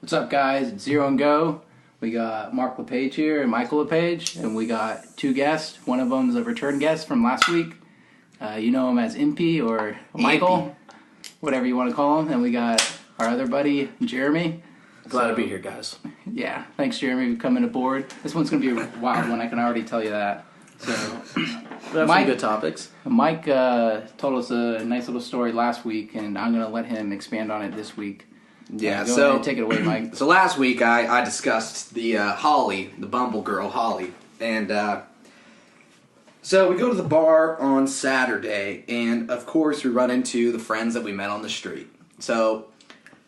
What's up, guys? It's Zero and Go. We got Mark LePage here and Michael LePage, and we got two guests. One of them is a return guest from last week. You know him as Impy or Michael, whatever you want to call him. And we got our other buddy, Jeremy. Glad to be here, guys. Yeah, thanks, Jeremy, for coming aboard. This one's going to be a wild one, I can already tell you that. So, we have some good topics. Mike told us a nice little story last week, and I'm going to let him expand on it this week. Yeah, go ahead and take it away, Mike. So last week I discussed the Holly, the Bumble girl, Holly. And so we go to the bar on Saturday, and of course we run into the friends that we met on the street. So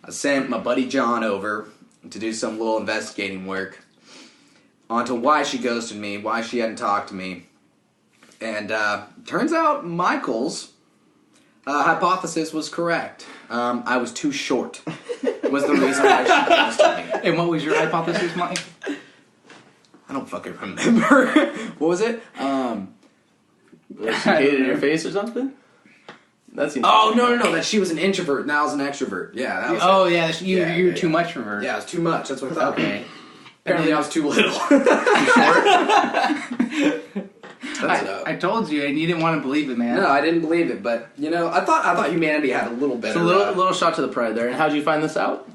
I sent my buddy John over to do some little investigating work onto why she ghosted me, why she hadn't talked to me. And turns out Michael's hypothesis was correct. I was too short was the reason why she ghosted me. And what was your hypothesis, Mike? I don't fucking remember. What was it? She hated in your face or something? That seems no, that she was an introvert and I was an extrovert. Yeah, that was it. Yeah, you were too much for her. Yeah, it was too much. That's what I thought. Okay. Apparently I was too little. I told you, and you didn't want to believe it, man. No, I didn't believe it, but I thought humanity had a little better. So a little shot to the pride there. And how'd you find this out?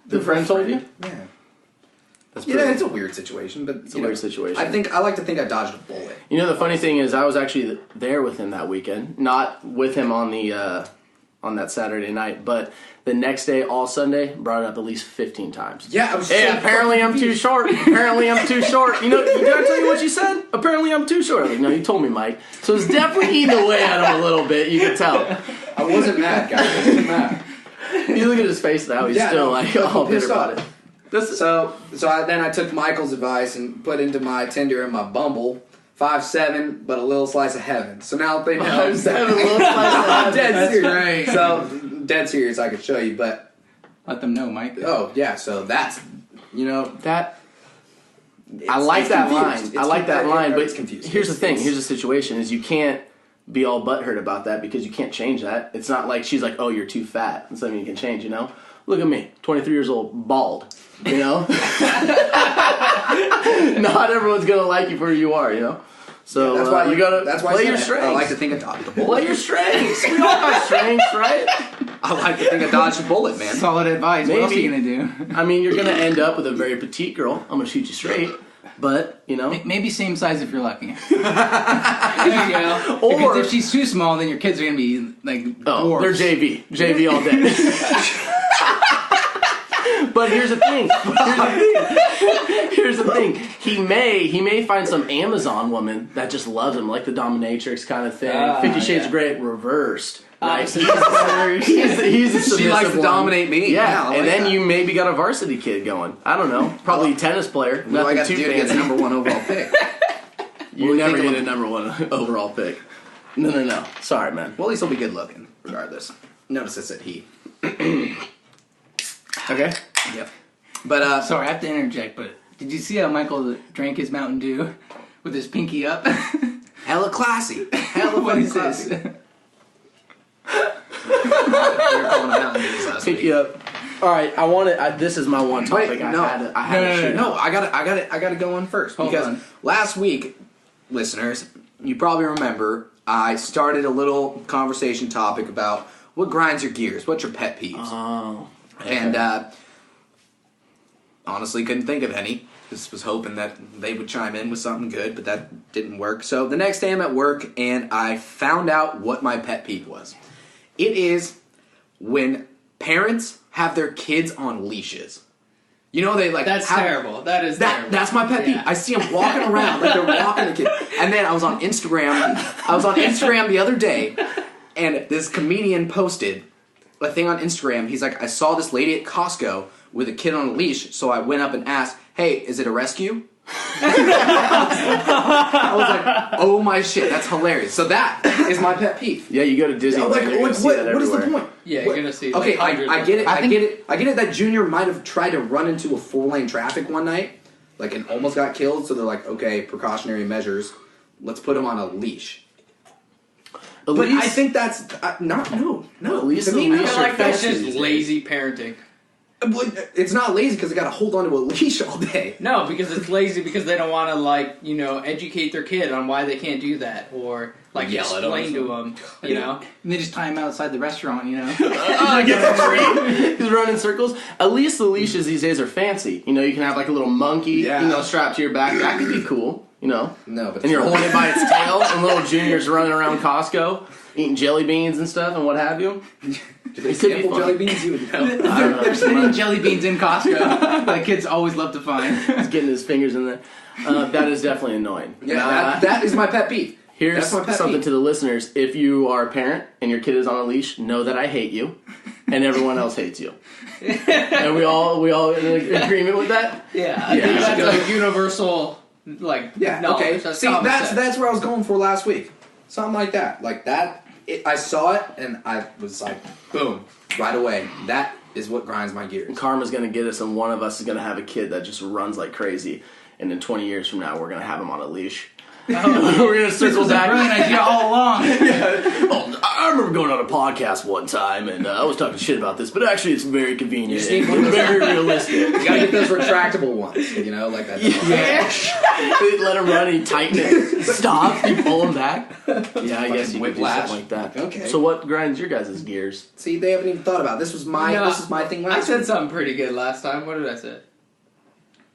The friend told you? Yeah. That's it's a weird situation, but it's a weird situation. I like to think I dodged a bullet. You know, the funny thing is, I was actually there with him that weekend, not with him on the on that Saturday night, but the next day, all Sunday, brought it up at least 15 times. Yeah, I was. Hey, apparently I'm too short. Apparently I'm too short. You know, did I tell you what you said? Apparently I'm too short. Like, no, you told me, Mike. So it's definitely eating away at him a little bit. You can tell. I wasn't mad, guys. I wasn't mad. You look at his face now. He's still all bitter about it. So then I took Michael's advice and put into my Tinder and my Bumble 5'7", but a little slice of heaven. So now they know 5'7", little slice of heaven. I'm dead That's serious. right. So dead serious, I could show you, but Let them know, Mike. oh yeah. So that's that. I like that line. I like that line, but it's confusing. Here's the thing. Here's the situation: is you can't be all butthurt about that because you can't change that. It's not like she's like, "Oh, you're too fat." It's something you can change. You know. Look at me, 23 years old, bald. You know. Not everyone's gonna like you for who you are. You know. So that's why you gotta. That's why play your strengths. I like to think I dodged a bullet. Play your strengths. We all got strengths, right? I like to think I dodged a bullet, man. Solid advice. Maybe. What else are you gonna do? I mean, you're gonna end up with a very petite girl. I'm gonna shoot you straight. But, you know. Maybe same size if you're lucky. There you go. Or if she's too small, then your kids are going to be like dwarfs. They're JV. JV all day. But here's the thing. Here's the thing. He may find some Amazon woman that just loves him, like the dominatrix kind of thing. 50 Shades of Grey reversed. Right? He's a submissive She likes to one. dominate me. Yeah, I and then that. you maybe got a varsity kid going. I don't know. Probably a tennis player. What do I Nothing got too to do to get the fancy. number one overall pick? You never get a number one overall pick. No. Sorry, man. Well, at least he'll be good looking, regardless. Notice I said he. Okay. Yep. But Sorry, I have to interject, but did you see how Michael drank his Mountain Dew with his pinky up? hella classy. Hella What is classy. this? We were calling him Mountain Dews last Pick week. you up. All right, this is my one topic. Wait, I no. had to shoot No, out. I got to go on first Hold because on. last week, listeners, you probably remember I started a little conversation topic about what grinds your gears, what's your pet peeves, Oh. Okay. and honestly couldn't think of any. Just was hoping that they would chime in with something good, but that didn't work. So the next day I'm at work and I found out what my pet peeve was. It is when parents have their kids on leashes. You know, they like That's terrible. That is terrible. That's my pet peeve. Yeah. I see them walking around like they're walking the kid. And then I was on Instagram the other day, and this comedian posted a thing on Instagram. He's like, I saw this lady at Costco with a kid on a leash, so I went up and asked, hey, is it a rescue? I was like, oh my shit, that's hilarious. So that is my pet peeve. Yeah, you go to Disneyland. Like, you're gonna see that what is the everywhere. point? Yeah, you're gonna see. Okay, like, hundreds I of get it. them. I get it that Junior might have tried to run into a 4-lane traffic one night, like, and almost got killed. So they're like, okay, precautionary measures. Let's put him on a leash. But I think that's no. At least To me, the I leash feel like that's Especially just these lazy parenting. It's not lazy because they got to hold onto a leash all day. No, because it's lazy because they don't want to educate their kid on why they can't do that or Yell at explain to them. And they just tie him outside the restaurant. Get for free. He's running in circles. At least the leashes these days are fancy. You can have like a little monkey, strapped to your back. That could be cool. No, but and you're holding it by its tail, and little Junior's running around Costco eating jelly beans and stuff and what have you. Do they sample jelly beans? You would know. I don't know. They're sitting jelly beans in Costco. Like kids always love to find. He's getting his fingers in there. That is definitely annoying. Yeah, that is my pet peeve. Here's something to the listeners. If you are a parent and your kid is on a leash, know that I hate you, and everyone else hates you. And we all in agreement with that? Yeah, I think that's a universal knowledge. Okay. See, that's where I was going for last week. Something like that. Like that. I saw it and I was like, boom, right away. That is what grinds my gears. Karma's going to get us, and one of us is going to have a kid that just runs like crazy, and in 20 years from now, we're going to have him on a leash. Oh, we're going to circle back. Brilliant idea all along. Oh, I remember going on a podcast one time, and I was talking shit about this, but actually it's very convenient. You very realistic. You gotta get those retractable ones, like that. Yeah. Let him run and he tighten it. Stop. You pull him back. Yeah, I guess you could do whiplash. something like that. Okay. So what grinds your guys' gears? See, they haven't even thought about it. This is my thing last I said week. something pretty good last time. What did I say?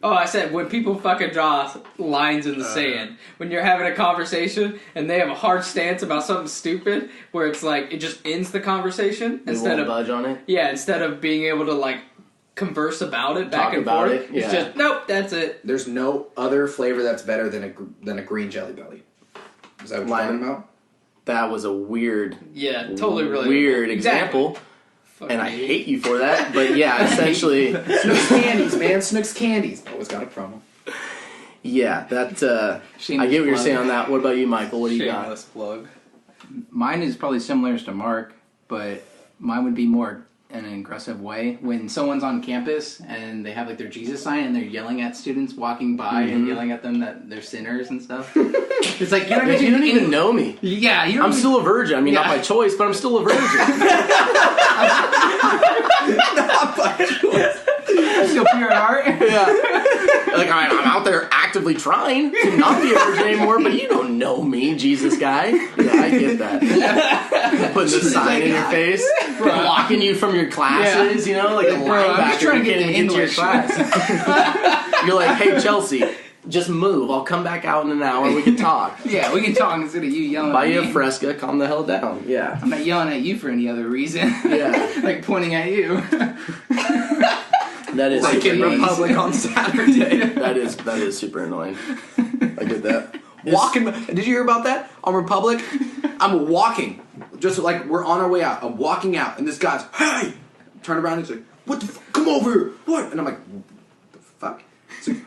Oh, I said when people fucking draw lines in the sand. When you're having a conversation and they have a hard stance about something stupid, where it's like it just ends the conversation They won't budge on it? Yeah, instead of being able to converse about it back Talk and about forth. it, yeah. It's just nope, that's it. There's no other flavor that's better than a green Jelly Belly. Is that what you're talking about? That was a weird, weird example. And I hate you for that, but yeah, essentially... Snook's Candies, man. Snook's Candies. Always got a promo. Yeah, that... I get what you're saying on that. What about you, Michael? What do you got? Shameless plug. Mine is probably similar to Mark, but mine would be more in an aggressive way. When someone's on campus and they have their Jesus sign and they're yelling at students walking by and yelling at them that they're sinners and stuff. It's like, you don't even know me. Yeah, I'm still a virgin. I mean, not by choice, but I'm still a virgin. Not by choice. Still pure at heart. Yeah. I'm out there actively trying to not be a virgin anymore, but you don't know me, Jesus guy. Yeah, I get that. Putting the sign in your face, blocking you from your classes, like a linebacker. I'm just trying to get into your class. You're like, hey, Chelsea, just move. I'll come back out in an hour and we can talk. Yeah, we can talk instead of you yelling Buy at me. you a Fresca, calm the hell down. Yeah. I'm not yelling at you for any other reason. Yeah. Pointing at you. That is Lincoln Republic on Saturday. That is super annoying. I get that. Walking. Did you hear about that on Republic? I'm walking, just like we're on our way out. I'm walking out, and this guy's hey, turn around and he's like, "What the? Come over here! What?" And I'm like, "What the fuck?" He's like,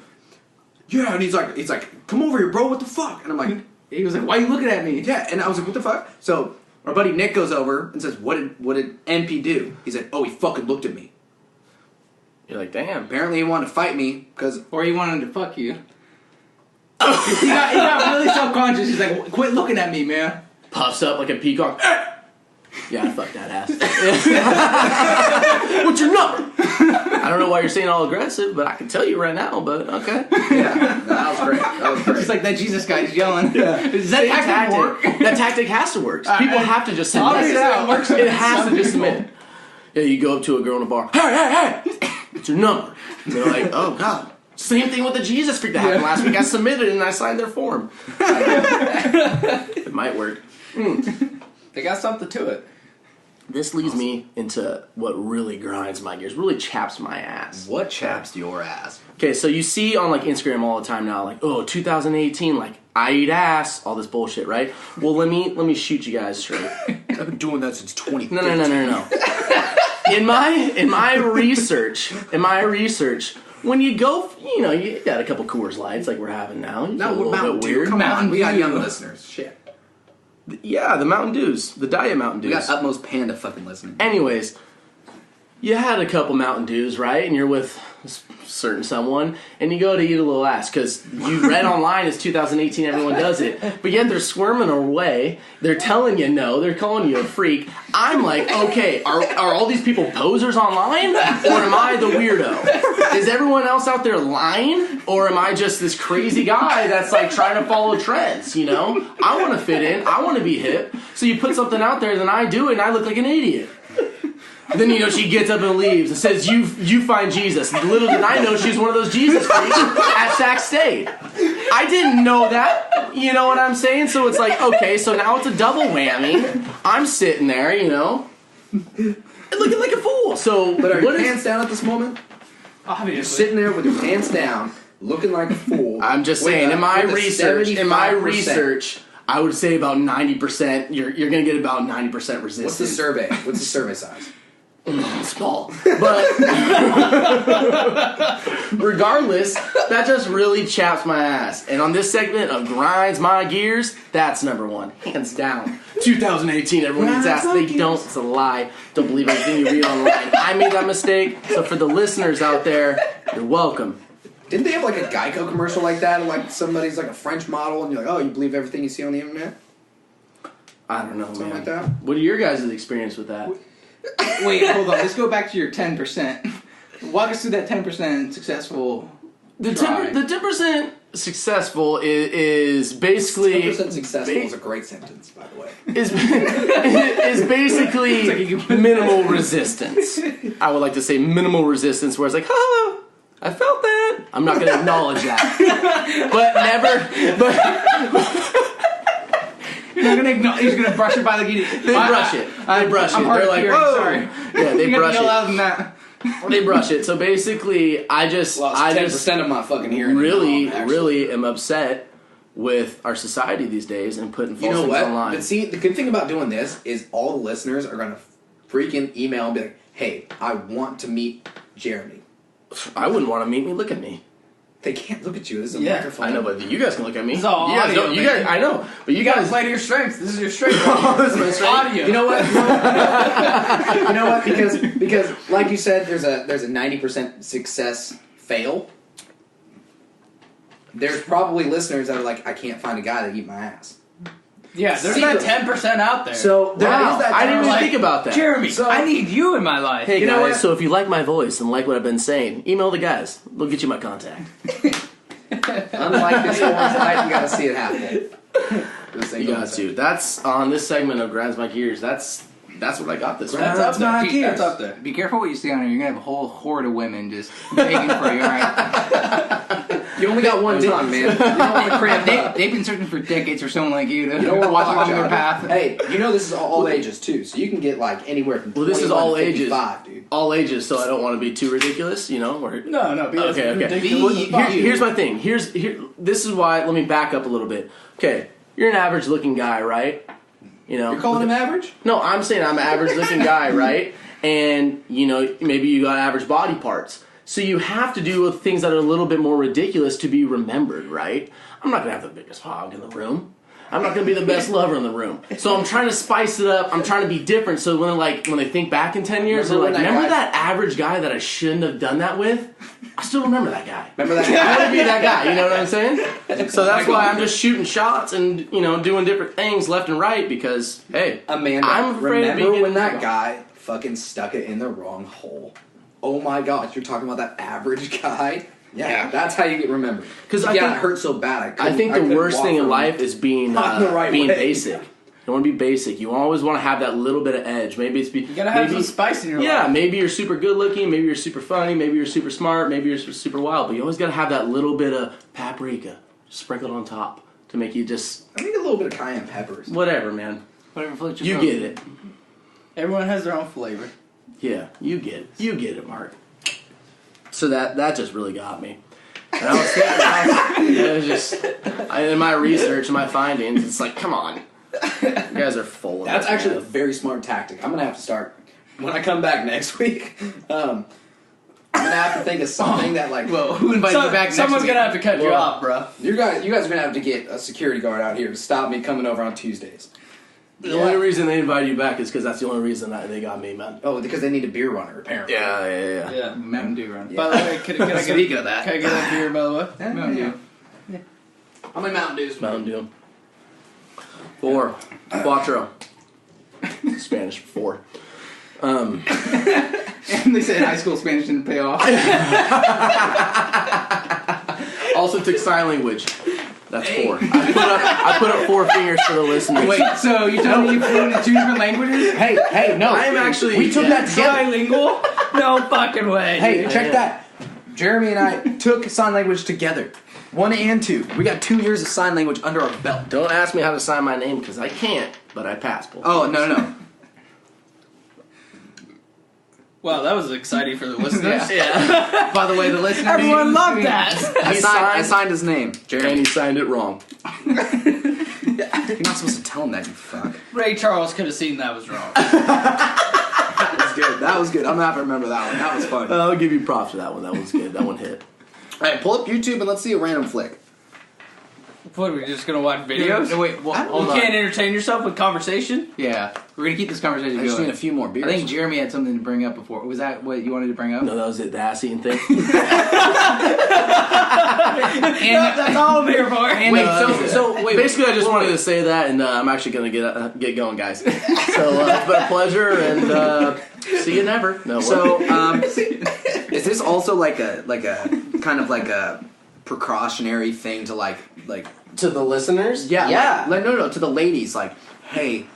"Yeah," and he's like, "Come over here, bro! What the fuck?" And I'm like, he was like, "Why are you looking at me?" Yeah, and I was like, "What the fuck?" So our buddy Nick goes over and says, "What did MP do?" He said, "Oh, he fucking looked at me." You're like, damn. Apparently, he wanted to fight me or he wanted to fuck you. he got really self-conscious. He's like, "Quit looking at me, man." Puffs up like a peacock. Yeah, fuck that ass. What's your number? I don't know why you're saying all aggressive, but I can tell you right now, but okay. Yeah, that was great. Just like that Jesus guy's yelling. Yeah. Does that tactic work? That tactic has to work. People have to just submit. It has to just submit. Yeah, you go up to a girl in a bar. Hey! What's your number? And they're like, oh, God. Same thing with the Jesus freak that happened last week. I submitted and I signed their form. It might work. They got something to it. This leads me into what really grinds my gears, really chaps my ass. What chaps your ass? Okay, so you see on Instagram all the time now, 2018, I eat ass, all this bullshit, right? Well, let me shoot you guys straight. I've been doing that since 2015. No. In my research, when you go, you got a couple Coors Lights like we're having now. You feel a little bit weird. Come on, we got young listeners. Shit. Yeah, the Mountain Dews, the Diet Mountain Dews. We got Utmost Panda fucking listening. Anyways, you had a couple Mountain Dews, right? And you're with a certain someone, and you go to eat a little ass because you read online it's 2018, everyone does it, but yet they're squirming away. They're telling you no. They're calling you a freak. I'm like, okay, are all these people posers online, or am I the weirdo? Is everyone else out there lying, or am I just this crazy guy that's like trying to follow trends? You know, I want to fit in. I want to be hip. So you put something out there, then I do it, and I look like an idiot. Then, you know, she gets up and leaves and says, you find Jesus. Little did I know she was one of those Jesus freaks at Sac State. I didn't know that. You know what I'm saying? So it's like, okay, so now it's a double whammy. I'm sitting there, you know, looking like a fool. So, But are your pants down at this moment? Obviously. You're sitting there with your pants down, looking like a fool. I'm just saying, in my research, I would say about 90%, you're going to get about 90% resistance. What's the survey? What's the survey size? Small. But regardless, that just really chaps my ass. And on this segment of Grinds My Gears, that's number one. Hands down. 2018, everyone gets asked. They don't. It's a lie. Don't believe everything you read online. I made that mistake. So for the listeners out there, you're welcome. Didn't they have like a Geico commercial like that? And like somebody's like a French model and you're like, oh, you believe everything you see on the internet? I don't know, Something man. like that? What are your guys' experience with that? Wait, hold on. Let's go back to your 10%. Walk us through that 10% successful The try. 10% successful is basically 10% successful is a great sentence, by the way. is basically minimal resistance. I would like to say minimal resistance, where it's like, oh, I felt that. I'm not going to acknowledge that, He's gonna brush it by the giddy. They brush it. I'm They're like, hearing, whoa. sorry. Yeah, they You brush gotta yell it. louder than that. They brush it. So basically, I just 10% of my fucking hearing. really am upset with our society these days and putting false things online. But see, the good thing about doing this is all the listeners are gonna freaking email and be like, hey, I want to meet Jeremy. I wouldn't want to meet me. Look at me. They can't look at you. This is a Yeah, microphone. I know, but you guys can look at me. It's all you guys audio, don't- you man. guys, I know, but you guys play to your strengths. This is your strength. This is my strength. Audio. You know what? You know what? Because like you said, there's a 90% success fail. There's probably listeners that are like, I can't find a guy to eat my ass. Yeah, there's that 10% out there. So there Wow, is that. I didn't even like, think about that. Jeremy, So- I need you in my life. Hey You know guys, what? so if you like my voice and like what I've been saying, email the guys. They'll get you my contact. Unlike this one tonight, you got to see it happen. This ain't You gonna got say. to. That's on this segment of Grinds My Gears. That's what I got this week. That's up there. not Pete, gears. That's up there. Be careful what you say on here. You're gonna have a whole horde of women just begging for you. All right? You only got one tongue, man. You don't want to cramp up. They've been searching for decades for someone like you to You don't want to walk along their path. path. Hey, you know this is all ages too, so you can get like anywhere from. Well, this is 21 all to ages. 55, dude. All ages, so I don't want to be too ridiculous, you know? Or, No, okay. ridiculous. Well, here's my thing. This is why. Let me back up a little bit. Okay, you're an average-looking guy, right? You know. You're calling him average? No, I'm saying I'm an average-looking guy, right? And you know, maybe you got average body parts. So you have to do things that are a little bit more ridiculous to be remembered, right? I'm not gonna have the biggest hog in the room. I'm not gonna be the best lover in the room. So I'm trying to spice it up. I'm trying to be different. So when they think back in 10 years, they're like, remember that average guy that I shouldn't have done that with? I still remember that guy. Remember that? I want to be that guy. You know what I'm saying? So that's why I'm just shooting shots and doing different things left and right because hey, Amanda, I'm afraid of remember being when that guy fucking stuck it in the wrong hole? Oh my gosh, you're talking about that average guy? Yeah. That's how you get remembered. Because I got hurt so bad. I think the worst thing in life is being Not the right being way. basic. You want to be basic. You always want to have that little bit of edge. Maybe it's You gotta have some spice in your life. Yeah, maybe you're super good looking. Maybe you're super funny. Maybe you're super smart. Maybe you're super wild. But you always got to have that little bit of paprika sprinkled on top to make you just I think a little bit of cayenne peppers. whatever, man. Whatever floats your You boat. get it. Everyone has their own flavor. Yeah, you get it. You get it, Mark. So that just really got me. And I was thinking, it was just in my research and my findings, it's like, come on, you guys are full of That's it, actually a man. very smart tactic. I'm gonna have to start when I come back next week. I'm gonna have to think of something that like. Well, who invited you back next Someone's week? gonna have to cut you Well, off, bro. You guys are gonna have to get a security guard out here to stop me coming over on Tuesdays. The only reason they invited you back is because that's the only reason they got me, man. Oh, because they need a beer runner, apparently. Yeah. Mountain Dew run. By the way, can I get Speaking of that. Can I get a beer, by the way? Mountain Dew. How many Mountain Dews? Mountain Dew. 4. Quattro. Spanish for 4. And they said high school Spanish didn't pay off. Also took sign language. That's 4. I put up 4 fingers for the listeners. Wait, so you telling me you flew into 2 different languages? Hey, no. I am actually. We took that together. Trilingual? No fucking way. Hey, check that. Jeremy and I took sign language together. 1 and 2. We got 2 years of sign language under our belt. Don't ask me how to sign my name because I can't, but I passed. Oh, no. Wow, that was exciting for the listeners. Yeah. By the way, the listeners. Everyone loved that. I signed his name. And Jeremy. he signed it wrong. You're not supposed to tell him that, you fuck. Ray Charles could have seen that was wrong. That was good. I'm gonna have to remember that one. That was fun. I'll give you props for that one. That was good. That one hit. Alright, pull up YouTube and let's see a random flick. What, are we just going to watch videos? No, wait, well, hold You on. can't entertain yourself with conversation? Yeah, we're gonna keep this conversation I just going. need a few more beers. I think Jeremy had something to bring up before. Was that what you wanted to bring up? No, that was it. The ass eating thing. That's all I'm here for. And Wait, wait, basically, I just wanted to say that, and I'm actually going to get going, guys. So it's been a pleasure, and see you never. No. So, is this also like a kind of like a precautionary thing to like to the listeners, yeah. No, to the ladies, like, hey,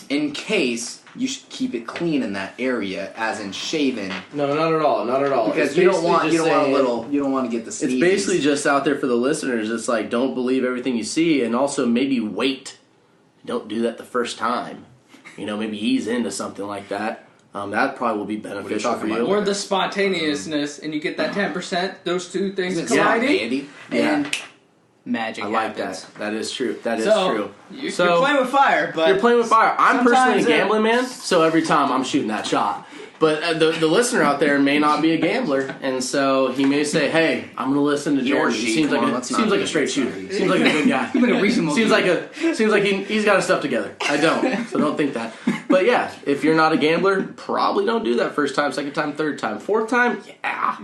in case you should keep it clean in that area, as in shaven, No, not at all. Not at all. because It's you don't want basically just you don't want to get the sneezes. It's basically just out there for the listeners. It's like, don't believe everything you see, and also maybe wait. Don't do that the first time. Maybe ease into something like that. That probably will be beneficial for talking you. about? Or the spontaneousness, and you get that 10%, those two things Isn't it colliding. Andy? and magic I like happens. that. That is true. That is So, true. You're So- playing with fire, but... You're playing with fire. I'm personally a sometimes gambling man, so every time I'm shooting that shot. But the listener out there may not be a gambler, and so he may say, "Hey, I'm going to listen to Jordan. He seems like a straight shooter. Seems like a good guy. Like a reasonable Seems like he's got his stuff together. I don't, so don't think that. But yeah, if you're not a gambler, probably don't do that first time, second time, third time, fourth time. Yeah.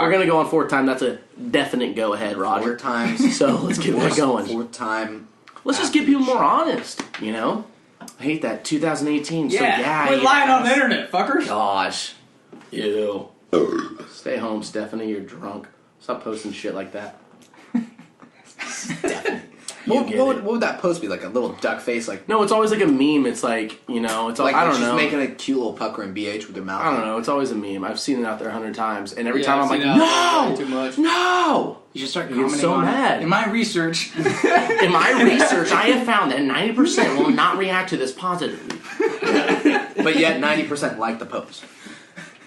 We're gonna go on fourth time. That's a definite go ahead, Roger. 4 times. So let's get that going. 4th time. Let's just get people more honest. I hate that 2018. Yeah, quit lying on the internet, fuckers. Gosh. Ew. Stay home, Stephanie. You're drunk. Stop posting shit like that. Stephanie. What would that post be? Like a little duck face? Like, No, it's always like a meme. It's like, it's all, like I don't she's know. making a cute little pucker and BH with her mouth. I don't know. It's always a meme. I've seen it out there 100 times. And every Yeah, time I'm I've like, seen it out there no! too much. No! You should start You're commenting so on mad. it. In my research, In my research, I have found that 90% will not react to this positively. But yet 90% like the post.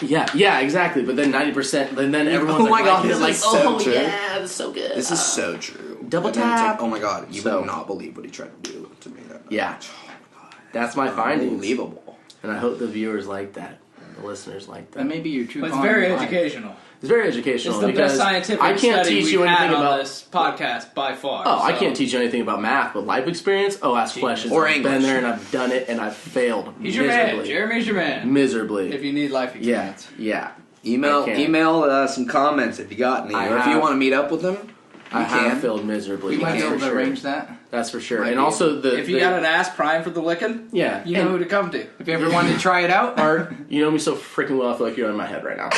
Yeah, exactly. But then 90%, then everyone's Oh like, my God, liking it, this like, is so true. yeah, that's so good. This is so true. Double And then it's tap. like, oh my God, you So- would not believe what he tried to do to me. Yeah. Oh my God. That's my findings. Unbelievable. And I hope the viewers like that. The listeners like that. that may be your true. But it's calling very in life. educational. It's very educational. It's the because best scientific I can't study teach you we've had anything on about this podcast by far. Oh, I so. can't teach you anything about math, but life experience. Oh, ask questions. Or I've English. been there and I've done it and I've failed He's your miserably. man. Jeremy's your man. Miserably. If you need life Yeah, experience. yeah. Email I can't. some comments if you got any. I Or if you have. want to meet up with them, I you have can. failed miserably. We might be That's able for to sure. arrange that. That's for sure. Might And be. also If you got an ass prime for the licking, yeah, you know and who to come to. If you ever wanted to try it out, Art, you know me so freaking well. I feel like you're in my head right now.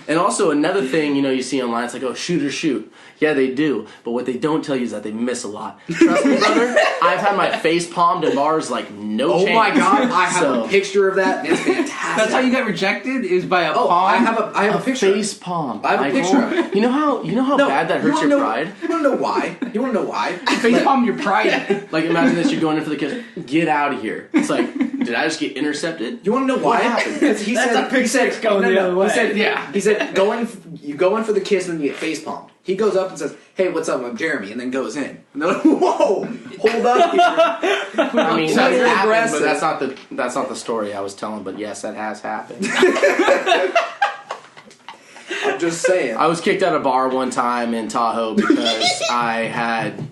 And also another thing, you see online, it's like, oh, shoot or shoot. Yeah, they do. But what they don't tell you is that they miss a lot. Trust me, brother. I've had my face palmed in bars like no Oh chance. my God, I have So- a picture of that. It's fantastic. that's how you got rejected is by a Oh, palm. I have a picture. Face palm. I have a picture of it. You know how No, bad that you hurts wanna your know- pride? You want to know why? You want to know why? face palm your pride. Like imagine this, you're going in for the kiss. Get out of here. It's like, did I just get intercepted? You want to know why? What happened? He That's said, a pick six going no, the no, other way. He said, yeah. He said, you go in for the kiss and then you get face palmed. He goes up and says, "Hey, what's up? I'm Jeremy," and then goes in. And they're like, "Whoa, hold up here." I mean, So that's you're happened, aggressive. but that's not the story I was telling. But yes, that has happened. I'm just saying. I was kicked out of a bar one time in Tahoe because I had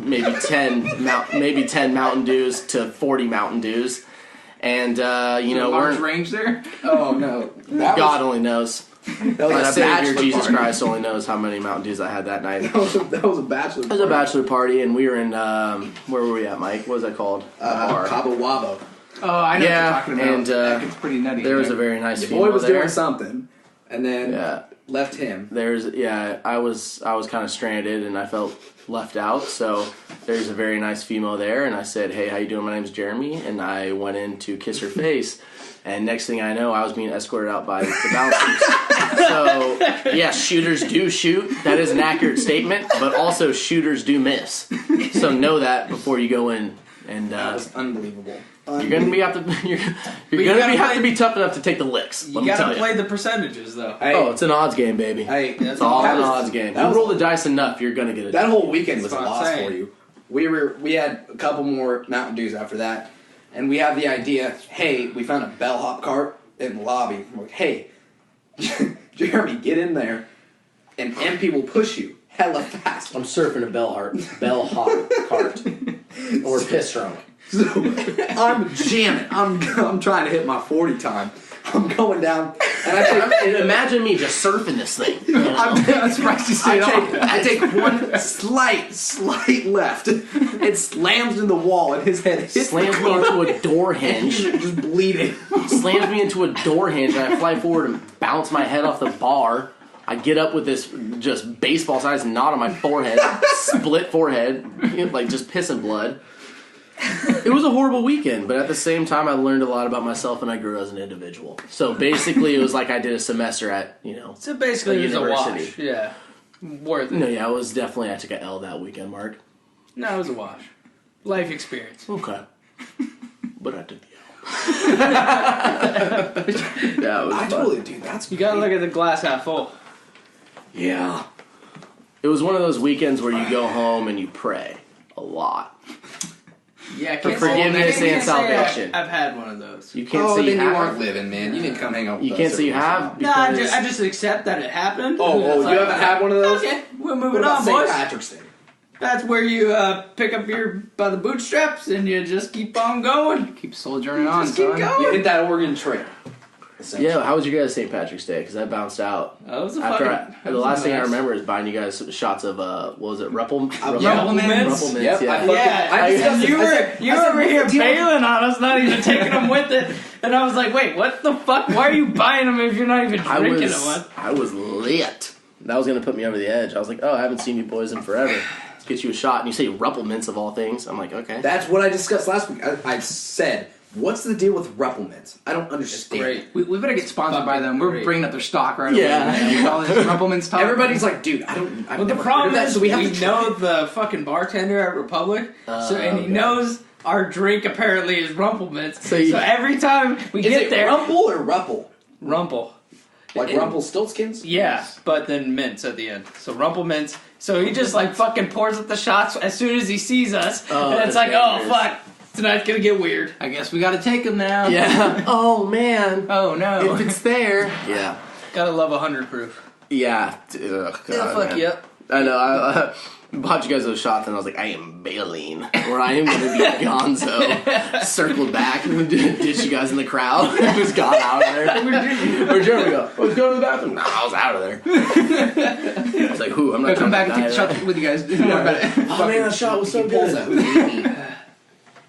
maybe 10 Mountain Dews to 40 Mountain Dews. And, large range there? Oh, no. God only knows. That was My a Savior, bachelor Jesus party. Christ, only knows how many Mountain Dews I had that night. That was a bachelor It was a bachelor party, and we were in, where were we at, Mike? What was that called? Bar. Cabo Wabo. Oh, I know what you're talking about. And it's pretty nutty. there was a very nice Your female boy was there. doing something, and then left him. I was kind of stranded, and I felt left out, so there's a very nice female there, and I said, hey, how you doing? My name's Jeremy, and I went in to kiss her face, and next thing I know, I was being escorted out by the bouncers. So, yes, shooters do shoot. That is an accurate statement, but also shooters do miss. So know that before you go in. And That was unbelievable. you're gonna have to be tough enough to take the licks. You gotta play the percentages, though. Oh, it's an odds game, baby. It's all an odds game. You roll the dice enough, you're gonna get it. That whole weekend was a That's what I'm loss saying. for you. We had a couple more Mountain Dews after that, and we have the idea. Hey, we found a bellhop cart in the lobby. We're like, hey, Jeremy, get in there, and MP will push you hella fast. I'm surfing a bellhop cart or piss throwing. So I'm jamming. I'm trying to hit my 40 time. I'm going down, and And imagine me just surfing this thing. I'm surprised you stayed on. I take one slight left. It slams in the wall, and his head hits Slams the me cart, into a door and hinge. he's just bleeding. Slams me into a door hinge, and I fly forward and bounce my head off the bar. I get up with this just baseball-sized knot on my forehead, split forehead, like just piss and blood. It was a horrible weekend, but at the same time, I learned a lot about myself and I grew as an individual. So basically, it was like I did a semester at, So basically, a it was a university. wash. Yeah. Worth it. No, yeah, it was definitely, I took an L that weekend, Mark. No, it was a wash. Life experience. Okay. But I took the L. Yeah, it was I fun. totally do. That's You gotta look at the glass half full. Yeah. It was one of those weekends where you go home and you pray a lot. Yeah, For forgiveness and salvation. I've had one of those. You can't Oh, say then you you have. aren't living, man. You didn't come hang out with You us can't say you every have. No, I because- just accept that it happened. Oh, It's you like, haven't had one of those? Okay, we're What moving about on, St. boys. Patrick's Day? That's where you pick up by the bootstraps and you just keep on going. Keep soldiering on, Just keep son. going. You hit that Oregon Trail. Yeah, how was your guys' St. Patrick's Day? Because I bounced out. That was a After fucking. the last thing I remember is buying you guys shots of Ruppelmans? Ruppelmans. Yep, Yeah, discussed you it. were over here bailing on us, not even taking them with it, and I was like, "Wait, what the fuck? Why are you buying them if you're not even drinking them?" I was lit. That was gonna put me over the edge. I was like, oh, I haven't seen you boys in forever. Let's get you a shot. And you say Ruppelmans of all things. I'm like, okay. That's what I discussed last week. I said, what's the deal with Ruppelmans? I don't understand. great. We better get sponsored by them. We're Great. bringing up their stock right Yeah. away. Man. With all this Ruppelman's talk. Everybody's like, dude, I've Well, the never problem heard of that, is so we have to try know it. the fucking bartender at Republic, and he okay. knows our drink apparently is Rumpelmints. So So, every time we Is get it there, Rumple or Ruppel? Rumpel. Like Rumpelstiltskins? Yeah, but then mints at the end. So Rumpelmints. So he just like fucking pours up the shots as soon as he sees us, Oh, and it's that's like, oh dangerous. fuck, tonight's gonna get weird. I guess we gotta take them now. Yeah. Oh man. Oh no. If it's there. Yeah. Gotta love 100 proof. Yeah. Ugh, Yeah, God, fuck man. yep. I know. I bought you guys those shots, and I was like, I am bailing, or I am going to be gonzo. Circled back and ditched you guys in the crowd. Just got out of there. Where'd Jeremy go? I was going to the bathroom. No, I was out of there. I was like, who? I'm not I'll come back and trying take to the shot with you guys. Don't worry about it. Oh man, that shot was so good.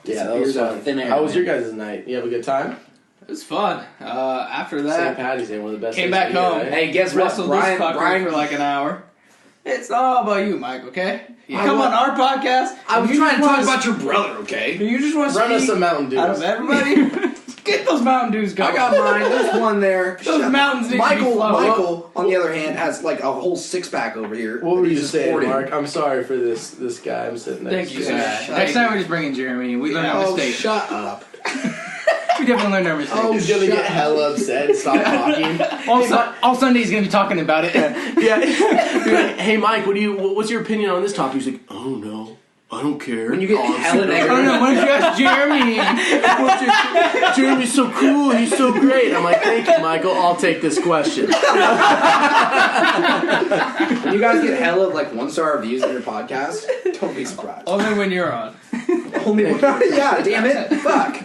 Yeah, that was Disappears out fun. of thin air, How was man. your guys' night? You have a good time? It was fun. After St. that, Patty's Day, one of the best. came days back of the year, home. right? Hey, guess what? wrestled this fucker Brian for like an hour. It's all about you, Mike. Okay, you come on our podcast. I was and you trying to just talk wanna- about your brother, okay? You just want to Run us speak some Mountain Dews. out of everybody. Get those Mountain Dews going. I got mine. There's one there. Those Shut mountains need up. to be flowing. Michael, on the other hand, has like a whole six-pack over here. What were you He's saying, sporting. Mark? I'm sorry for this guy I'm sitting next Thank to. you, sir. Next time we just bring in Jeremy. We learn our Oh, mistakes. shut up. We definitely learned our mistakes. He's gonna get hella upset and stop talking. all Sunday he's gonna be talking about it. Yeah. You're like, hey Mike, what's your opinion on this topic? He's like, oh no. I don't care. When you get hella I negative. don't know. Why don't you ask Jeremy? Jeremy's so cool. He's so great. I'm like, thank you, Michael. I'll take this question. When you guys get hella like 1-star reviews on your podcast, don't be surprised. Only when you're on. Only yeah, damn it. Fuck.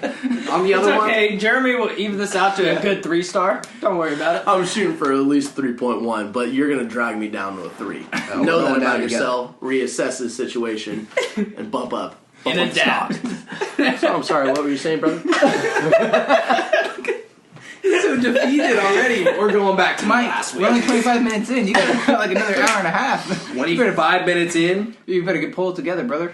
On the It's other one. okay. Jeremy will even this out to a good 3-star. Don't worry about it. I'm shooting for at least 3.1, but you're going to drag me down to a 3. Oh, know we're that going about down yourself. Reassess the situation and bump up. And Bump up adapt. stock. So, I'm sorry, what were you saying, brother? So defeated already. We're going back to last week. We're only 25 minutes in. You got like another hour and a half. 25 minutes in. You better get pulled together, brother.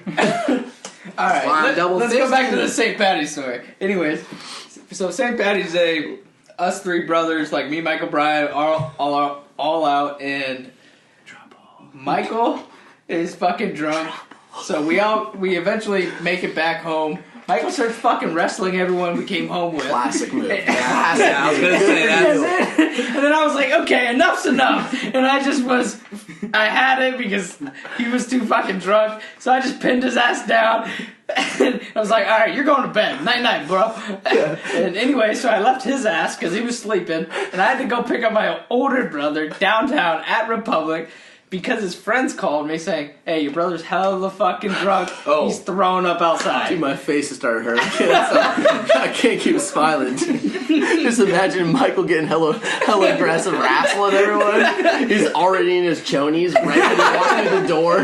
All right, double let's go back to fisting. the St. Patty's story. Anyways, so St. Patty's Day, us 3 brothers, like me, Michael, Brian, are all out, and Michael is fucking drunk. So we eventually make it back home. Michael starts fucking wrestling everyone we came home with. Classic move. Yeah, I was gonna say that. And then I was like, okay, enough's enough. And I had it because he was too fucking drunk. So I just pinned his ass down. And I was like, all right, you're going to bed. Night night, bro. And anyway, so I left his ass because he was sleeping. And I had to go pick up my older brother downtown at Republic. Because his friends called me saying, hey, your brother's hella fucking drunk. Oh. He's thrown up outside. Dude, my face has started hurting. I can't keep smiling. Just imagine Michael getting hella aggressive, wrestling everyone. He's already in his chonies, ready to walk through the door.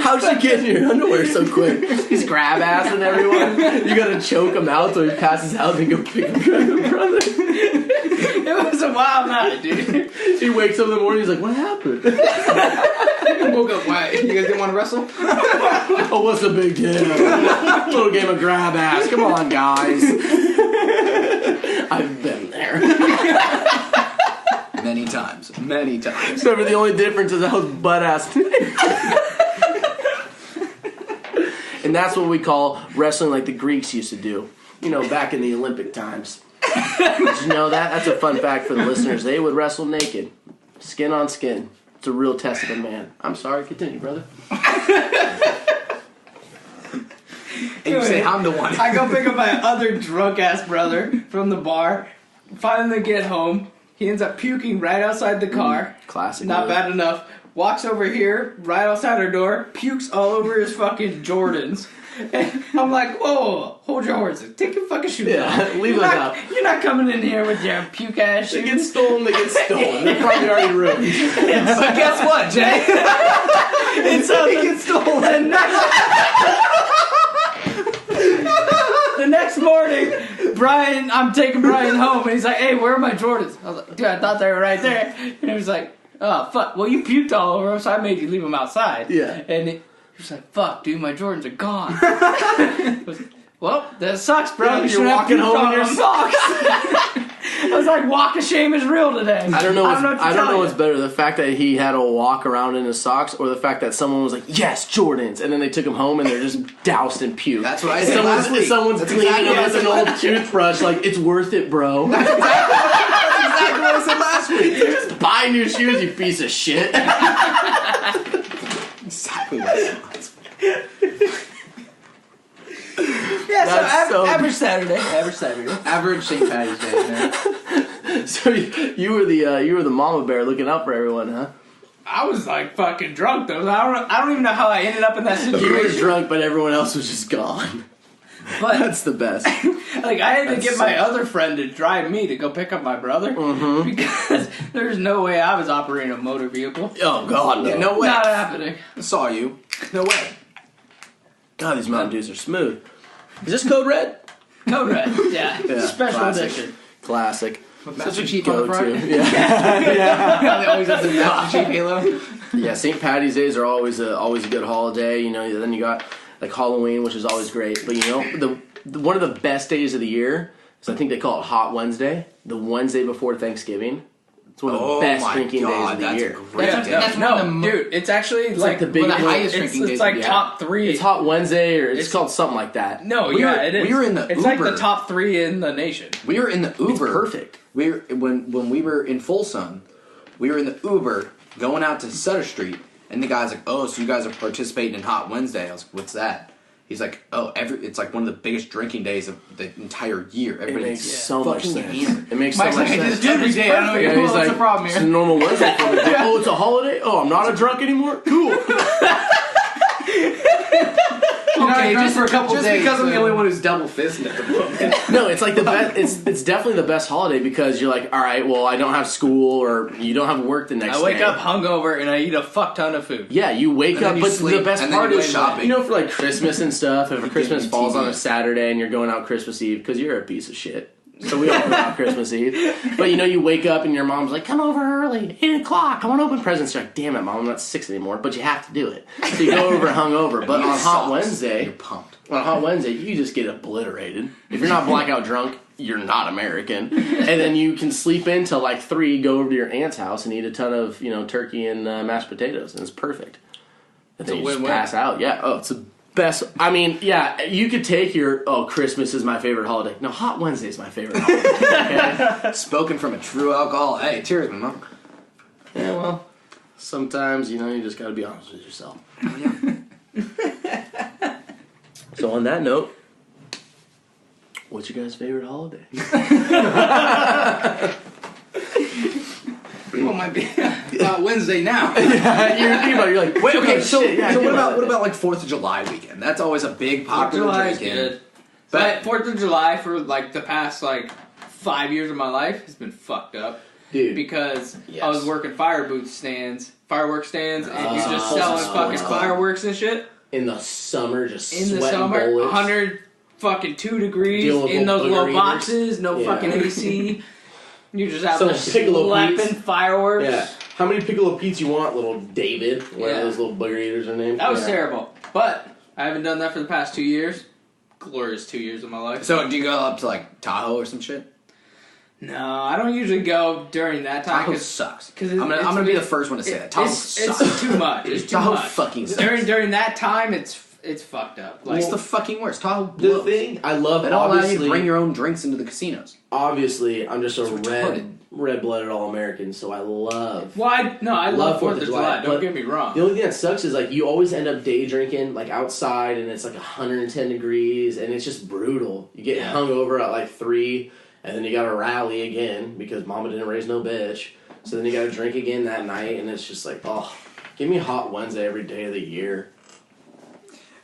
How'd you get in your underwear so quick? He's grab assing everyone. You gotta choke him out till he passes out and go pick up your brother. It was a wild night, dude. He wakes up in the morning, he's like, what happened? I woke up. Why? You guys didn't want to wrestle? Oh, what's the big deal? Little game of grab ass. Come on, guys. I've been there. Many times. Many times. Remember, the only difference is I was butt ass. And that's what we call wrestling like the Greeks used to do. You know, back in the Olympic times. Did you know that? That's a fun fact for the listeners. They would wrestle naked. Skin on skin. It's a real test of a man. I'm sorry. Continue, brother. And you say, I'm the one. I go pick up my other drunk ass brother from the bar. Finally get home. He ends up puking right outside the car. Classic. Not move. bad enough. Walks over here, right outside our door, pukes all over his fucking Jordans. And I'm like, whoa, hold your horses. Take your fucking shoes off. Leave You're those not- out. You're not coming in here with your puke ass They get shoes. stolen, they get stolen. They're probably already ruined. But guess what, Jay? It's on They get stolen. The next morning, I'm taking Brian home, and he's like, hey, where are my Jordans? I was like, dude, I thought they were right there. And he was like, oh, fuck, well, you puked all over them, so I made you leave them outside. Yeah. And he was like, fuck, dude, my Jordans are gone. I was like, well, that sucks, bro. Yeah, You you're should have walking puked home in on your them. socks. I was like, walk of shame is real today. I don't know. what to I don't tell know you. what's better: the fact that he had to walk around in his socks, or the fact that someone was like, "Yes, Jordans," and then they took him home and they're just doused in puke. That's what I said last week. Someone's That's cleaning exactly him what with I an said old toothbrush, like it's worth it, bro. That's exactly what I said last week. Just buy new shoes, you piece of shit. Exactly what I said last week. Yeah, That's so- average Saturday. Average St. Patty's Day, man. So you were the mama bear looking out for everyone, huh? I was like fucking drunk though. I don't even know how I ended up in that You were situation. drunk, but everyone else was just gone. But That's the best. like I had to get my other friend to drive me to go pick up my brother because there's no way I was operating a motor vehicle. Oh God, no. Yeah, no way. Not happening. I saw you. No way. God, these Mountain Dews are smooth. Is this Code Red? Code Red. Yeah. Yeah, Special classic. edition. Classic. Master Chief on the Go-to. front. Yeah. They always have the Master Chief halo. Yeah, St. Patty's Days are always a good holiday. You know, then you got like Halloween, which is always great. But you know, the one of the best days of the year is I think they call it Hot Wednesday, the Wednesday before Thanksgiving. It's one of the best drinking days of the year. That's one of the dude. It's actually like the big- one of the highest it's, drinking days. it's like of the top 3. It's Hot Wednesday, or it's It's- called something like that. No, We yeah, were- it is. we were in the It's like Uber. the top 3 in the nation. We were in the Uber. It's perfect. When we were in Full Sun, we were in the Uber going out to Sutter Street, And the guy's like, oh, so you guys are participating in Hot Wednesday. I was like, what's that? He's like, oh, it's like one of the biggest drinking days of the entire year. Everybody makes so much sense. hammered. It makes so Mike's much like, I sense. just do every day. I don't know Yeah, he's what's like, the problem it's a here. normal Wednesday for me. Oh, it's a holiday? Oh, I'm not a drunk anymore? Cool. Okay, just for a couple just days. because I'm the only one who's double fisting at the moment. No, it's like the best. It's definitely the best holiday because you're like, all right, well, I don't have school or you don't have work the next day. I wake up hungover and I eat a fuck ton of food. Yeah, you wake And up, then you but sleep, the best and then part you go is, shopping. you know, for like Christmas and stuff, if Christmas me falls TV. on a Saturday and you're going out Christmas Eve, because you're a piece of shit. So we all go out Christmas Eve. But you know, you wake up and your mom's like, come over early, 8 o'clock, come on, open presents. You're like, damn it, Mom, I'm not 6 anymore, but you have to do it. So you go over hungover. But on Hot Wednesday, you're pumped. on Hot Wednesday, you just get obliterated. If you're not blackout drunk, you're not American. And then you can sleep in till like 3, go over to your aunt's house and eat a ton of, you know, turkey and mashed potatoes, and it's perfect. And then you just win-win. pass out. Yeah. Oh, it's the best. I mean, yeah, you could take your, Christmas is my favorite holiday. No, Hot Wednesday is my favorite holiday. Okay? Spoken from a true alcoholic. Hey, cheers, man. Mom. Yeah, well, sometimes, you know, you just gotta be honest with yourself. So on that note, what's your guys' favorite holiday? Well, might be Wednesday now. You're thinking about it, you're like, wait, Okay, so so what about like 4th of July weekend? That's always a big popular July is drinking. good. But- But 4th of July for like the past like 5 years of my life has been fucked up. Dude. Because Yes. I was working fireworks stands, and you're just Oh, selling so fucking fun. fireworks and shit. In the summer, just In the sweating summer, bullets. 100 fucking 2 degrees Dealing with in those booger little eaters. boxes, no Yeah. fucking AC. You're just out Some there Piccolo slapping Pete's. fireworks. Yeah. How many Piccolo Pete's you want, little David? Whatever Yeah. those little booger eaters are named. That was Yeah. terrible. But I haven't done that for the past 2 years. Glorious 2 years of my life. So do you go up to like Tahoe or some shit? No, I don't usually go during that time. Tahoe sucks. Cause I'm gonna be the first one to say that. Tahoe sucks. It's too much. It's too Tahoe much. fucking sucks. During that time, it's fucked up. Like, It's the fucking worst. Tahoe The blows. thing I love, They don't allow you to obviously, bring your own drinks into the casinos. obviously, I'm just a It's retarded. red-blooded all-American, so I love. well, I love 4th of July. Don't but get me wrong. The only thing that sucks is like you always end up day drinking like outside, and it's like 110 degrees, and it's just brutal. You get Yeah. hungover at like 3, and then you got to rally again because Mama didn't raise no bitch. So then you got to drink again that night, and it's just like, oh, give me Hot Wednesday every day of the year.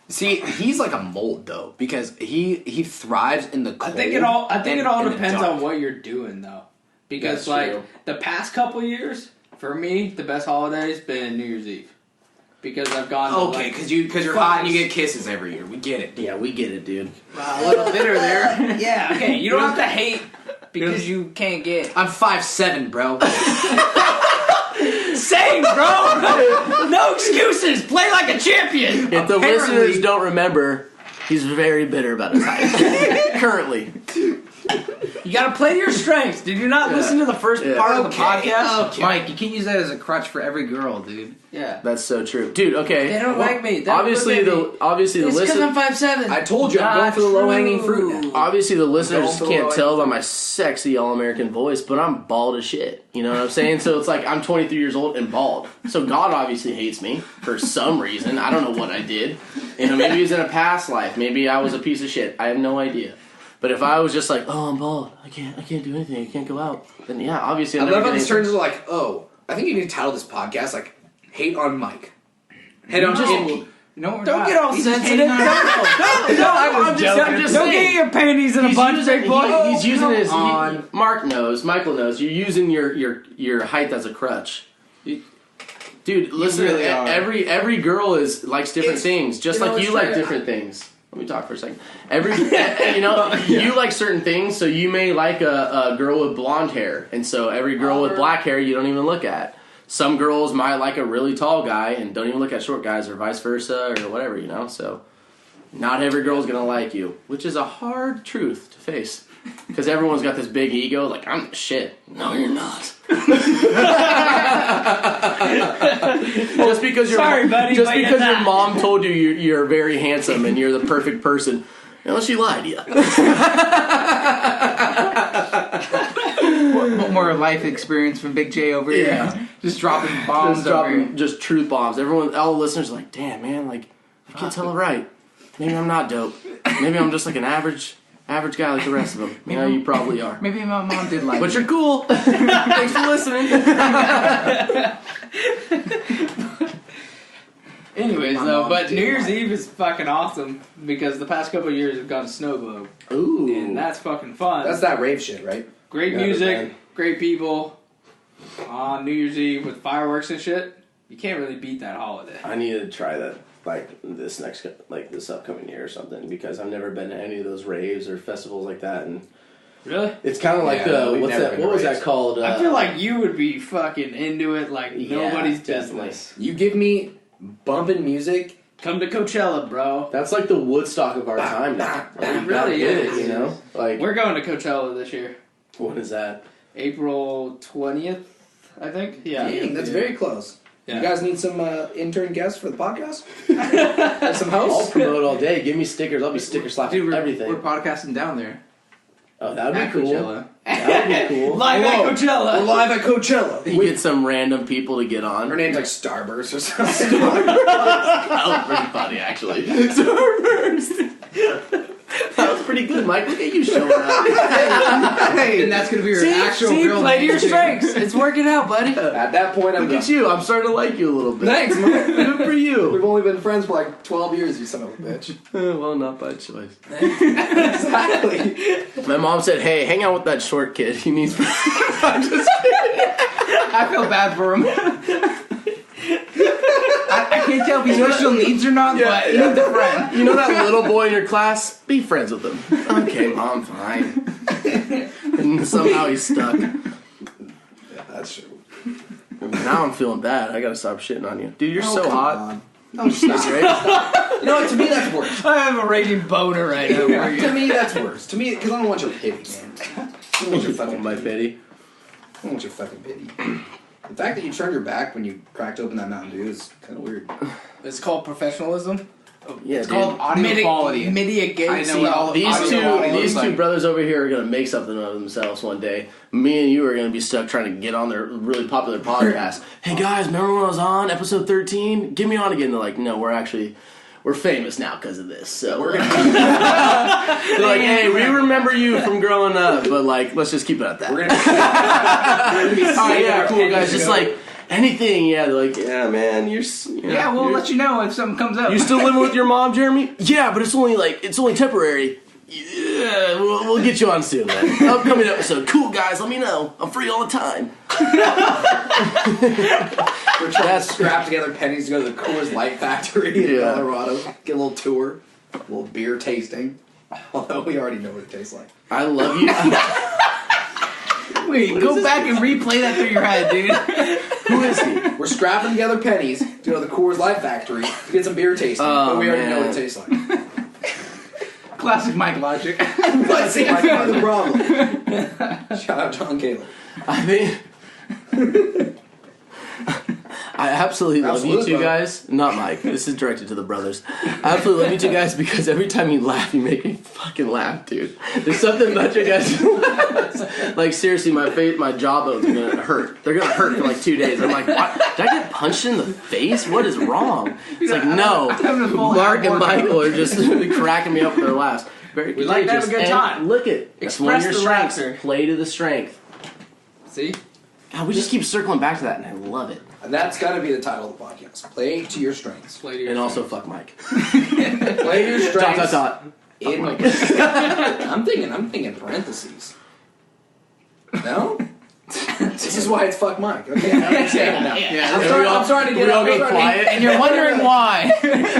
See, he's like a mold though because he thrives in the cold. I think it all and depends the on dark. what you're doing though. Because That's like true. the past couple years, for me, the best holiday's been New Year's Eve. Because I've gone to, Okay, like, because you're hot and you get kisses every year. We get it. Yeah, we get it, dude. a little bitter there. Yeah, okay. You don't have to hate because you can't get. I'm 5'7", bro. Same, bro. No excuses. Play like a champion. If the Apparently- listeners don't remember, he's very bitter about his height. Currently. You gotta play to your strengths. Did you not listen to the first Yeah. part of the podcast? Okay. Mike, you can't use that as a crutch for every girl, dude. Yeah. That's so true. Dude, okay. They don't like me. They don't Obviously look at the me. obviously the It's because listen I'm 5'7". I told you I'm going for the low-hanging fruit now. obviously the listeners Going for the can't low-hanging tell by my sexy all-American voice, but I'm bald as shit. You know what I'm saying? So it's like I'm 23 years old and bald. So God obviously hates me for some reason. I don't know what I did. You know, maybe it was in a past life. Maybe I was a piece of shit. I have no idea. But if I was just like, oh, I'm bald, I can't do anything, I can't go out, then yeah, obviously I I'm love never how this gonna- turns into like, oh, I think you need to title this podcast like "Hate on Mike." Hate on No. Impy. No, we're Don't not. get all He's just sensitive. hating on No, I'm just Don't saying. get your panties in a He's bunch, using, big boy. he's using his. on. Mark knows. Michael knows. You're using your height as a crutch. Dude, listen. really are. Every girl likes different It's- things, just you know, like you it's like true. different things. Let me talk for a second. You like certain things, so you may like a girl with blonde hair, and so every girl with black hair you don't even look at. Some girls might like a really tall guy and don't even look at short guys, or vice versa, or whatever, you know. So, not every girl's gonna like you, which is a hard truth to face, because everyone's got this big ego, like I'm the shit. No, you're not. Just because your Sorry, buddy, just but you're because your not. mom told you you're very handsome and you're the perfect person, unless she lied to you. more life experience from Big J over here. Just dropping bombs over here. Just truth bombs. Everyone, all the listeners are like, damn, man, like, I can't tell it right. Maybe I'm not dope. Maybe I'm just like an average guy like the rest of them. You know, you probably are. Maybe my mom did like But me. you're cool. Thanks for listening. Anyways, My though, mom but did New Year's like Eve is fucking awesome because the past couple of years have gone snow globe. Ooh. And that's fucking fun. That's that rave shit, right? Great Yeah, music, man. great people. On New Year's Eve with fireworks and shit. You can't really beat that holiday. I need to try that this upcoming year or something because I've never been to any of those raves or festivals like that, and Really? it's kind of like Yeah, we've what's never that? been to What was raves. that called? I feel like you would be fucking into it like nobody's definitely. business. You give me bumping music. Come to Coachella, bro. That's like the Woodstock of our time now. It You gotta really get is. it, you know? Like, We're going to Coachella this year. when is that? April 20th, I think. Yeah. Dang, that's very close. Yeah. You guys need some intern guests for the podcast? Some I'll hosts? promote all day. Give me stickers. I'll be sticker slapping Dude, we're everything. podcasting down there. Oh, that would At be cool. Coachella. That would be cool. Live at Hello. Coachella. We're live at Coachella. You get some random people to get on. Her name's like Starburst or something. That was pretty funny, actually. That was pretty good, Mike. Look at you showing up. And that's gonna be your actual See, real play to your name, too. strengths. It's working out, buddy. At that point, I'm Look done. at you. I'm starting to like you a little bit. Thanks, man. Good for you. We've only been friends for like 12 years, you son of a bitch. Well, not by choice. Exactly. My mom said, "Hey, hang out with that short kid. He needs." I'm just kidding. I feel bad for him. I can't tell if he's special needs or not, but he needs a friend. You know that little boy in your class? Be friends with him. Okay, mom, fine. And somehow he's stuck. Yeah, that's true. Now I'm feeling bad. I gotta stop shitting on you, dude. You're so come hot. on. No, stop. You know what? To me, that's worse. I have a raging boner right now. for you. To me, that's worse. To me, because I don't want your pity, man. I don't want your fucking My pity. I don't want your fucking pity. The fact that you turned your back when you cracked open that Mountain Dew is kind of weird. It's called professionalism. Yeah, It's dude. called audio quality. Mitigate. I know what all These audio quality two looks like. brothers over here are gonna make something of themselves one day. Me and you are gonna be stuck trying to get on their really popular podcast. Hey guys, remember when I was on episode 13? Get me on again. They're like, no, we're famous now because of this. So we're gonna. They're like, hey, we remember you from growing up, but like, let's just keep it at that. We're gonna be Oh yeah, cool guys. Just ago. like anything. Yeah, they're like, yeah, man, Yeah, we'll let you know if something comes up. You still living with your mom, Jeremy? Yeah, but it's only temporary. Yeah, we'll get you on soon, man. Upcoming episode. Cool, guys, let me know. I'm free all the time. We're trying to scrap together pennies to go to the Coors Light factory in Yeah. Colorado. Get a little tour, a little beer tasting. Although we already know what it tastes like. I love you. Wait, go back and replay that through your head, dude. Who is he? We're scrapping together pennies to go to the Coors Light factory to get some beer tasting. Oh, but we already know man. what it tastes like. Classic Mike logic. What's the problem? Shout out John Caleb. I mean, I absolutely love you Absolutely, two bro. guys. Not Mike. This is directed to the brothers. I absolutely love you two guys because every time you laugh, you make me fucking laugh, dude. There's something about you guys. Like seriously, my jawbones are gonna hurt. They're gonna hurt for like 2 days. I'm like, what? Did I get punched in the face? What is wrong? It's like no. having a full Mark and hour. Michael are just cracking me up with their laughs. Very We like to have a contagious. good And time. Look at that's one of Express your the strengths. laughter. Play to the strength. See? God, we just keep circling back to that, and I love it. And that's got to be the title of the podcast. Play to your strengths. Play to your And also, strengths. fuck Mike. Play to your strengths. Dot. In Fuck I'm thinking parentheses. No? This is why it's fuck Mike. Okay, I understand it now. Yeah. I'm trying to get we all I'm go trying to- quiet. And you're wondering why.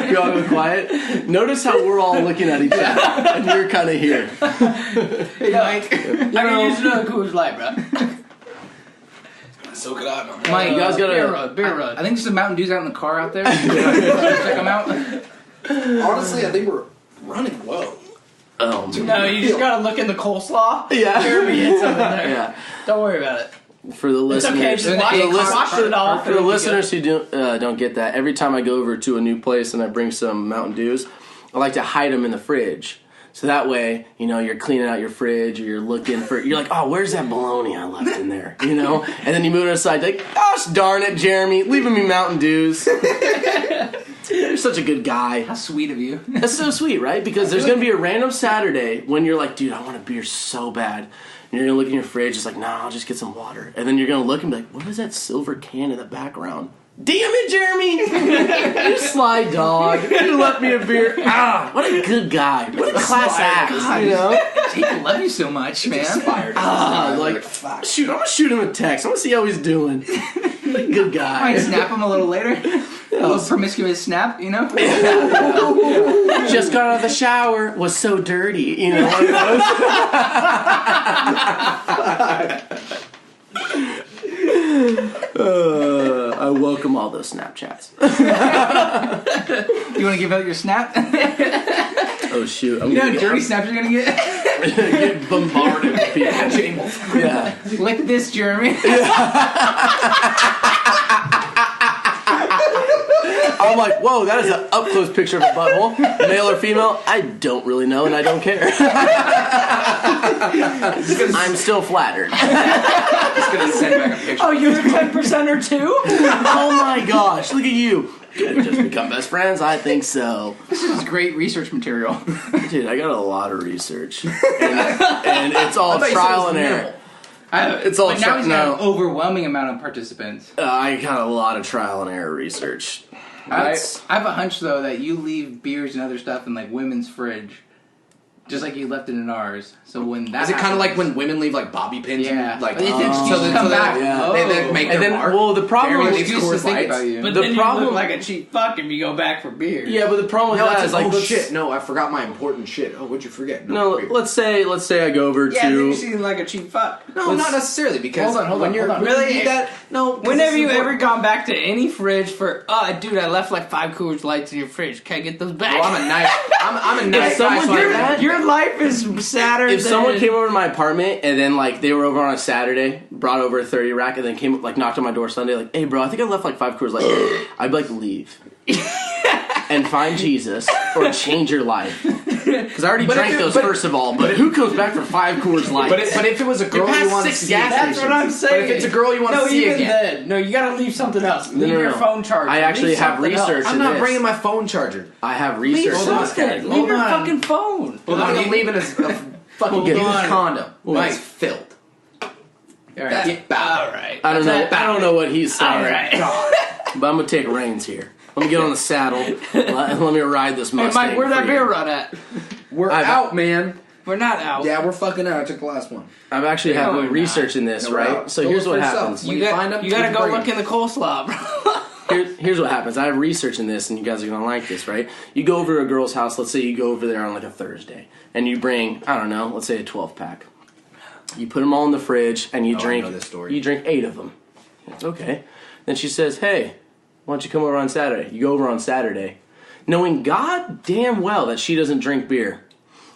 We all go quiet. Notice how we're all looking at each other, and you're kind of here. Hey, Mike. I can use another Coors Light, bro. So could I, man. Mike, You guys gotta- beer run. I think there's some Mountain Dews out in the car out there. Check them out. Honestly, I think we're running low. Oh, No, you just gotta look in the coleslaw. yeah. Jeremy hit something there. Yeah. Don't worry about it. For the It's listeners, okay. Just wash it off. for the listeners who don't get that, every time I go over to a new place and I bring some Mountain Dews, I like to hide them in the fridge. So that way, you know, you're cleaning out your fridge or you're looking for, you're like, oh, where's that bologna I left in there? You know? And then you move it aside, like, gosh darn it, Jeremy, leaving me Mountain Dews. You're such a good guy. How sweet of you. That's so sweet, right? Because there's going to be a random Saturday when you're like, dude, I want a beer so bad. And you're going to look in your fridge, it's like, nah, I'll just get some water. And then you're going to look and be like, what is that silver can in the background? Damn it, Jeremy! You sly dog. You left me a beer. Ah, what a good guy. What a class act, you know? People love you so much, man. Shoot, I'm going to shoot him a text. I'm going to see how he's doing. What a good guy. Might snap him a little later. A little promiscuous snap, you know? Just got out of the shower. Was so dirty, you know? One of those. I welcome all those Snapchats. You want to give out your snap? Oh shoot! You know how dirty snaps you're gonna get? Get bombarded with people. Yeah. Lick this, Jeremy. I'm like, whoa, that is an up close picture of a butthole. Male or female? I don't really know, and I don't care. I'm still flattered. Just gonna send back a picture. Oh, you're a 10% too? Oh my gosh, look at you. Could have just become best friends? I think so. This is great research material. Dude, I got a lot of research. And it's all trial and error. It's all but now he's got an overwhelming amount of participants. I got a lot of trial and error research. I have a hunch, though, that you leave beers and other stuff in, like, women's fridge. Just like you left it in ours. So when that is it kind of like when women leave like bobby pins? Yeah. And, like They come back. they make their mark. Well, the problem Everyone is leaves Coors Lights. about you. But The then problem- you look like a cheap fuck if you go back for beer. Yeah, but the problem with No, that it's is like, oh let's- shit! No, I forgot my important shit. Oh, what'd you forget? No, beer. let's say I go over Yeah, then to. you seem like a cheap fuck. No, let's- not necessarily because Hold on, when you're hold on. when you Really? need that. No, 'cause When have it's you ever important. gone back to any fridge for, dude, I left like 5 Coors Lights in your fridge. Can I get those back? Well, I'm a nice. I'm a nice guy. someone So did I- that- Your life is sadder If than... someone came over to my apartment and then like they were over on a Saturday, brought over a 30 rack, and then came like knocked on my door Sunday, like, hey bro, I think I left like 5 Coors Lights. I'd be like, leave and find Jesus or change your life. Because I already drank those first of all. But who comes back for 5 Coors Lights? But if it was a girl you want to see, That's what I'm saying. But if it's a girl you want to see even again, then. No, you gotta leave something else. Leave your phone charger. I actually Leave have something research. else. I'm not this. bringing my phone charger. I have Leave research. in this something. category. Leave your Hold on. fucking phone. Well, I'm leaving a fucking used condom. It's filled. All right. All right. I don't know what he's saying. All right. But I'm gonna take reins here. Let me get on the saddle. Let me ride this Hey, Mustang. Mike, where'd for that you. beer run at? We're out, man. We're not out. Yeah, we're fucking out. I took the last one. I'm actually No, having we're research in this, No, we're right? out. So Go here's look what for yourself. happens. When you find them, you gotta keep go bringing look in the coleslaw, bro. Here's what happens. I have research in this, and you guys are gonna like this, right? You go over to a girl's house. Let's say you go over there on like a Thursday, and you bring, I don't know, let's say a 12-pack. You put them all in the fridge, and you I drink. know this story. You drink 8 of them. It's okay. Then she says, "Hey, why don't you come over on Saturday?" You go over on Saturday, knowing goddamn well that she doesn't drink beer.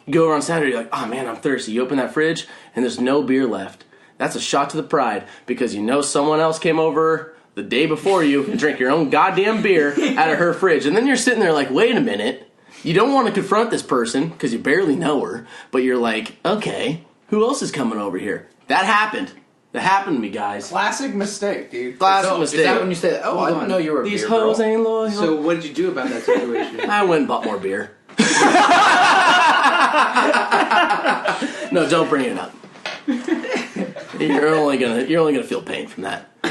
You go over on Saturday, you're like, "Oh man, I'm thirsty." You open that fridge, and there's no beer left. That's a shot to the pride because you know someone else came over the day before you and drank your own goddamn beer out of her fridge. And then you're sitting there like, wait a minute. You don't want to confront this person because you barely know her, but you're like, okay, who else is coming over here? That happened. That happened to me, guys. Classic mistake, dude. Classic mistake. Is that when you say, "Oh, I didn't know you were a These beer hoes girl"? ain't loyal. So what did you do about that situation? I went and bought more beer. No, don't bring it up. You're only gonna feel pain from that. I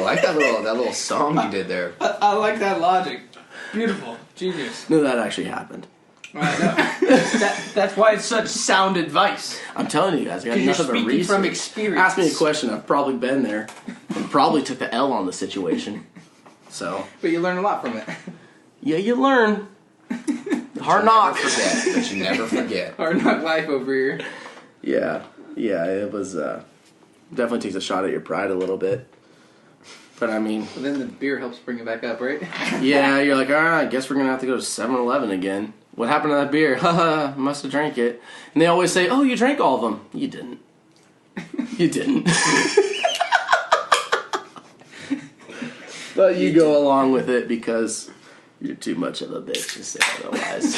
like that little song you did there. I like that logic. Beautiful. Genius. No, that actually happened. I know. That's why it's such sound advice. I'm telling you guys, I got Because you're nothing but speaking research. from experience. Ask me a question. I've probably been there, and probably took the L on the situation. So But you learn a lot from it. yeah, you learn. Hard knock. But you never forget. Hard knock life over here. Yeah, it was definitely takes a shot at your pride a little bit. But I mean, But then the beer helps bring it back up, right? yeah, you're like, all right, I guess we're gonna have to go to 7-Eleven again. What happened to that beer? Haha, must have drank it. And they always say, oh, you drank all of them. You didn't. You didn't. But you go along with it because You're too much of a bitch to say otherwise.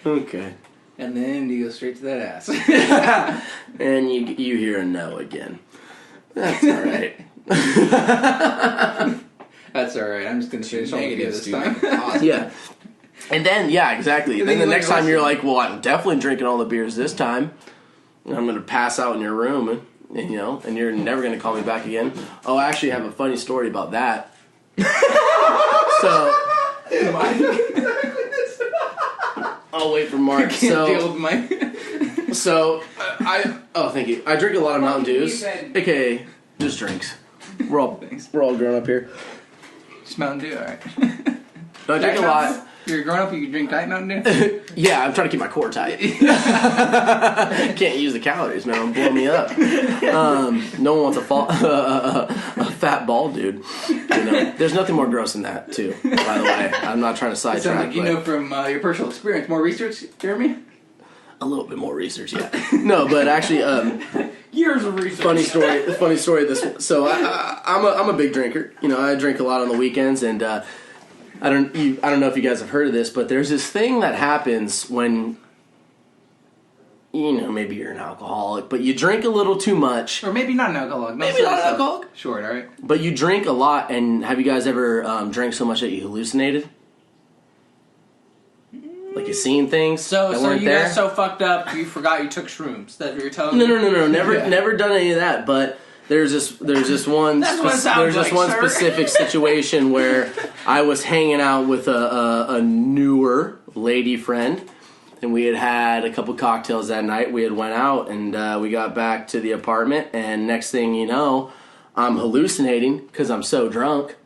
Okay. And then you go straight to that ass. And you hear a no again. That's all right. That's all right. I'm just gonna say negative this time. Yeah. And then, yeah, exactly. Then the next time you're like, well, I'm definitely drinking all the beers this time. And I'm going to pass out in your room, and you're never going to call me back again. Oh, I actually have a funny story about that. So, I'll wait for Mark. I can't deal with my... Thank you. I drink a lot of Mountain Dews, aka just drinks. We're all grown up here. Just Mountain Dew, alright. I drink a lot. You're grown up, you can drink Diet Mountain Dew? Yeah, I'm trying to keep my core tight. Can't use the calories, man. It'll blow me up. No one wants a fat bald dude. There's nothing more gross than that, too, by the way. I'm not trying to sidetrack. Sounds like you know from your personal experience. More research, Jeremy? A little bit more research, yeah. No, but actually, years of research. Funny story. This one. So I'm a big drinker. I drink a lot on the weekends, and I don't know if you guys have heard of this, but there's this thing that happens when maybe you're an alcoholic, but you drink a little too much, or maybe not an alcoholic. Maybe not an alcoholic. Short, all right. But you drink a lot, and have you guys ever drank so much that you hallucinated? Like you seen things that weren't you there? got so fucked up you forgot you took shrooms. That's what you're telling me? No. Never done any of that. But there's this one specific situation where I was hanging out with a newer lady friend, and we had a couple cocktails that night. We had went out, and we got back to the apartment, and next thing you know, I'm hallucinating because I'm so drunk,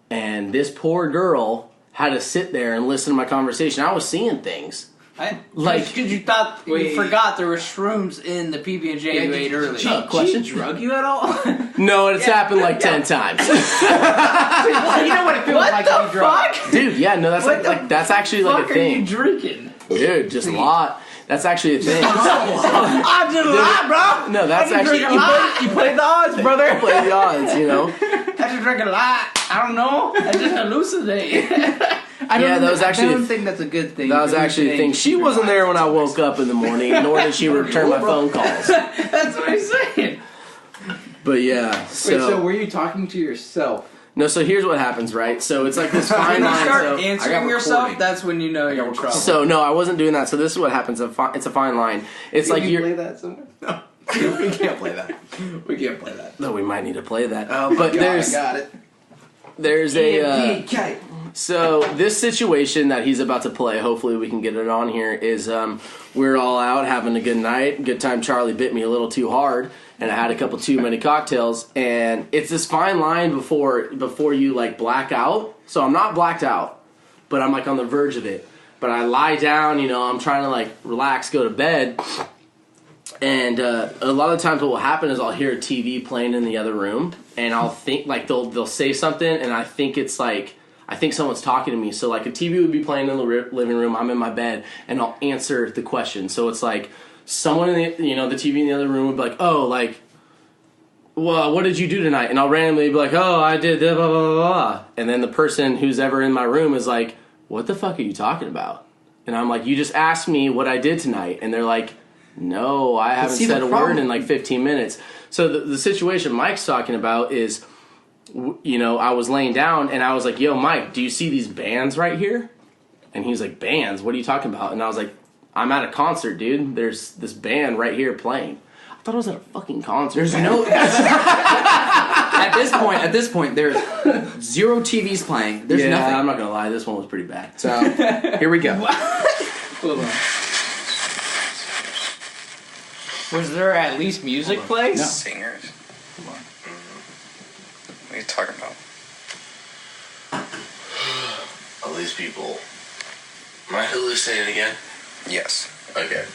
and this poor girl had to sit there and listen to my conversation. I was seeing things. Because you thought you forgot there were shrooms in the PB&J you ate earlier. She drug you at all? No, it's happened like 10 times. Well, you know what it feels like to be drunk. Dude, yeah, no, that's actually like a thing. What are you drinking? Dude, just a lot. That's actually a thing. I did a lot, bro. No, that's actually... You played the odds, brother. You play the odds, I just drink a lot. I don't know. I just hallucinate. I don't think that's a good thing. That was actually a thing. She wasn't there when I woke up in the morning, nor did she return my phone calls. That's what he's saying. But yeah, so were you talking to yourself? No, so here's what happens, right? So it's like this fine line. When you start answering yourself, that's when you know you're in trouble. So no, I wasn't doing that. So this is what happens. It's a fine line. It's like you play that somewhere? No. We can't play that. We can't play that. No, we might need to play that. Oh, but I got it. There's a so this situation that he's about to play, hopefully we can get it on here, is we're all out having a good night. Good time. Charlie bit me a little too hard, and I had a couple too many cocktails, and it's this fine line before you like black out. So I'm not blacked out, but I'm like on the verge of it. But I lie down, I'm trying to like relax, go to bed. And a lot of the times what will happen is I'll hear a TV playing in the other room, and I'll think like they'll say something, and I think it's like, I think someone's talking to me. So like a TV would be playing in the living room, I'm in my bed, and I'll answer the question. So it's like someone in the, the TV in the other room would be like, oh, like, well, what did you do tonight? And I'll randomly be like, oh, I did blah, blah, blah, blah. And then the person who's ever in my room is like, what the fuck are you talking about? And I'm like, you just asked me what I did tonight. And they're like, no, I haven't said a word in like 15 minutes. So the situation Mike's talking about is, I was laying down and I was like, yo, Mike, do you see these bands right here? And he's like, bands? What are you talking about? And I was like, I'm at a concert, dude. There's this band right here playing. I thought I was at a fucking concert. There's no... At this point, there's zero TVs playing. There's nothing. I'm not going to lie. This one was pretty bad. So, here we go. Hold on. Was there at least music playing? No. Singers? Come on. What are you talking about? All these people. Am I hallucinating again? Yes. Okay.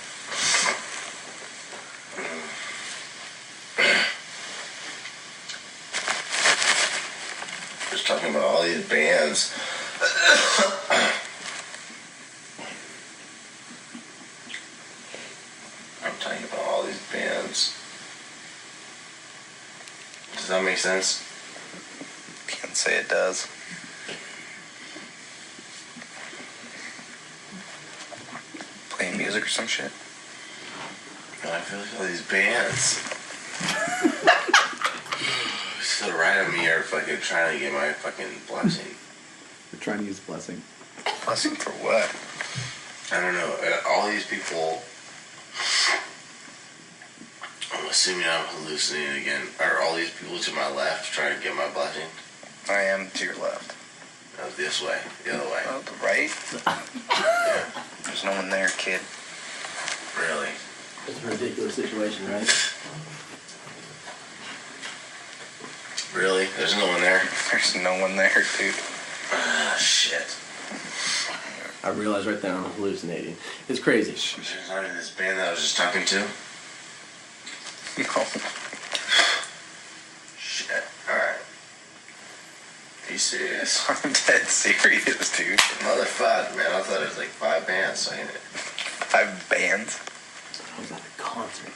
Just talking about all these bands. I'm talking about all these bands. Does that make sense? Can't say it does. music or some shit? And I feel like all these bands still around me are fucking trying to get my fucking blessing. We're trying to use blessing. Blessing for what? I don't know. All these people. I'm assuming I'm hallucinating again. Are all these people to my left trying to get my blessing? I am to your left. No, this way. The other way. Oh, the right? Yeah. There's no one there, kid. Really? It's a ridiculous situation, right? Really? There's no one there? There's no one there, dude. Ah, shit. I realized right then I'm hallucinating. It's crazy. There's not even this band that I was just talking to? No. Shit. Alright. Are you serious? I'm dead serious, dude. Motherfucker, man. I thought it was like 5 bands saying it. 5 bands? I was at a concert.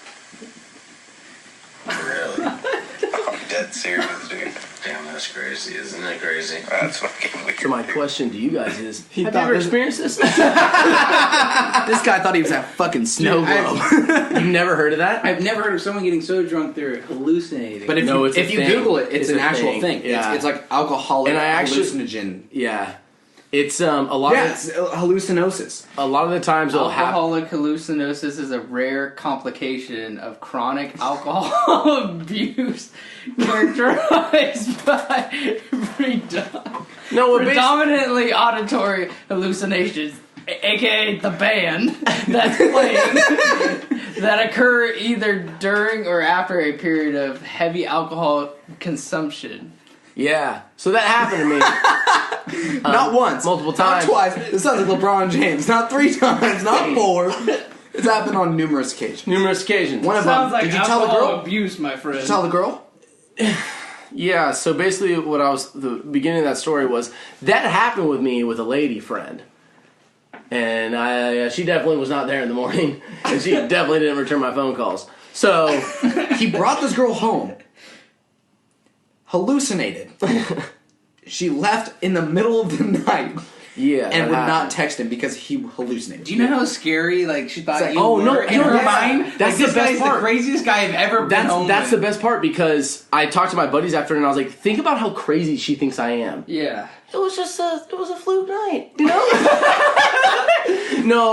Really? I'm dead serious, dude. Damn, that's crazy. Isn't it crazy? That's fucking weird. So my question to you guys is, have you thought ever this- experienced this? This guy thought he was at fucking snow globe. You've never heard of that? I've never heard of someone getting so drunk they're hallucinating. But if No, you, it's a if you thing. Google it, it's It's an a actual thing. thing. Yeah. It's like alcoholic And I actually- hallucinogen. Yeah. It's a lot Yeah, of it's hallucinosis. the times it'll happen. Alcoholic hallucinosis is a rare complication of chronic alcohol abuse characterized by predominantly auditory hallucinations, aka the band that's playing, that occur either during or after a period of heavy alcohol consumption. Yeah. So that happened to me. Not once. multiple times. Not twice. This sounds like LeBron James. Not 3 times. Not 4. It's happened on numerous occasions. Numerous occasions. One of Sounds them. like Did you tell the alcohol girl? abuse, my friend. Did you tell the girl? Yeah, so basically the beginning of that story was, that happened with me with a lady friend. And she definitely was not there in the morning. And she definitely didn't return my phone calls. So, He brought this girl home. Hallucinated. She left in the middle of the night yeah. and that would not happened. text him because he hallucinated. do you know how scary like she thought It's like, you oh, were no, in her yeah. mind? That's like, the this best guy's part. the craziest guy I've ever been home That's the with. best part, because I talked to my buddies after and I was like, think about how crazy she thinks I am. Yeah. It was a fluke night, you know?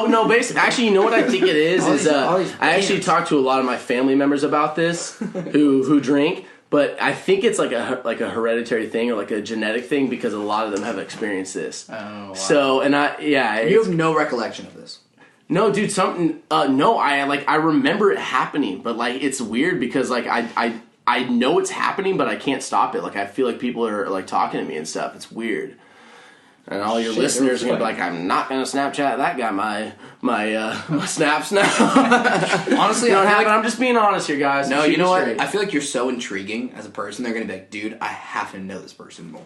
No, basically, actually, you know what I think it is? I actually talked to a lot of my family members about this who drink, but I think it's like a hereditary thing or like a genetic thing, because a lot of them have experienced this. Oh, wow. So, and You have no recollection of this. no, dude, I remember it happening, but like it's weird because like I know it's happening, but I can't stop it. Like I feel like people are like talking to me and stuff. It's weird. And all your listeners are gonna be like, I'm not gonna Snapchat that guy my snaps now. Honestly, You know what I feel happened? like, I'm just being honest here, guys. no, Shoot you know what? straight. I feel like you're so intriguing as a person. They're gonna be like, dude, I have to know this person more.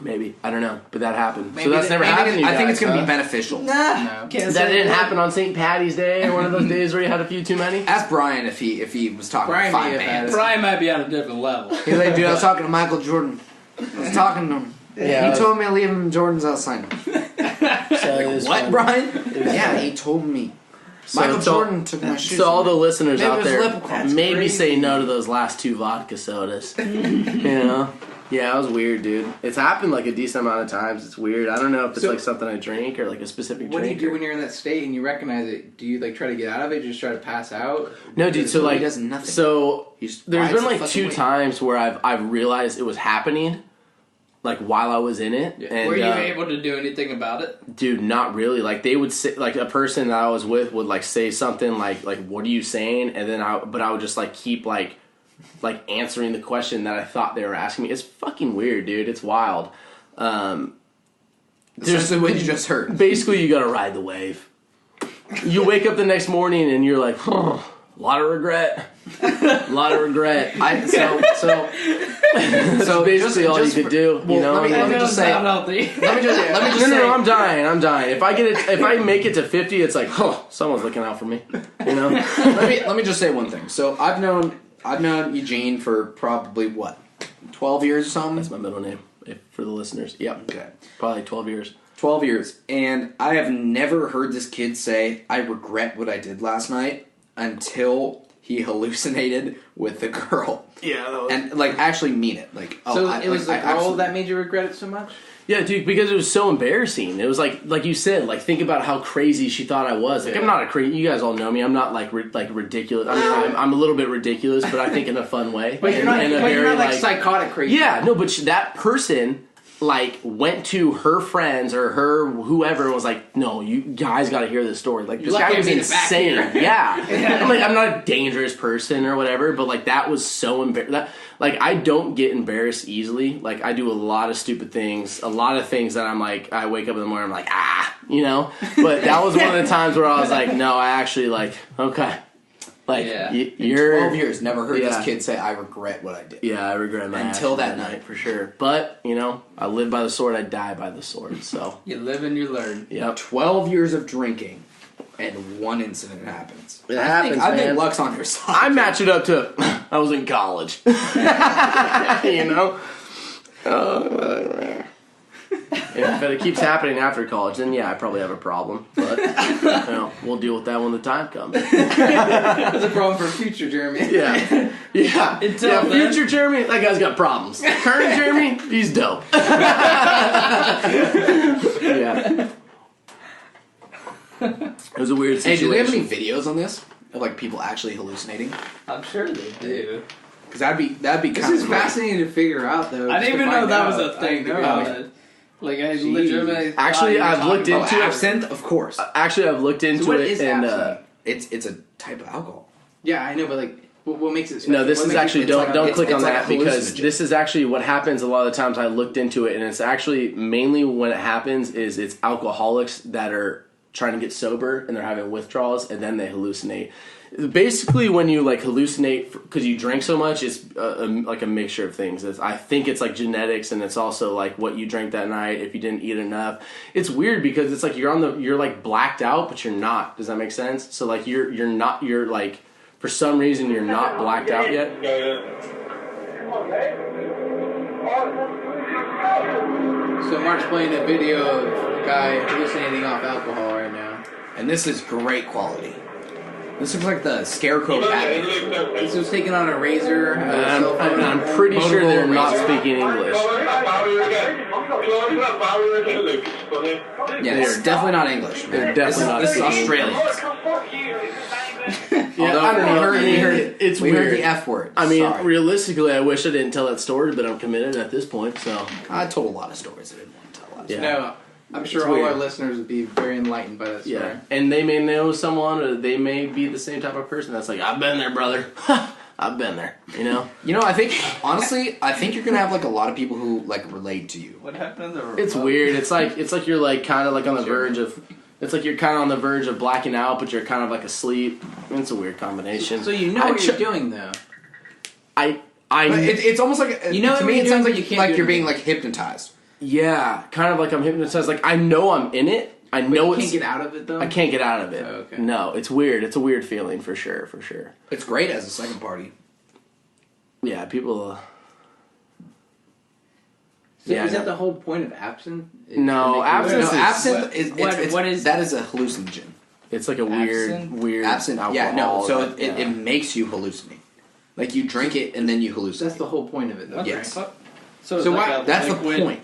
Maybe, I don't know, but that happened. Maybe so that's they- never maybe happened to you I think it's guys, gonna huh? be beneficial. No. That didn't happen on St. Patty's Day or one of those days where you had a few too many. Ask Brian if he was talking Brian to may 5 have had bands. it. Brian might be on a different level. He's like, dude, I was talking to Michael Jordan. I was talking to him. Yeah, He told me to leave him Jordan's outside. What, Brian? Yeah, he told me. Michael Jordan took my shoes. So all the listeners Maybe out it was there, leprechauns. maybe Crazy. say no to those last 2 vodka sodas. You know? Yeah, it was weird, dude. It's happened like a decent amount of times. It's weird. I don't know if it's So- like something I drink or like a specific What do you drink. do when you're in that state and you recognize it? Do you like try to get out of it? Just try to pass out? No, dude. So He like, does nothing. so He just there's rides been the like fucking 2 wave. times where I've realized it was happening, like while I was in it. Yeah. And, Were you able to do anything about it? dude, not really. Like they would say, like a person that I was with would like say something like what are you saying? And then I would just like keep like answering the question that I thought they were asking me. It's fucking weird, dude. It's wild. Just what you just heard. Basically, you gotta ride the wave. You wake up the next morning and you're like, a lot of regret. A lot of regret. So basically all you could do. You know. let me just say. Sound healthy. Let me just No, say. I'm dying. If I make it to 50, it's like, someone's looking out for me. You know. let me just say one thing. So I've known Eugene for probably what, 12 years or something. That's my middle name for the listeners. Yep. Okay. Probably 12 years. 12 years. And I have never heard this kid say, I regret what I did last night, until he hallucinated with the girl. Yeah. And, like, actually mean it. Like, It was the girl that made you regret it so much? Yeah, dude, because it was so embarrassing. It was like you said, like, think about how crazy she thought I was. Like, I'm not a crazy. You guys all know me. I'm not like ridiculous. I mean, I'm a little bit ridiculous, but I think in a fun way. But you're not like psychotic crazy. Yeah, no, but that person like went to her friends or her whoever and was like, "No, you guys got to hear this story." Like, this guy was insane. Yeah, I'm like, I'm not a dangerous person or whatever, but like that was so embarrassing. Like, I don't get embarrassed easily. Like, I do a lot of stupid things, a lot of things that I'm like, I wake up in the morning, I'm like, you know. But that was one of the times where I was like, no, I actually like, okay. Like, you're 12 years, never heard this kid say, I regret what I did. Yeah, I regret my until that night, for sure. But, you know, I live by the sword, I die by the sword, so. You live and you learn. Yep. 12 years of drinking, and one incident happens. It happens, I think man. luck's on your side. I match it up to, I was in college. You know? If it keeps happening after college, then yeah, I probably have a problem. But, you know, we'll deal with that when the time comes. That's a problem for future Jeremy. Yeah. Yeah. Until then. Future Jeremy, that guy's got problems. Current Jeremy, he's dope. Yeah. It was a weird Hey, situation. do they have any videos on this? Of, like, people actually hallucinating? I'm sure they do. Because that'd be kind This is fascinating to figure out, though. I didn't even know that was a thing. I To be know. honest. Like, I legitimately. Actually, I've looked into it. absinthe, of course. Actually, I've looked into what it, is and absinthe? It's a type of alcohol. Yeah, I know, but like, what makes it special? no, this What is makes actually it- don't click it's on like that a because hallucinogen. this is actually what happens a lot of the times. I looked into it, and it's actually mainly when it happens is it's alcoholics that are trying to get sober and they're having withdrawals, and then they hallucinate. Basically, when you like hallucinate because you drink so much, it's like a mixture of things. I think it's like genetics, and it's also like what you drank that night. If you didn't eat enough, it's weird because it's like you're like blacked out, but you're not. Does that make sense? So like you're like for some reason you're not blacked out yet. So Mark's playing a video of a guy hallucinating off alcohol right now. And this is great quality. This looks like the Scarecrow Batman. This was taken on a razor. I'm pretty sure they're not speaking English. Yeah, it's definitely not English. They're definitely not This is speaking Australian. Yeah, I don't know. It's We weird. heard the F word. I mean, Sorry. realistically, I wish I didn't tell that story, but I'm committed at this point, so. I told a lot of stories I didn't want to tell last Yeah. No, I'm sure It's all weird. our listeners would be very enlightened by that story. Yeah, and they may know someone, or they may be the same type of person that's like, I've been there, brother. I've been there, you know? You know, I think, honestly, I think you're going to have, like, a lot of people who, like, relate to you. What happened to the It's weird. It's like you're like kind of like on the verge of. It's like you're kind of on the verge of blacking out, but you're kind of like asleep. It's a weird combination. So you know what you're doing, though. I But it's almost like, You know to what me, you're it sounds doing, like, but you can't do you're being, anything. like, hypnotized. yeah, kind of like I'm hypnotized. Like I know I'm in it. I know You it's. can't get out of it, though? I can't get out of it. Oh, okay. No, it's weird. It's a weird feeling for sure. For sure. It's great as a second party. Yeah, people. So Yeah, is no. that the whole point of absinthe? No, absinthe No, is- absinthe is, what is- that is a hallucinogen. It's like a weird, Absinthe? weird. Absinthe, alcohol. yeah, no, so that- it makes you hallucinate. Like, you drink it and then you hallucinate. That's the whole point of it, though. What the Yes. fuck? So it's why- like a That's liquid- the point.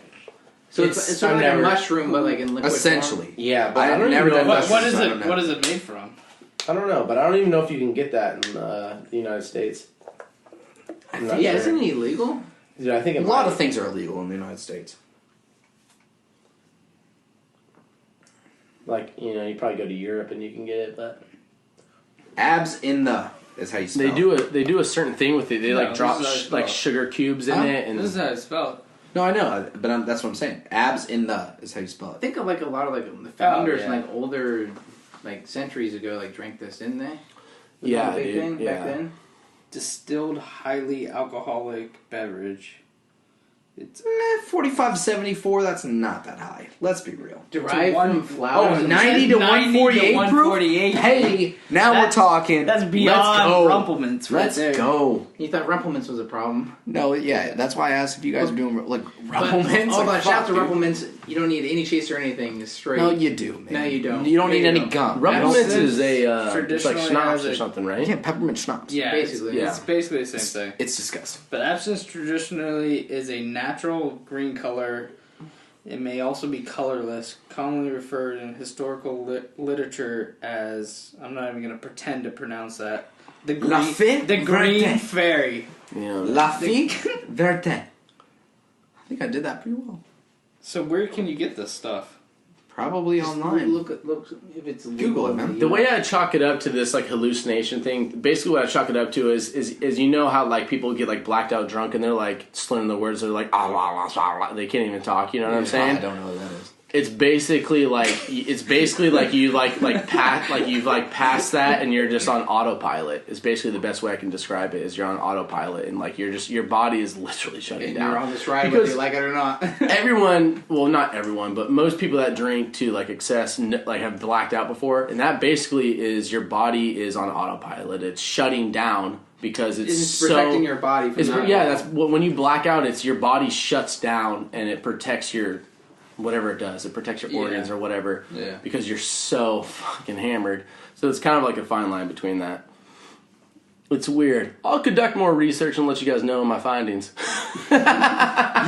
So it's sort of I've like never- a mushroom, but like in liquid Essentially. form? Yeah, but I've I don't never even done know. mushrooms, What is so I it? don't know. What is it made from? I don't know, but I don't even know if you can get that in the United States. I'm not Yeah, sure. isn't it illegal? Dude, I think A it lot might. of things are illegal in the United States. Like, you know, you probably go to Europe and you can get it, but Abs in the is how you spell they do a certain thing with it. They No, like this drop is how it's like spelled. sugar cubes in Huh? it, and This is how it's spelled. No, I know, but that's what I'm saying. Abs in the is how you spell it. Think of like a lot of like the founders, yeah. like older, like centuries ago, like drank this, didn't they? Was Yeah, that a big dude, thing yeah. back then. Distilled highly alcoholic beverage. It's 45 to 74, that's not that high. Let's be real. Derived from Oh, flowers. 90 to 148 proof? 148. Hey, now we're talking. That's Let's beyond go. Rumplemans. Right Let's there. go. You thought Rumplemans was a problem. No, yeah, that's why I asked if you guys are doing like But Rumplemans. all like, about shout to fuck, dude. Rumplemans, you don't need any chase or anything. It's straight. No, you do, man. No, you don't. You don't No, need you any don't. gum. Rumplemans Since is a it's like traditionally schnapps has or a- something, right? Yeah, peppermint schnapps. Yeah, Basically, it's basically the same thing. It's disgusting. But absinthe traditionally is a natural green color. It may also be colorless, commonly referred in historical literature as, I'm not even going to pretend to pronounce that, the La green, Fée the green Verte. fairy. Yeah. La Figue Verte. I think I did that pretty well. So where can you get this stuff? Probably Just online. Look if it's Google it, man. The way I chalk it up to this like hallucination thing, basically what I chalk it up to is you know how like people get like blacked out drunk and they're like slurring the words, they're like they can't even talk. You know what I'm saying? I don't know what that is. It's basically like you you've passed that and you're just on autopilot. It's basically the best way I can describe it. Is you're on autopilot and like you're just your body is literally shutting And down. you're on this ride Because whether you like it or not. Everyone, well, not everyone, but most people that drink to like excess, like have blacked out before, and that basically is your body is on autopilot. It's shutting down because It's protecting your body from that. that's when you black out. It's your body shuts down and it protects your whatever it does. It protects your organs or whatever. Yeah. Because you're so fucking hammered. So it's kind of like a fine line between that. It's weird. I'll conduct more research and let you guys know my findings.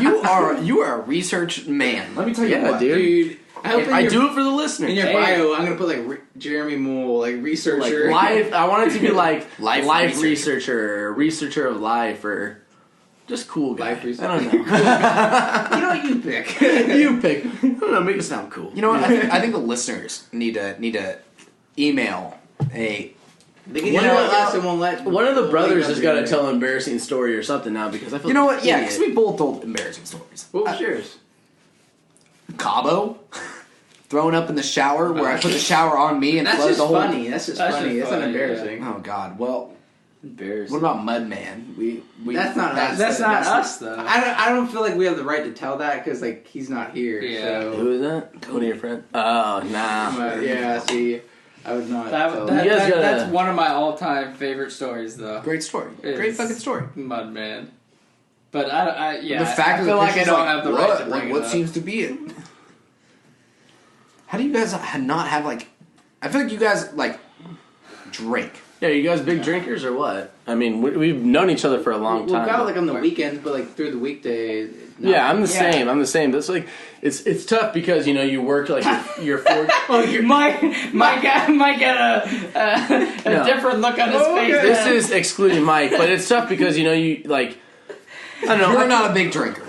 You are a research man. Let me tell you Yeah, what. dude. I hope I do it for the listeners. in your Hey. bio, I'm gonna put like Jeremy Mull, like researcher. Like life, I want it to be like Life life researcher. researcher of life, or just cool guy. Life I don't know. You know what you pick. You pick. I don't know. Make it sound cool. You know what? I think the listeners need to email a. They can One email of the- us and won't let. One of the we'll brothers leave has it got in to there. tell an embarrassing story or something now because I feel. You know what? like Yeah, an because idiot. we both told embarrassing stories. What was yours? Cabo, throwing up in the shower where I put the shower on me and That's flooded just the whole. funny. That's just That's funny. just That's not funny, embarrassing. Oh God. Well, Embarrassing. what about Mudman? We That's not us. That's not us, though. I don't feel like we have the right to tell that because like he's not here. Yeah. So. Who is that? One of your friends? Oh nah. But, yeah. See, I would not. tell that. You guys gotta- That's one of my all-time favorite stories, though. Great story. It's- Great fucking story. Mudman. But yeah, The fact I of feel the like I picture's don't have the right to bring like, it what up. seems to be it? How do you guys not have like? I feel like you guys like drink. Yeah, you guys big drinkers or what? I mean, we've known each other for a long We'll time. go like on the weekends, but like through the weekdays. no. Yeah, I'm the same. I'm the same. That's like it's tough because you know you work like you're 40. Oh, you might get a No. different look on his face. This is excluding Mike, but it's tough because you know you like I don't know. You're not a big drinker.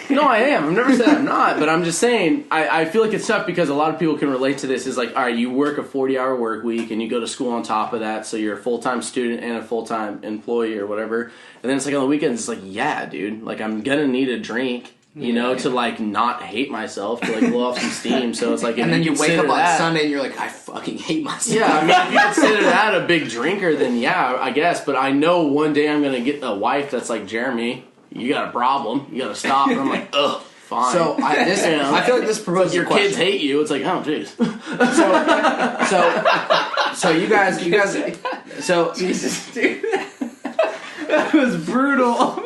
No, I am. I've never said I'm not, but I'm just saying I feel like it's tough because a lot of people can relate to this. Is like, all right, you work a 40-hour work week and you go to school on top of that, so you're a full-time student and a full-time employee or whatever. And then it's like on the weekends, it's like, yeah, dude, like I'm gonna need a drink, you know, to like not hate myself, to like blow off some steam. So it's like, if And then you wake consider up on that- Sunday and you're like, I fucking hate myself. Yeah, I mean, if you consider that a big drinker, then yeah, I guess. But I know one day I'm gonna get a wife that's like, Jeremy, you got a problem, you gotta stop. And I'm like, ugh, fine. So I feel like this proposes your a question. kids hate you. It's like, oh, jeez. So you guys, so Jesus, dude. That was brutal.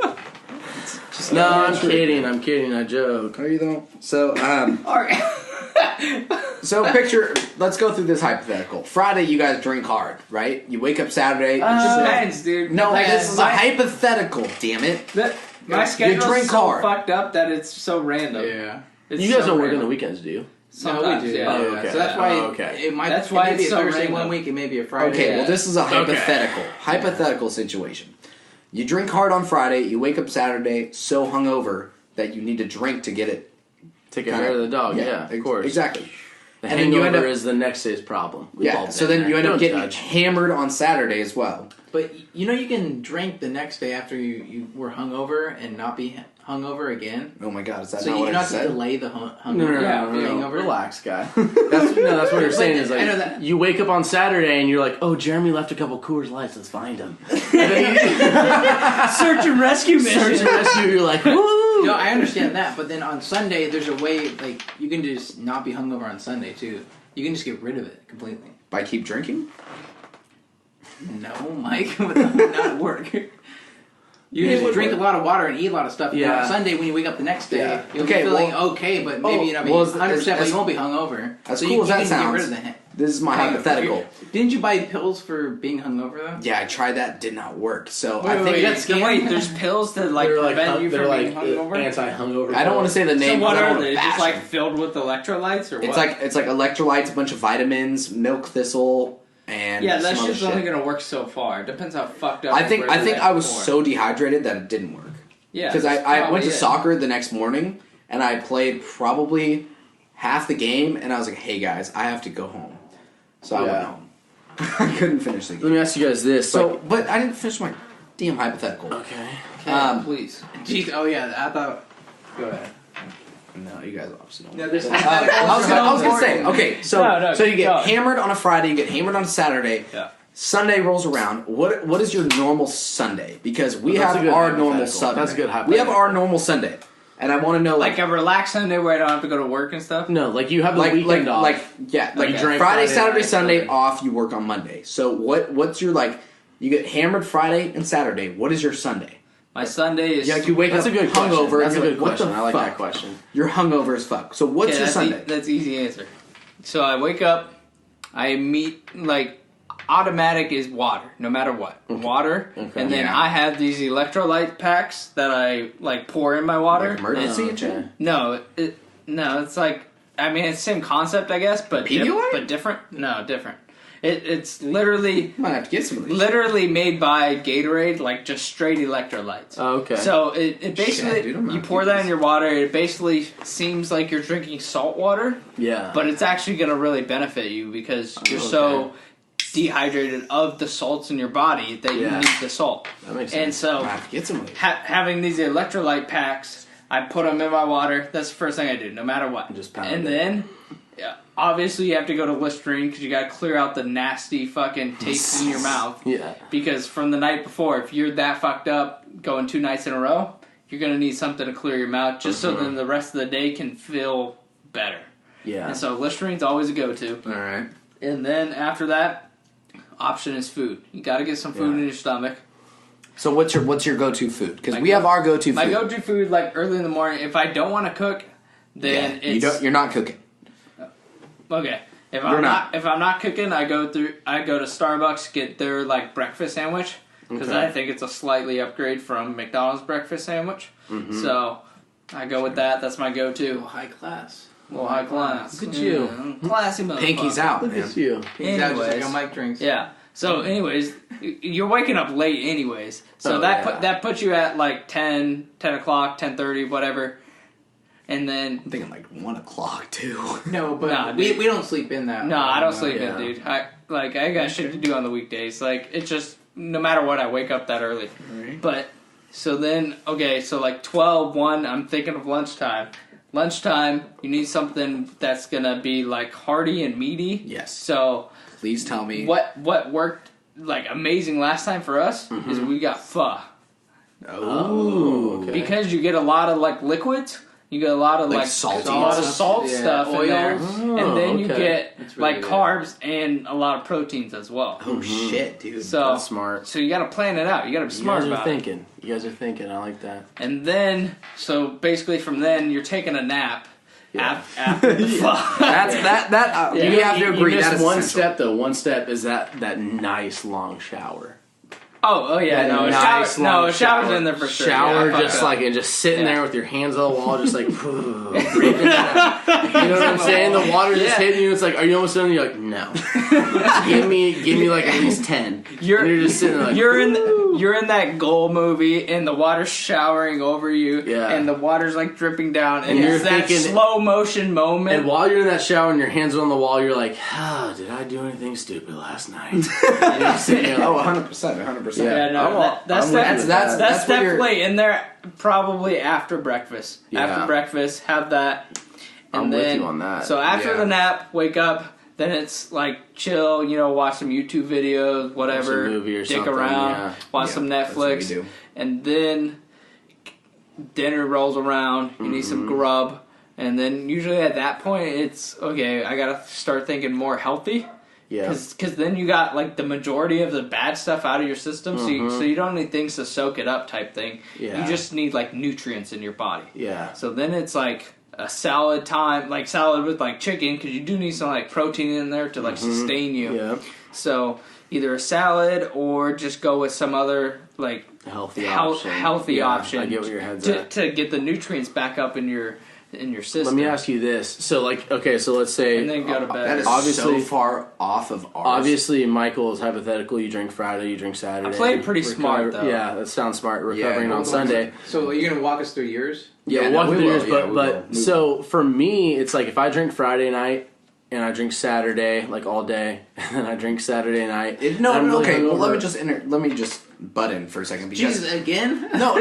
No, I'm kidding. I joke. are you though? So All right. so picture. Let's go through this hypothetical. Friday, you guys drink hard, right? You wake up Saturday. It just depends, dude. no, Like, this is a my- hypothetical. Damn it. My schedule's drink so hard. fucked up that it's so random. Yeah. It's You guys so don't work on random. the weekends, do you? Sometimes, no, we do. yeah. Oh, okay. So that's why okay. it might. That's why it may be it's a so Thursday random. one week. It may be a Friday. Okay, Yeah. well, this is a hypothetical situation. You drink hard on Friday. You wake up Saturday so hungover that you need to drink to get it. Take care of the dog. Yeah, of course. Exactly. The And then you hangover end up- is the next day's problem. We've all Yeah. So been then there. you end up Don't getting judge. hammered on Saturday as well. But you know you can drink the next day after you were hungover and not be hungover again. Oh my God, is that So not you what I not just to said? delay the No, hungover. no, hangover. relax, guy. That's what you're saying is I know like that. you wake up on Saturday and you're like, oh, Jeremy left a couple Coors Lights. Let's find him. Search and rescue mission. Search and rescue. You're like, woo! No, I understand that, but then on Sunday, there's a way, like, you can just not be hungover on Sunday, too. You can just get rid of it completely. By keep drinking? No, Mike, that would not work. You just drink a lot of water and eat a lot of stuff. Yeah. And on Sunday, when you wake up the next day, you'll be feeling okay, but maybe you're not being 100%, but you won't be hungover. As cool as that sounds, this is my hypothetical. Didn't you buy pills for being hungover, though? Yeah, I tried that. Did not work. So I think that's scary. There's pills to prevent you from being hungover? Anti-hungover. I don't want to say the name. So what are they? Just like filled with electrolytes, or what? It's like electrolytes, a bunch of vitamins, milk thistle. And that's just only going to work so far. It depends how fucked up. I think I was so dehydrated that it didn't work. Yeah, because I went to soccer the next morning and I played probably half the game and I was like, "Hey guys, I have to go home." So I went home. I couldn't finish the game. Let me ask you guys this. So, but I didn't finish my damn hypothetical. Okay. Please. Jeez, oh yeah, I thought. Go ahead. No, you guys obviously don't. No, there's I was gonna say, okay, so you get hammered on a Friday, you get hammered on a Saturday. Yeah. Sunday rolls around. What is your normal Sunday? Because we have our normal Sunday. That's a good hypothetical. We have our normal Sunday, and I want to know like a relaxed Sunday where I don't have to go to work and stuff. No, like you have the weekend off. Friday, Saturday, Sunday off. You work on Monday. So what's your You get hammered Friday and Saturday. What is your Sunday? My Sunday is... you wake up hungover. That's a good question. What the I like fuck? that question. You're hungover as fuck. So what's your Sunday? That's easy answer. So I wake up, I meet, automatic is water, no matter what. Okay. Water, and then I have these electrolyte packs that I, pour in my water. Like emergency? No, it's like... I mean, it's the same concept, I guess, but different. No, different. It's literally might have to get some of these. Literally made by Gatorade, just straight electrolytes. Oh, okay. So it basically you pour that in your water. It basically seems like you're drinking salt water. Yeah. But it's actually going to really benefit you because you're so dehydrated of the salts in your body that you need the salt. That makes sense. And so I have to get some of these. Having these electrolyte packs, I put them in my water. That's the first thing I do, no matter what. Just pound and then. Yeah, obviously you have to go to Listerine because you got to clear out the nasty fucking taste in your mouth. Yeah. Because from the night before, if you're that fucked up going 2 nights in a row, you're going to need something to clear your mouth just so then the rest of the day can feel better. Yeah. And so Listerine's always a go-to. All right. And then after that, option is food. You got to get some food in your stomach. So what's your go-to food? Because we have our go-to food. My go-to food, early in the morning, if I don't want to cook, then you're not cooking. Okay. If I'm not cooking, I go to Starbucks, get their breakfast sandwich because I think it's a slightly upgrade from McDonald's breakfast sandwich. Mm-hmm. So I go with that. That's my go-to. High class. Well, high class. Look at you. Classy motherfucker. Pinky's out, Look man. at you. Pinky's out just like Mike drinks. Yeah. So, anyways, you're waking up late anyways. So that puts you at 10 o'clock, 10:30, whatever. And then... I'm thinking 1 o'clock, too. No, but we don't sleep in that. No, I don't sleep in, dude. I got shit to do on the weekdays. It's just, no matter what, I wake up that early. Right. But, so then, 12, 1, I'm thinking of lunchtime. Lunchtime, you need something that's going to be, hearty and meaty. Yes. So... Please tell me. What worked, amazing last time for us is we got pho. Oh, okay. Because you get a lot of, liquids. You get a lot of salty a lot of salt Yeah, stuff in there, and then you get really carbs and a lot of proteins as well. Oh shit, dude! So that's smart. So you got to plan it out. You got to be smart about it. You guys are thinking. I like that. And then, so basically, from then you're taking a nap. Yeah. After the That we have to agree. You missed that's one essential. step though. One step is that nice long shower. Oh yeah, a shower's in there for sure. Shower, just sitting there with your hands on the wall, just breathing it out. You know what I'm saying? The water just hitting you. It's are you almost done? You're like, no. give me at least 10. You're just sitting there you're in that Goal movie, and the water's showering over you, and the water's dripping down, and you're it's that slow motion moment. And while you're in that shower and your hands are on the wall, you're like, did I do anything stupid last night? And you're sitting there 100%. Yeah, no, that's definitely in there. Probably after breakfast. Yeah. After breakfast, have that. And I'm then, with you on that. So after the nap, wake up. Then it's chill. Watch some YouTube videos, whatever. Watch a movie or dick something, around. Watch some Netflix. That's what we do. And then dinner rolls around, you need some grub, and then usually at that point it's okay. I gotta start thinking more healthy. Yeah. Because then you got like the majority of the bad stuff out of your system, so you don't need things to soak it up type thing. Yeah. You just need like nutrients in your body. Yeah. So then it's like a salad time, like salad with like chicken, because you do need some like protein in there to like sustain you. Yeah. So either a salad or just go with some other like Healthy option. I get where your head's at. To get the nutrients back up in your system. Let me ask you this. So, like, okay, so let's say... And then go to bed. That is Obviously- so far off of ours. Obviously, Michael is hypothetical. You drink Friday, you drink Saturday. I played pretty smart, though. Yeah, that sounds smart. Recovering on Sunday. So are you gonna walk us through yours? Yeah, no, walk we through will. yours, Yeah, we but will. so for me, it's like if I drink Friday night and I drink Saturday like all day, and then I drink Saturday night. I'm really okay. Well, hungover. let me just butt in for a second because Jesus, again? no,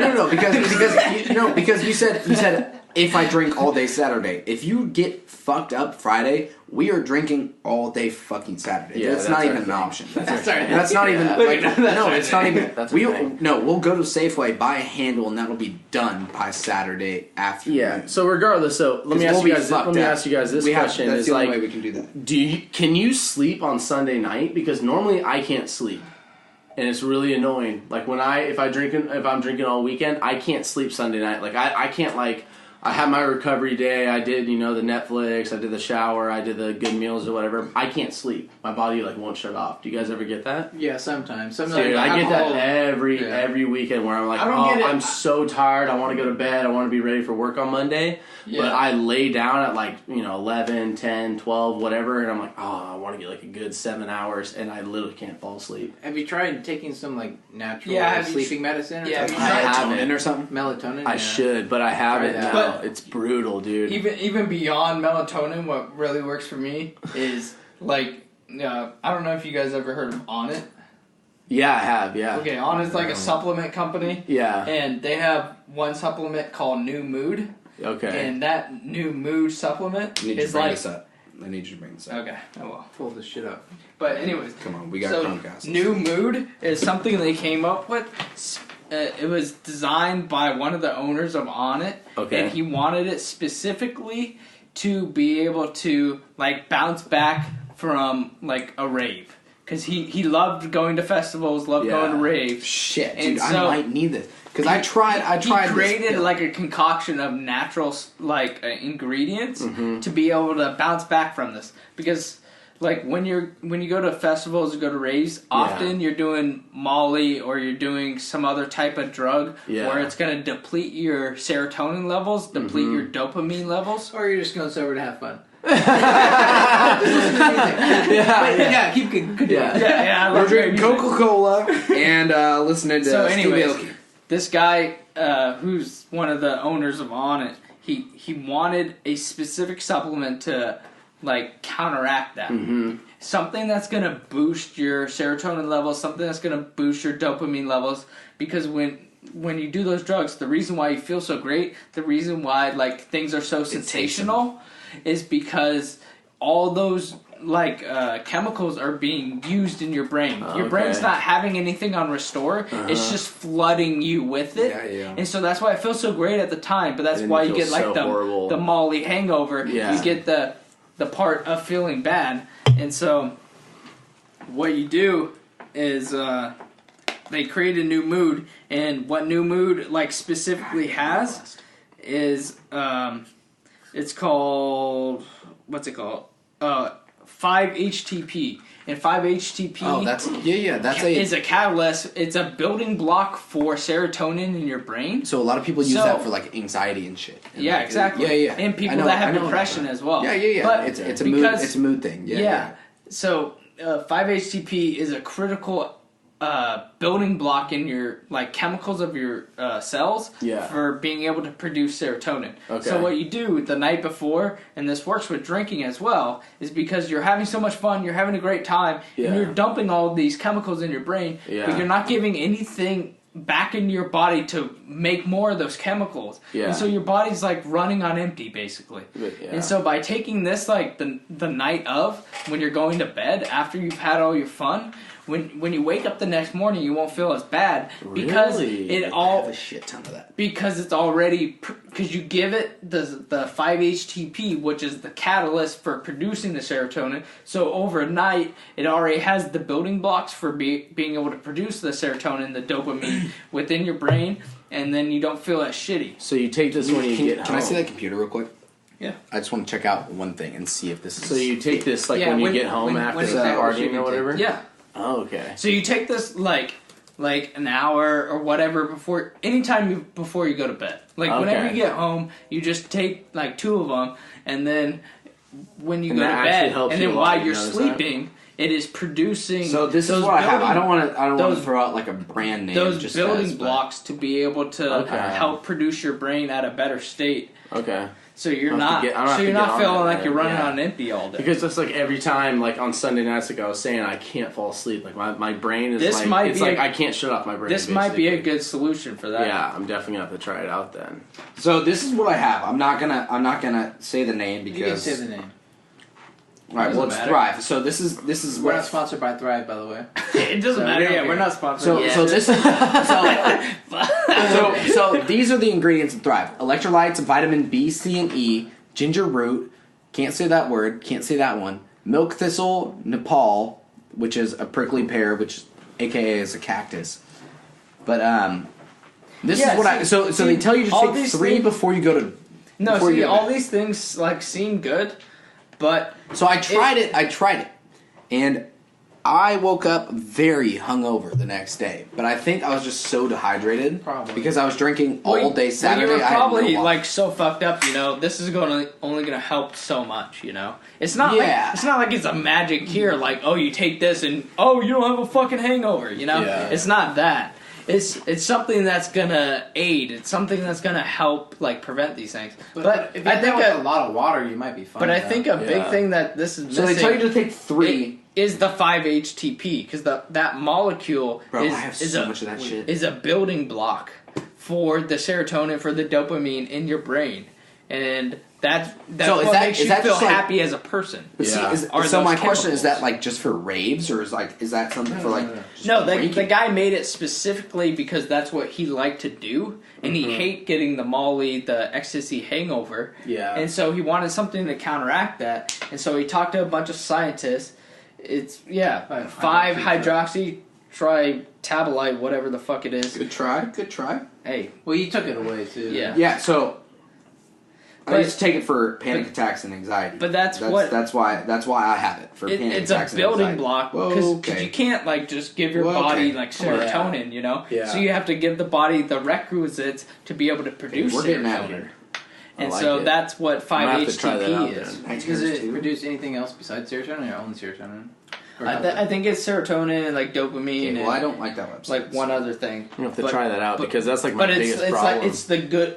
because you said if I drink all day Saturday, if you get fucked up Friday, we are drinking all day fucking Saturday. Yeah, that's that's not our even an thing. option. That's our thing. That's not even Yeah. like That's no, our it's not thing. even. That's our thing. We'll go to Safeway, buy a handle, and that'll be done by Saturday afternoon. Yeah. So regardless, so let me ask you guys. Let me ask you guys this question: That's is the only like, way we can do that. can you sleep on Sunday night? Because normally I can't sleep, and it's really annoying. Like if I'm drinking all weekend, I can't sleep Sunday night. Like I can't like. I had my recovery day. I did, the Netflix. I did the shower. I did the good meals or whatever. I can't sleep. My body won't shut off. Do you guys ever get that? Yeah, sometimes. Dude, I get that every Yeah. every weekend where I'm like, I don't get it. I'm so tired. I want to go to bed. I want to be ready for work on Monday. Yeah. But I lay down at 11, 10, 12, whatever, and I'm like, I want to get like a good 7 hours, and I literally can't fall asleep. Have you tried taking some natural have you sleeping medicine? Or yeah, something? have you I Melatonin haven't. or something. Melatonin. I should, but I haven't Try that. now. It's brutal, dude. Even beyond melatonin, what really works for me is I don't know if you guys ever heard of Onnit. Yeah, I have. Yeah. Okay, Onnit's like a supplement company, Yeah. and they have one supplement called New Mood, Okay. and that New Mood supplement I need you to is bring like this up. I need you to bring this up. okay, I will. Pull this shit up. But anyways, Come on, we got so Chromecast. New Mood is something they came up with. It was designed by one of the owners of Onnit, Okay. and he wanted it specifically to be able to bounce back from a rave, because he loved going to festivals, loved going to raves. Shit, And dude, I so- might need this because I tried. He created a concoction of natural ingredients to be able to bounce back from this, because when you go to festivals or go to raves, often you're doing Molly or you're doing some other type of drug where it's going to deplete your serotonin levels, deplete your dopamine levels. Or you're just going sober to have fun. Yeah. Keep good. Yeah, I We're love drinking music. Coca-Cola and listening to So Steve anyways, Aoki. this guy who's one of the owners of Onnit, he wanted a specific supplement to counteract that. Something that's going to boost your serotonin levels, something that's going to boost your dopamine levels, because when you do those drugs, the reason why you feel so great, the reason why things are so sensational is because all those chemicals are being used in your brain. Your brain's not having anything on restore. It's just flooding you with it. Yeah. And so that's why it feels so great at the time, but that's And why it you get feels so horrible. the Molly hangover. Yeah. You get the part of feeling bad. And so what you do is they create a New Mood, and what New Mood specifically has is it's called, what's it called? 5-HTP. And 5-HTP Oh, that's is a catalyst. It's a building block for serotonin in your brain. So a lot of people use So- that for anxiety and shit. And, Yeah, exactly. Yeah. And people I know- that I have know depression about as well. that. Yeah. But It's a because- mood thing. Yeah. So 5-HTP is a critical building block in your chemicals of your cells for being able to produce serotonin. Okay. So what you do the night before, and this works with drinking as well, is because you're having so much fun, you're having a great time, and you're dumping all of these chemicals in your brain, but you're not giving anything back into your body to make more of those chemicals. And so your body's running on empty basically. And so by taking this the night of, when you're going to bed after you've had all your fun, when you wake up the next morning, you won't feel as bad because Really? I have a shit ton of that. because it's already because you give it the 5-HTP, which is the catalyst for producing the serotonin. So overnight, it already has the building blocks for being able to produce the serotonin, the dopamine within your brain, and then you don't feel as shitty. So you take this when you get home. Can I see that computer real quick? Yeah. I just want to check out one thing and see if this is. So you take this like Yeah, when you when- get home when- after when the exactly partying should or you whatever? Yeah. Oh, okay. So you take this like an hour or whatever before before you go to bed. Like whenever Okay. you get home, you just take like 2 of them, and then when you And go to that actually bed, helps and you then a lot, while you you're notice sleeping, it is producing. So this is those what I have. I building- don't want to. I don't want those- to throw out like a brand name. those just building as, but- blocks to be able to Okay. help produce your brain at a better state. Okay. So you're I don't have not to get- I don't have so to you're get not on feeling that, like you're running yeah. on empty all day. Because it's like every time, like on Sunday nights, like I was saying, I can't fall asleep. Like my brain is This like, might it's be like a- I can't shut off my brain. This might be a basically. good solution for that. Yeah, I'm definitely gonna have to try it out then. So this is what I have. I'm not gonna say the name You can because. say the name. All right, well, it's Doesn't Thrive. So this is We're what. not sponsored by Thrive, by the way. It doesn't So matter. we don't Yeah, care. we're not sponsored. So yet. so this is so these are the ingredients of Thrive: electrolytes, vitamin B, C, and E, ginger root. Can't say that word. Can't say that one. Milk thistle, Nepal, which is a prickly pear, which AKA is a cactus. But this Yeah, is what I. So they tell you to all take these 3 things- before you go to. No, before you see, go to all bed. these things like seem good, but So I tried it, and I woke up very hungover the next day. But I think I was just so dehydrated, Probably. because I was drinking all day Saturday. Well, you were I had no probably water. like so fucked up. You know, this is only gonna help so much. You know, it's not Yeah. like it's not like it's a magic cure. Like, oh, you take this and oh, you don't have a fucking hangover. You know, Yeah. it's not that. It's something that's gonna aid. It's something that's gonna help like prevent these things. But if you I have think that with a lot of water, you might be fine. But I though. think a big Yeah. thing that this is So missing they tell you to take 3. is the 5-HTP because that molecule Bro, is I have is so a much of that shit. is a building block for the serotonin, for the dopamine in your brain, and that's So is what that- makes is you that feel just like- happy as a person. But see, Yeah. Are so those my question is chemicals. that like just for raves, or is that something for like? just No, the drinking? guy made it specifically because that's what he liked to do, and he hate getting the Molly, the ecstasy hangover. Yeah. And so he wanted something to counteract that, and so he talked to a bunch of scientists. It's 5-hydroxy tritabolite, whatever the fuck it is. Good try. Good try. Hey, Well, you took it away too. Yeah. Yeah. So I But- used to take it for panic attacks and anxiety. but that's what- that's why I have it for panic it's a attacks and building anxiety. block Whoa, because okay. you can't like just give your Well, body okay. like Come on. serotonin, you know. Yeah. So you have to give the body the requisites to be able to produce We're getting out serotonin. of here. I And like so it. that's what I'm gonna have to try that out 5-HTP is. then. Does it produce anything else besides serotonin, or only serotonin? Or I think it's serotonin and like dopamine Okay, well, I and don't like that website. like one other thing. I'm gonna have to But- try that out but- because that's like my But it's biggest it's problem. like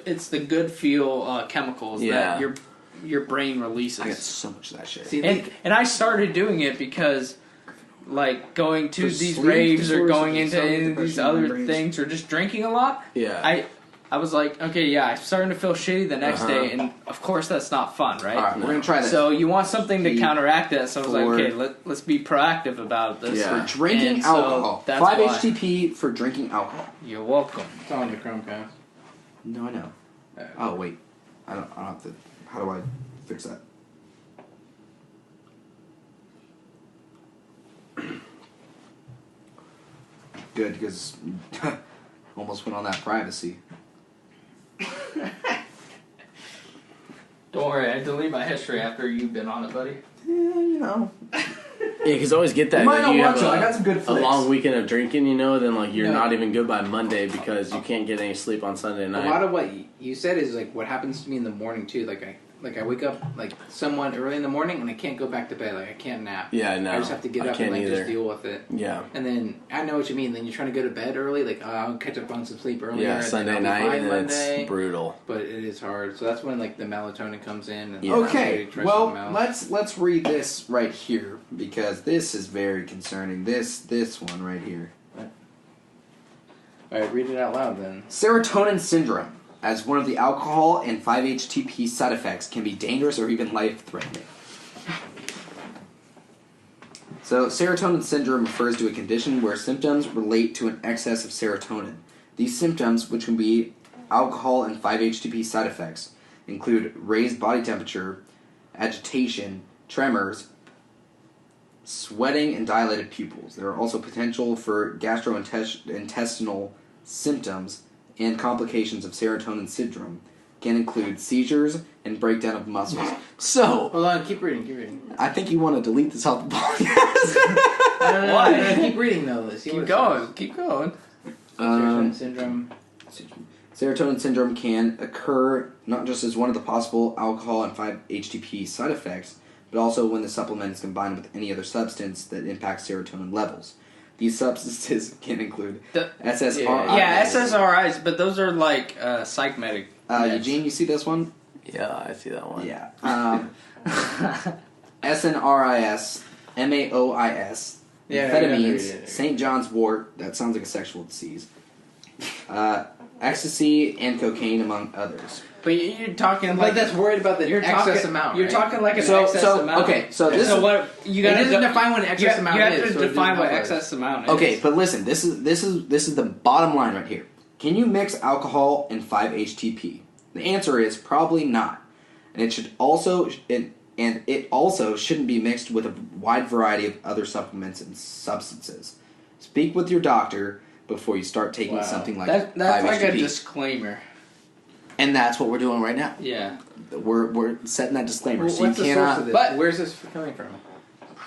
it's the good feel chemicals Yeah. that your brain releases. I get so much of that shit. See, And I started doing it because like going to For these sleep raves or disorders, going into insomnia, any of these depression, other migraines. things or just drinking a lot. yeah. I was like, okay, yeah, I'm starting to feel shitty the next Uh-huh. day, and of course that's not fun, right? All right, we're gonna try this. So you want something to Keep counteract that. So I was like, forward. okay, let's be proactive about this. Yeah. for drinking And so alcohol, that's 5-HTP for drinking alcohol. You're welcome. it's on the Chromecast. No, I know. Oh wait, I don't have to. How do I fix that? Good, because almost went on that privacy. Don't worry, I delete my history after you've been on it, buddy. Yeah, you know. Yeah, because I always get that. You might Like, not you want have to. I got some good a flicks. long weekend of drinking, you know, then like you're No. not even good by Monday because you can't get any sleep on Sunday A night. lot of what you said is like what happens to me in the morning too. Like I wake up like someone early in the morning and I can't go back to bed. Like I can't nap. Yeah, no. I just have to get I up and can't like either. just deal with it. Yeah. And then I know what you mean. Then you're trying to go to bed early. Like I'll catch up on some sleep earlier. Yeah, and Sunday then I'll night, be fine and Monday. it's brutal. But it is hard. So that's when like the melatonin comes in. And Yeah. Okay, tries well, something else. let's read this right here because this is very concerning. This one right here. All right, read it out loud then. Serotonin syndrome, as one of the alcohol and 5-HTP side effects, can be dangerous or even life-threatening. So, serotonin syndrome refers to a condition where symptoms relate to an excess of serotonin. These symptoms, which can be alcohol and 5-HTP side effects, include raised body temperature, agitation, tremors, sweating, and dilated pupils. There are also potential for gastrointestinal symptoms and complications of serotonin syndrome. Can include seizures and breakdown of muscles. So, Hold on, keep reading. I think you want to delete this off the podcast. Why? Keep reading though. Let's see Keep what it going. says. Keep going. Serotonin syndrome. Serotonin syndrome can occur not just as one of the possible alcohol and 5-HTP side effects, but also when the supplement is combined with any other substance that impacts serotonin levels. These substances can include SSRIs. Yeah, SSRIs, but those are like psych medic. Eugene, you see this one? Yeah, I see that one. Yeah. SNRIs, MAOIs, amphetamines, St. John's wort, that sounds like a sexual disease, ecstasy, and cocaine, among others. But you're talking Like that's worried about the excess talking, amount. You're right? talking like an excess amount. Okay, so this So is... what you It got doesn't define what an excess amount You have is. to so it define doesn't what know excess amount is. Okay, but listen, this is the bottom line right here. Can you mix alcohol and 5-HTP? The answer is probably not. And it also shouldn't be mixed with a wide variety of other supplements and substances. Speak with your doctor before you start taking something like that's 5-HTP. like a disclaimer. And that's what we're doing right now. Yeah. We're setting that disclaimer. Well, So what's you the source of this? but- Where's this coming from?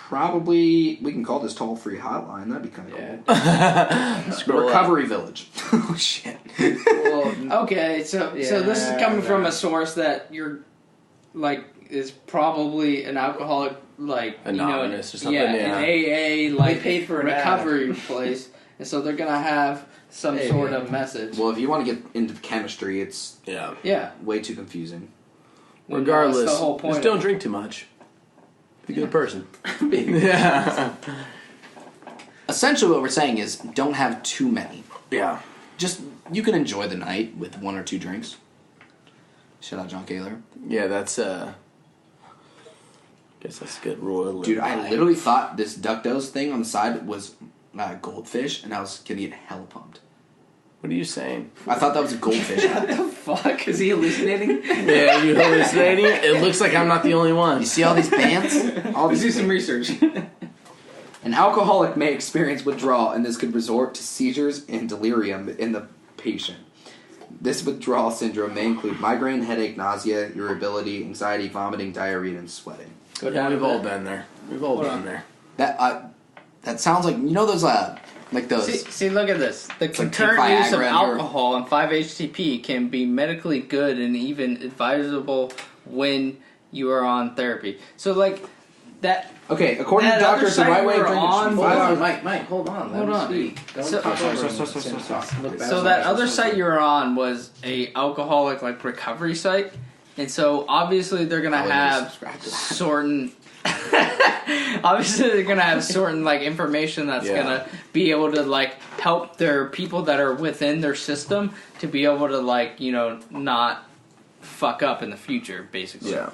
probably we can call this toll-free hotline. That'd be kind of Yeah. cool. Scroll Recovery Village. Oh shit. Well, Okay, so this is Yeah, coming from yeah. a source that you're like is probably an alcoholic, like Anonymous or something, yeah, yeah. an AA like They paid for an recovery place, and so they're gonna have some Hey, sort man. of message. Well, if you want to get into the chemistry, it's Yeah. Yeah, way too confusing. Regardless, that's the whole point just of don't it. drink too much. Be a good person. Yeah. Essentially, what we're saying is don't have too many. Yeah. Just you can enjoy the night with 1 or 2 drinks. Shout out John Kaler. Yeah, that's guess that's a good rule. Dude, I literally thought this duck-dose thing on the side was goldfish, and I was gonna get hella pumped. What are you saying? I thought that was a goldfish. fuck. is he hallucinating? Yeah, you hallucinating? It looks like I'm not the only one. You see all these bands? All Let's these do some bands. research. An alcoholic may experience withdrawal, and this could resort to seizures and delirium in the patient. This withdrawal syndrome may include migraine, headache, nausea, irritability, anxiety, vomiting, diarrhea, and sweating. Go Yeah, down we've to all that. been there. We've all Hold been on. there. That sounds like those like those. See, look at this. The like concurrent take use of Viagra and alcohol and 5-HTP can be medically good and even advisable when you are on therapy. So, like, that... Okay, according to That other doctors, the site right way we of were drinking on should be Hold 5 on, hours. Mike, hold on. Hold Let on. me speak. Don't So- talk Sorry, over sorry, me. sorry, sorry. Look back. So that other site you were on was a alcoholic, like, recovery site. And so, obviously, they're going to I wouldn't have subscribe to that. certain... obviously, they're going to have certain, like, information that's Yeah. going to be able to, like, help their people that are within their system to be able to, like, not fuck up in the future, basically. Yeah.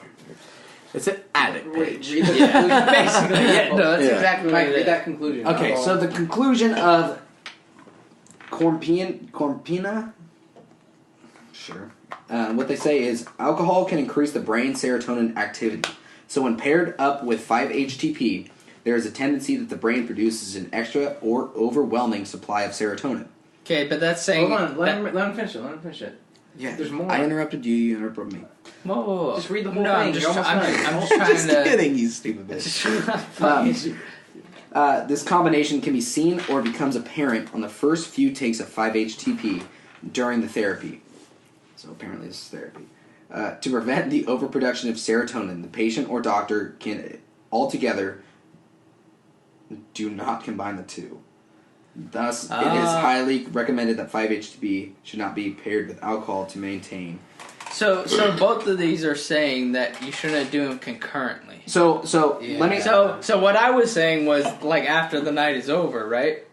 It's an addict page. Read the Yeah, basically. Yeah, no, that's Yeah. exactly what Mike, it read is. that conclusion. Okay, so the conclusion of Corpina, sure. What they say is alcohol can increase the brain serotonin activity. So when paired up with 5-HTP, there is a tendency that the brain produces an extra or overwhelming supply of serotonin. Okay, but that's saying... Hold on, let that- him finish it. Let him finish it. Yeah, There's more. I interrupted you. You interrupted me. Whoa, whoa, whoa. Just read the whole No, thing. I'm just, You're almost I'm, done. I'm just trying Just to... kidding, you stupid bitch. This combination can be seen or becomes apparent on the first few takes of 5-HTP during the therapy. So apparently this is therapy. To prevent the overproduction of serotonin, the patient or doctor can altogether do not combine the two. Thus, it is highly recommended that 5-HTP should not be paired with alcohol to maintain. So both of these are saying that you shouldn't do them concurrently. So Yeah. let me. So what I was saying was, like, after the night is over, right?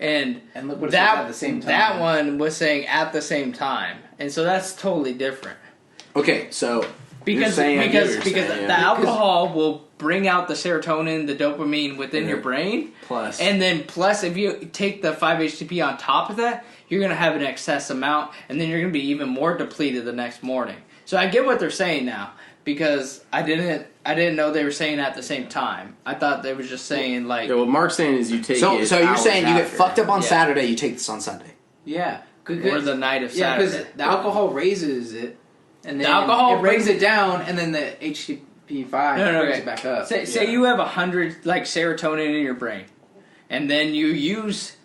And And look what it says that at the same time. that one was saying at the same time, and so that's totally different. Okay, so because the alcohol will bring out the serotonin, the dopamine within your brain. Plus if you take the 5-HTP on top of that, you're going to have an excess amount, and then you're going to be even more depleted the next morning. So I get what they're saying now, because I didn't know they were saying that at the same time. I thought they were just saying like. Yeah, what Mark's saying is you take. So it you're saying you get after. fucked up on Saturday, you take this on Sunday. Yeah. Or the night of Yeah, Saturday. because the alcohol raises it, and then The alcohol it brings it down, and then the HTP5 brings it back up. Say you have 100 like serotonin in your brain, and then you use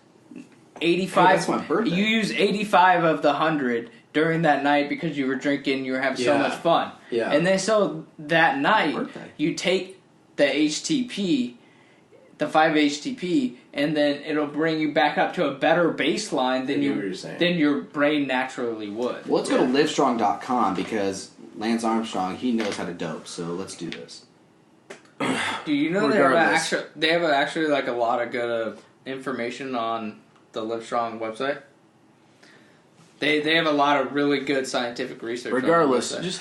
85. Hey, that's my birthday. You use 85 of the 100 during that night because you were drinking, you were having so Yeah. much fun. Yeah. And then so that night Birthday. you take the HTP, the 5-HTP, and then it'll bring you back up to a better baseline than than your brain naturally would. Well, let's go to livestrong.com because Lance Armstrong, he knows how to dope, so let's do this. Do you know they have actually like a lot of good information on the Livestrong website? They have a lot of really good scientific research. Regardless, on the website. just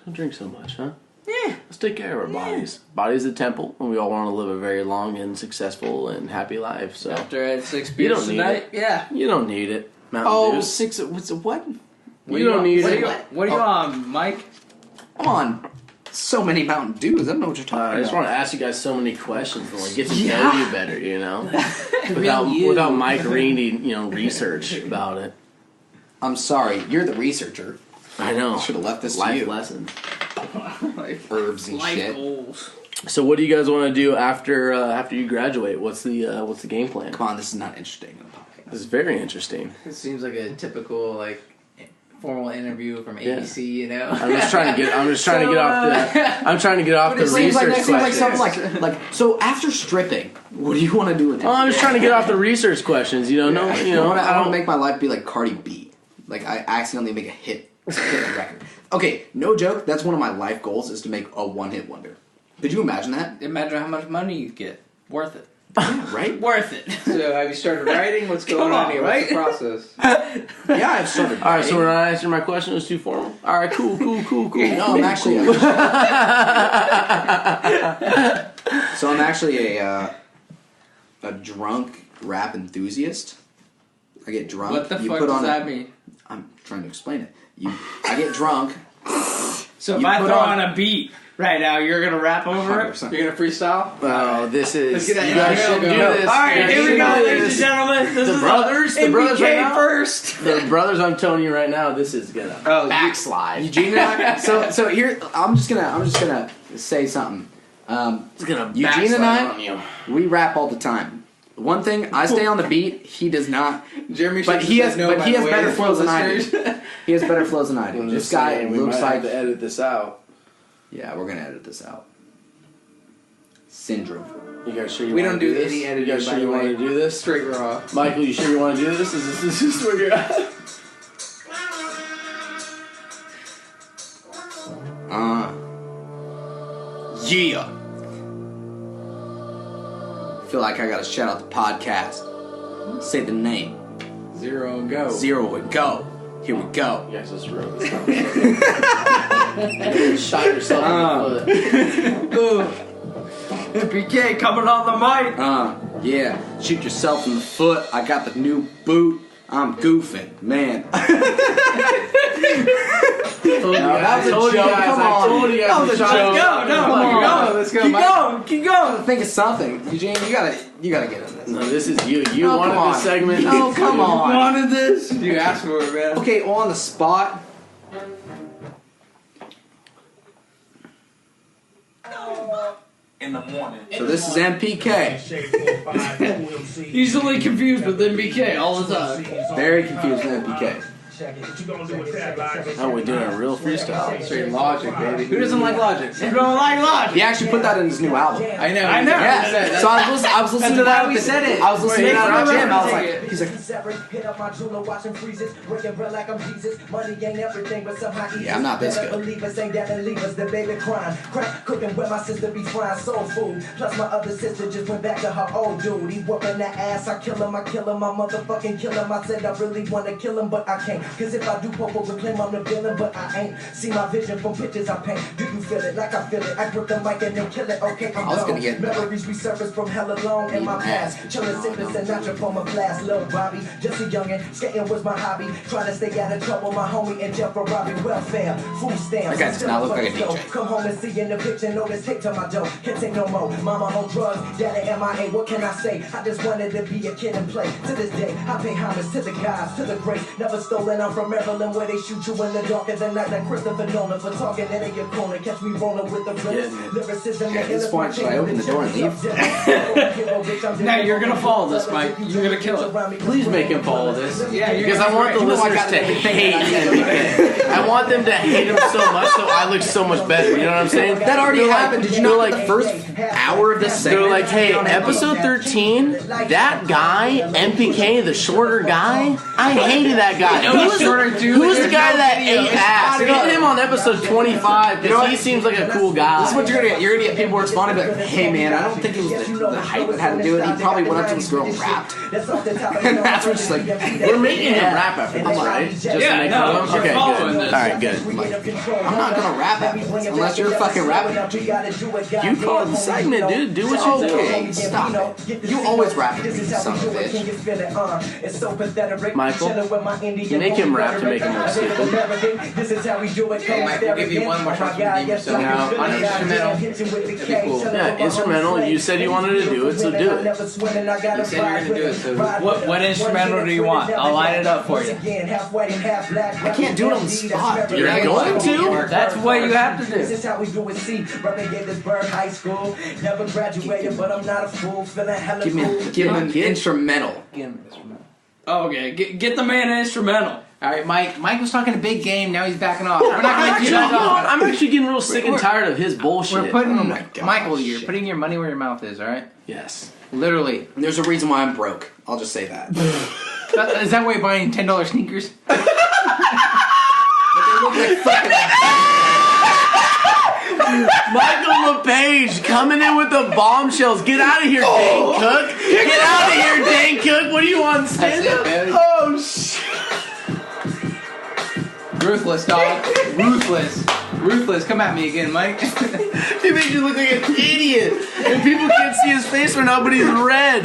don't drink so much, huh? Yeah. Let's take care of our bodies. Body's the temple, and we all want to live a very long and successful and happy life. So After I had 6 you beers don't need tonight, it. yeah. You don't need it. Mountain Dew. 6, what's what? You don't need it. What are you on, Mike? I'm on so many Mountain Dews, I don't know what you're talking I just about. want to ask you guys so many questions and like get to Yeah. know you better, you know, without Mike reading, research about it. I'm sorry, you're the researcher. I know. Should have left this to Life you. lesson. Herbs and Life shit. goals. So, what do you guys want to do after you graduate? What's the game plan? Come on, this is not interesting in the podcast. This is very interesting. It seems like a typical formal interview from ABC. You know, I'm just trying to get off the research Seems like questions. something like so after stripping, what do you want to do with it? Oh, I'm just trying to get off the research questions. I I want don't to make my life be like Cardi B. Like I accidentally make a hit record. Okay, no joke. That's one of my life goals is to make a one-hit wonder. Could you imagine that? Imagine how much money you get. Worth it. Right? Worth it. so have you started writing? What's going Come on on, here? right? What's the process? Yeah, I've started. All right, so we're not answering my question. It was too formal. All right, cool. No, I'm actually. So I'm actually a drunk rap enthusiast. I get drunk. What the you fuck put does on that mean? I'm trying to explain it. I get drunk. So if You I put throw on- on a beat right now, you're gonna rap over it? 100%. You're gonna freestyle? Oh, this is. Let's get that You guys intro should do going. this. All right, You guys here we should go, do ladies and this. gentlemen. This The is brothers MBK right now? first. The brothers, I'm telling you right now, this is gonna backslide. Eugene and I. So here, I'm just gonna say something. It's gonna Eugene backslide and I, on you. we rap all the time. One thing, I stay on the beat. He does not. Jeremy, But he has better flows than I do. He has better flows than I do. I'm This just guy saying, we looks might like. have to edit this out. Yeah, we're gonna edit this out. Syndrome. You guys sure you We want don't to do this? any editing, You guys by sure the you want way. to do this? Straight raw. Michael, you sure you want to do this? Is this where you're at? Yeah. Feel like I gotta shout out the podcast. Say the name. 0 and go. 0 and go. Here we go. You guys just wrote this down. Shot yourself in the foot. MBK coming on the mic. Yeah. Shoot yourself in the foot. I got the new boot. I'm goofing, man. That was a joke. Come on. told you guys That was to a shut joke. up. No, Come on. Let's go. Keep Mike. going, keep going. Think of something, Eugene. You gotta get in this. No, this is you. You Oh, wanted come this on. segment. No, come on. Wanted this? You asked for it, man. Okay, well, on the spot. In the morning. So this is MPK. Easily confused with MBK all the time. Very confused with MPK. Oh, we're doing a real freestyle. Straight Logic, baby. Who doesn't like Logic? You don't like Logic. He actually put that in his new album. I know. I know. Yeah. So I was listening to that. why we said it. I was listening to that at the gym. I was Take like, it. he's like, Hit up my jeweler, watching freezes, working real like I'm Jesus. Money ain't everything, but somehow easy. Yeah, I'm not this Better good. believe us, ain't down and leave us. The baby crying, crack cooking where my sister be frying soul food. Plus my other sister just went back to her old dude. He whooping that ass, I kill him, my motherfucking kill him. I said I really wanna kill him, but I can't. Cause if I do pop over, claim I'm the villain, but I ain't. See my vision from pictures I paint. Do you feel it like I feel it? I grip the mic and then kill it. Okay, I'm gone. Memories resurface from hell alone in my past. Chillin' sickness and natural from a blast. Lil Bobby, just a youngin'. Skating was my hobby. Trying to stay out of trouble. My homie in jail for robbing welfare. Food stamps. That guy does not look like a DJ. Come home and see in the picture. Notice take to my dough. Can't take no more. Mama on drugs. Daddy MIA. What can I say? I just wanted to be a kid and play. To this day, I pay homage to the gods, to the great. Never stolen. I'm from Maryland where they shoot you in the dark of the night. Like Christopher Nolan for talking in your corner. Catch me rolling with the realest lyricism. At this point, should I open the door and leave? Now you're gonna follow this, Mike. You're gonna kill it. Please make him follow this. Yeah, Because I want the listeners to hate MPK. I want them to hate him so much so I look so much better. You know what I'm saying? That already happened. Did you know like first hour of this segment? They're like, hey, episode 13, that guy, MPK, the shorter guy, I hated that guy. Who's the guy that ate ass? Get him on episode 25 because he seems like a cool guy. This is what you're gonna get. You're gonna get people responding like, hey man, I don't think it was the height that had to do it. He probably went up to this girl and rapped. And that's what she's like, We're making him rap after this, right? Just to make fun of him? Okay, good. Alright, good. I'm not gonna rap after this unless you're fucking rapping. You call it the segment, dude. Do what you do. Okay, stop it. You always rap at me, son of a bitch. Michael, make him rap to make him look stupid. Hey, Mike, we'll give you one more shot to redeem yourself. Now, on instrumental, that'd be cool. Yeah, instrumental. You said you wanted to do it, so do it. You said you were gonna do it, so What instrumental do you want? I'll line it up for you. I I can't do it on the spot, dude. You're going to? That's what you have to This do. is how we do it. See, Reverend Gaithersburg High School. Never graduated, but I'm not a fool. Feeling hella Give cool. him an instrumental. Oh, okay, get the man an instrumental. All right, Mike was talking a big game. Now he's backing off. We're not going to do that. I'm actually getting real sick and tired of his bullshit. We're putting my gosh. Michael. You're putting your money where your mouth is. All right. Yes. Literally. And there's a reason why I'm broke. I'll just say that. Is that why you're buying $10 sneakers? Michael LePage coming in with the bombshells. Get out of here, Dane Cook. Get out of here, Dane Cook. What do you want, stand up? Oh, shit. Ruthless, dog. Ruthless. Come at me again, Mike. He makes you look like an idiot. And people can't see his face right now, but he's red.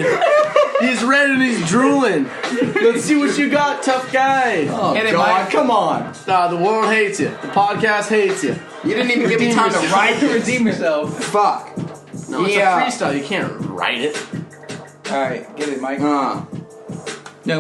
He's red and he's drooling. Let's see what you got, tough guy. Oh, Get it, God, Mike. come on. The world hates you. The podcast hates you. You didn't even give me time to write. Redeem yourself. Fuck. No, it's Yeah. a freestyle. You can't write it. All right, get it, Mike. No,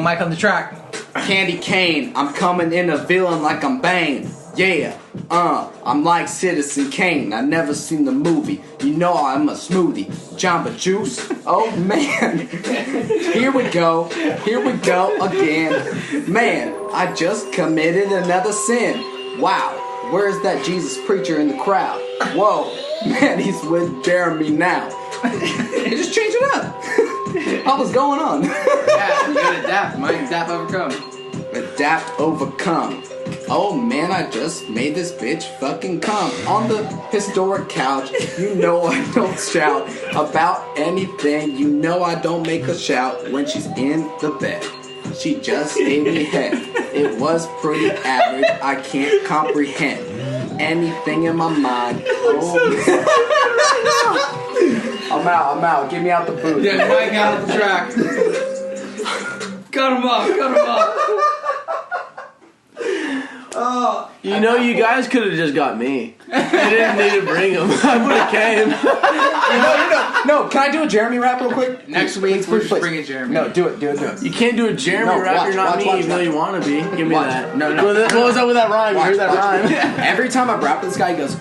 Mike on the track. Candy cane, I'm coming in a villain like I'm Bane. Yeah, I'm like Citizen Kane. I never seen the movie. You know I'm a smoothie. Jamba Juice. Oh man. Here we go again. Man, I just committed another sin. Wow, where's that Jesus preacher in the crowd? Whoa, man, he's with Jeremy now. He just changed it up. What was going on? Yeah, you gotta adapt, Mike. Adapt, overcome. Adapt, overcome. Oh man, I just made this bitch fucking come on the historic couch. You know I don't shout about anything. You know I don't make a shout when she's in the bed. She just gave me head. It was pretty average. I can't comprehend anything in my mind. Oh, I'm out. Get me out the booth. Yeah, Mike out of the track. Cut him off. You know, you guys could have just got me. You didn't need to bring him. I would have came. No, can I do a Jeremy rap real quick? Next week, we're just please. bringing Jeremy. No, do it. You can't do a Jeremy No, rap. watch, You're not watch, me, watch, even though watch. you want to be. Give me Watch. that. No. What was that with that rhyme? You heard that rhyme? Every time I rap with this guy, he goes,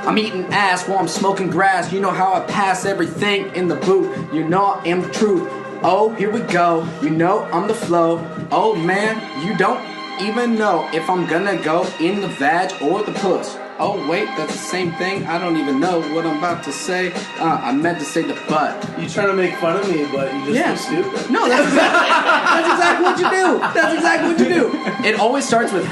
I'm eating ass while I'm smoking grass. You know how I pass everything in the booth. You know I am the truth. Oh, here we go. You know I'm the flow. Oh man, you don't even know if I'm gonna go in the vag or the puss. Oh wait, that's the same thing. I don't even know what I'm about to say. I meant to say the butt. You trying to make fun of me, but you just look stupid. No, that's exactly what you do. It always starts with,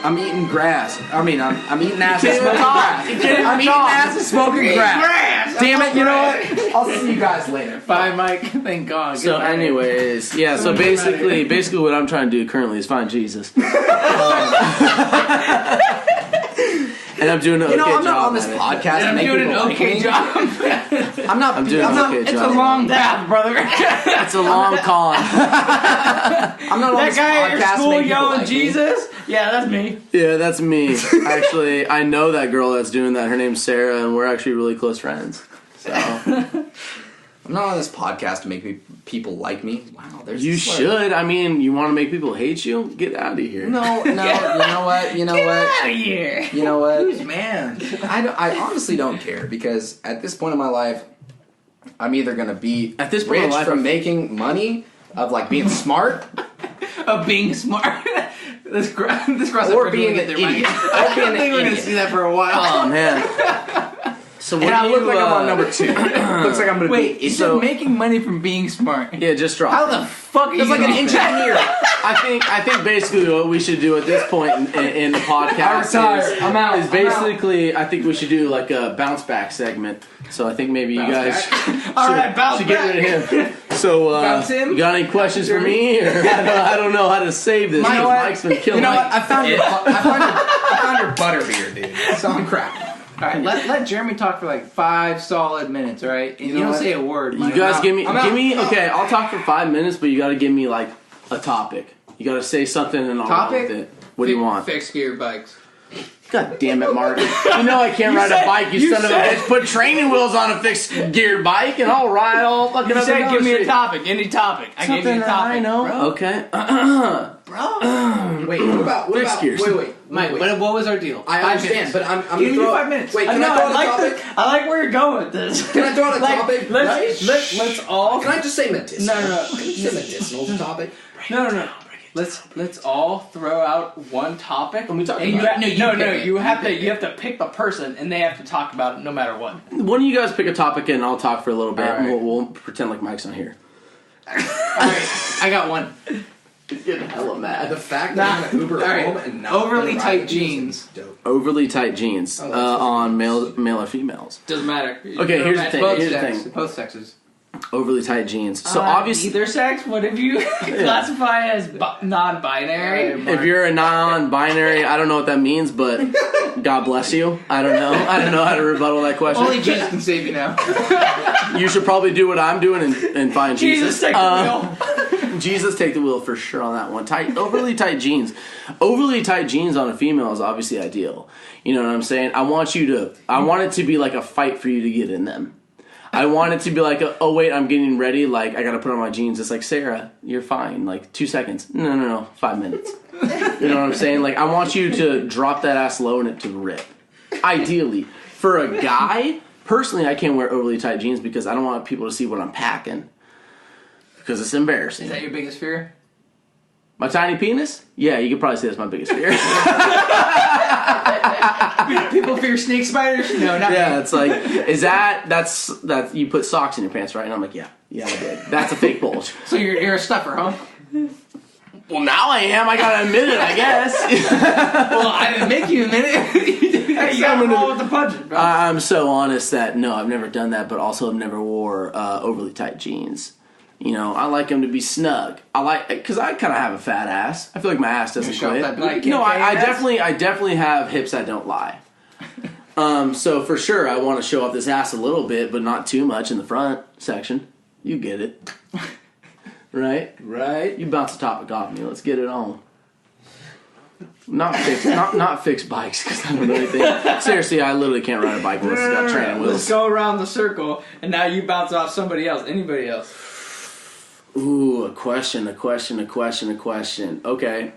I'm eating grass. I'm eating ass and smoking grass. I'm eating ass and smoking grass. Damn it, you know what? I'll see you guys later. Bye, Mike. Thank God. So anyways, yeah, so basically what I'm trying to do currently is find Jesus. And I'm doing an okay job. I'm not on this podcast. I'm doing an okay job. I'm doing an okay job. It's a long path, brother. It's a long con. I'm not on That this guy podcast. at your school make people yelling like Jesus? Yeah, that's me. Yeah, that's me. Actually, I know that girl that's doing that. Her name's Sarah, and we're actually really close friends. So I'm not on this podcast to make people like me. Wow, there's you should. I mean, you want to make people hate you? Get out of here. No. You know what? Get out of here. You know what? Man. I honestly don't care because at this point in my life, I'm either gonna be at this point rich in life from making money, of like being smart, Of being smart. This cross or being an idiot. I don't think we're gonna see that for a while. Oh man. So what And I do look you, like I'm on number 2. Looks like I'm gonna Wait, be. you said making money from being smart. Yeah, just drop. How it. the fuck are you It's like an gonna do that? engineer. I think basically what we should do at this point in the podcast I'm out. is basically I think we should do like a bounce back segment. So I think maybe you guys All right, bounce should get rid of him. So Bounce him? you got any questions for me? Or I don't know how to save this. You know what? Mike's been killing You know me. what? I found your butterbeer, dude. So I'm crap. All right, let Jeremy talk for like 5 solid minutes, all right? And you don't say a word. You Mike. guys give me. Okay, I'll talk for 5 minutes, but you got to give me like a topic. You got to say something and I'll Topic? run with it. What do you want? Fixed gear bikes. God damn it, Mark. You know I can't ride a bike, you son of a bitch. Put training wheels on a fixed gear bike and I'll ride all fucking You up said and down give the me a street. topic, any topic. I gave you a Something that topic. I know. Bro. Okay. Wait, what Fixed about gears. wait. Mike, what was our deal? I 5 understand, minutes. but I'm Give gonna me throw 5 minutes. Wait, can I I throw out a like topic? I like where you're going with this. Can I throw out a topic? Let's all. Can I just say medicinal? No. Can you say medicinal topic? No. Let's all throw out one topic. And we talk and about you, it. you have to pick the person, and they have to talk about it no matter what. Why don't you guys pick a topic and I'll talk for a little bit All right. and we'll pretend like Mike's not here. All right, I got one. Getting hella mad. The fact that I'm gonna Uber All right. home and not Overly gonna tight ride with you is jeans. dope. Overly tight jeans Oh, that's on male or females. Doesn't matter. Okay, here's the thing. Both both sexes. Overly tight jeans. So obviously, either sex. What if you classify as non-binary? if you're a non-binary, I don't know what that means, but God bless you. I don't know. I don't know how to rebuttal that question. Only Jesus can save you now. You should probably do what I'm doing and find Jesus. Jesus, take the wheel. Jesus, take the wheel for sure on that one. Overly tight jeans. Overly tight jeans on a female is obviously ideal. You know what I'm saying? I want it to be like a fight for you to get in them. I want it to be like, oh wait, I'm getting ready. Like I gotta put on my jeans. It's like, Sarah, you're fine. Like 2 seconds. No, 5 minutes. You know what I'm saying? Like I want you to drop that ass low and it to rip. Ideally, for a guy, personally, I can't wear overly tight jeans because I don't want people to see what I'm packing. Because it's embarrassing. Is that your biggest fear? My tiny penis? Yeah, you could probably say that's my biggest fear. People fear snake spiders? No, not Yeah, me. it's like, that's you put socks in your pants, right? And I'm like, yeah, I did. That's a fake bulge. So you're a stuffer, huh? Well, now I am. I gotta admit it, I guess. Well, I didn't make you admit it. Hey, you gotta roll with the punches, bro. I'm so honest that no, I've never done that, but also I've never wore overly tight jeans. You know, I like them to be snug. Because I kind of have a fat ass. I feel like my ass doesn't show quit. that like No, I KKS? definitely have hips that don't lie. So for sure, I want to show off this ass a little bit, but not too much in the front section. You get it, right? You bounce the topic off me. Let's get it on. Not fixed bikes because I don't know anything. Seriously, I literally can't ride a bike unless it's got training wheels. Let's go around the circle, and now you bounce off somebody else. Anybody else? Ooh, a question. Okay.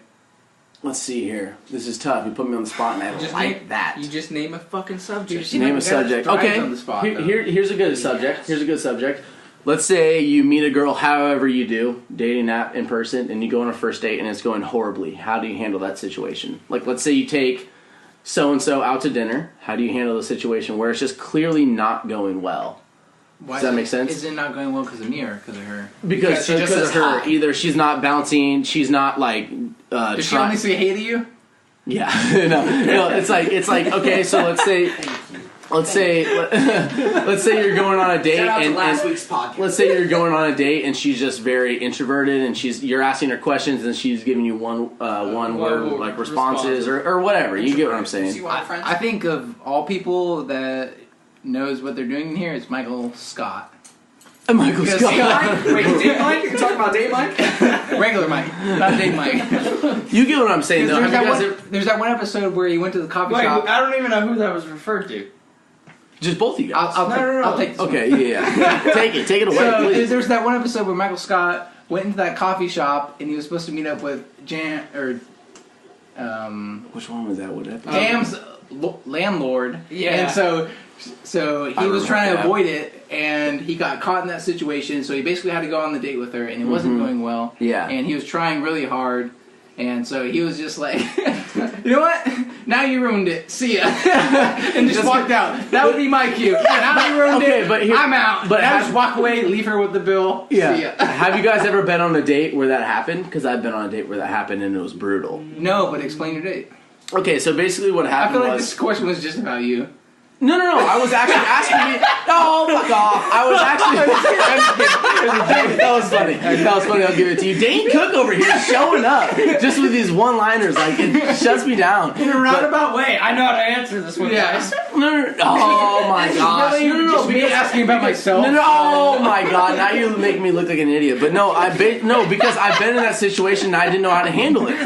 Let's see here. This is tough. You put me on the spot and I don't like that. You just name a fucking subject. Name a subject. Okay. On the spot, Here's a good subject. Let's say you meet a girl however you do, dating app in person, and you go on a first date and it's going horribly. How do you handle that situation? Like, let's say you take so-and-so out to dinner. How do you handle the situation where it's just clearly not going well? Does that make sense? Is it not going well because of me or because of her? Because she just says of her. hi. Either she's not bouncing, she's not like Does she only say hey to you? Yeah, no, it's like okay, so let's say you're going on a date Shout out to and last week's podcast. let's say you're going on a date and she's just very introverted and you're asking her questions and she's giving you one word like responses or whatever. You get what I'm saying? I think of all people that knows what they're doing here, it's Michael Scott. Michael Scott. Wait, Dave Mike? You're talking about Dave Mike? Regular Mike, not Dave Mike. You get what I'm saying though. There's that one episode where he went to the coffee shop. I don't even know who that was referred to. Just both of you guys. I'll take this okay, one. yeah. Take it away, So please. there's that one episode where Michael Scott went into that coffee shop and he was supposed to meet up with Which one was that? What episode? Jam's landlord. Yeah. And so he was trying to that. avoid it, and he got caught in that situation. So he basically had to go on the date with her, and it wasn't going well. Yeah. And he was trying really hard, and so he was just like, you know what? Now you ruined it. See ya. And just walked out. That would be my cue. Now you ruined it. But I'm out. but now just walk away, leave her with the bill. Yeah. See ya. Have you guys ever been on a date where that happened? Because I've been on a date where that happened and it was brutal. No, but explain your date. Okay, so basically what I happened feel like was... this question was just about you. No. I was actually asking you... No, fuck off. I was actually... That was funny. I'll give it to you. Dane Cook over here showing up just with these one-liners. Like, it shuts me down. In a roundabout way, I know how to answer this one, guys. No. Oh, my gosh. Really? No. Just me asking about myself? No, oh my god, now you make me look like an idiot. But no, because I've been in that situation and I didn't know how to handle it.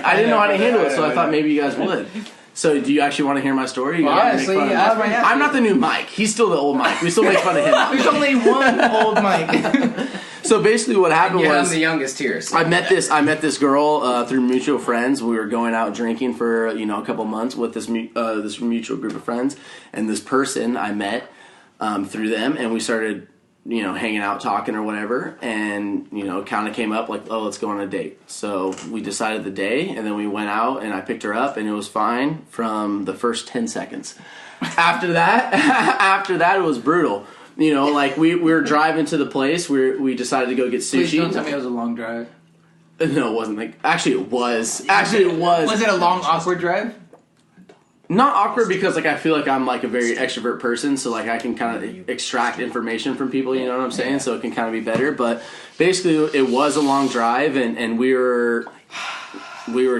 So I thought maybe you guys would. So do you actually want to hear my story? Honestly, I'm not the new Mike. He's still the old Mike. We still make fun of him. There's only one old Mike. So basically what happened I'm was... the youngest here. So. I met this girl through mutual friends. We were going out drinking for a couple months with this mutual group of friends, and this person I met through them, and we started hanging out, talking or whatever, and kind of came up like, oh, let's go on a date. So we decided the day, and then we went out, and I picked her up, and it was fine from the first 10 seconds. After that, it was brutal. Like we were driving to the place where we decided to go get sushi. Please don't tell me it was a long drive. No, it wasn't. Actually, it was. Was it a long, awkward drive? Not awkward because I feel like I'm like a very extrovert person, so like I can kind of extract information from people. You know what I'm saying? So it can kind of be better. But basically, it was a long drive, and we were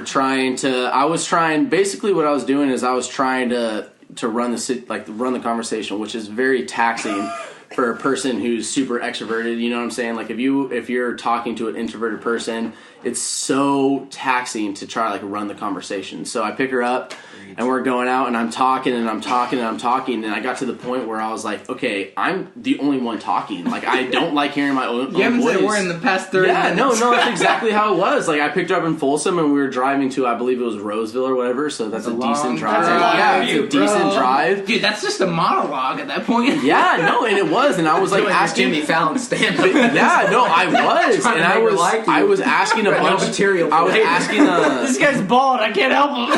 trying to. Basically, what I was doing is I was trying to run the conversation, which is very taxing for a person who's super extroverted. You know what I'm saying? Like if you're talking to an introverted person, it's so taxing to try run the conversation. So I pick her up and we're going out and I'm talking and I got to the point where I was like, okay, I'm the only one talking. Like I don't like hearing my own voice. You haven't said a word in the past 30 minutes. No, that's exactly how it was. Like I picked her up in Folsom and we were driving to, I believe it was Roseville or whatever, so that's a decent drive. It's a decent drive. Dude, that's just a monologue at that point. Yeah, no, and it was, and I was like asking Jimmy Fallon stand-up. Yeah, no, I was, and I was asking a bunch. Material. I was asking. This guy's bald. I can't help him.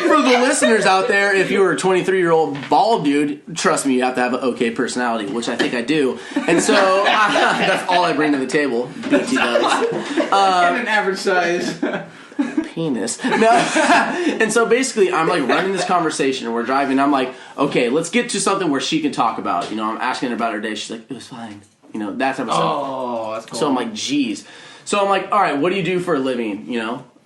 For the listeners out there, if you're a 23-year-old bald dude, trust me, you have to have an okay personality, which I think I do, and so that's all I bring to the table. BT does. And an average size. Penis. No. And so basically I'm like running this conversation and we're driving. I'm like, okay, let's get to something where she can talk about. I'm asking her about her day. She's like, it was fine. That type of stuff. Oh, that's cool. So I'm like, geez. So I'm like, all right, what do you do for a living?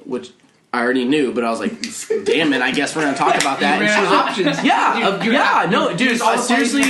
Which I already knew, but I was like, damn it, I guess we're gonna talk about that. You ran options. Seriously,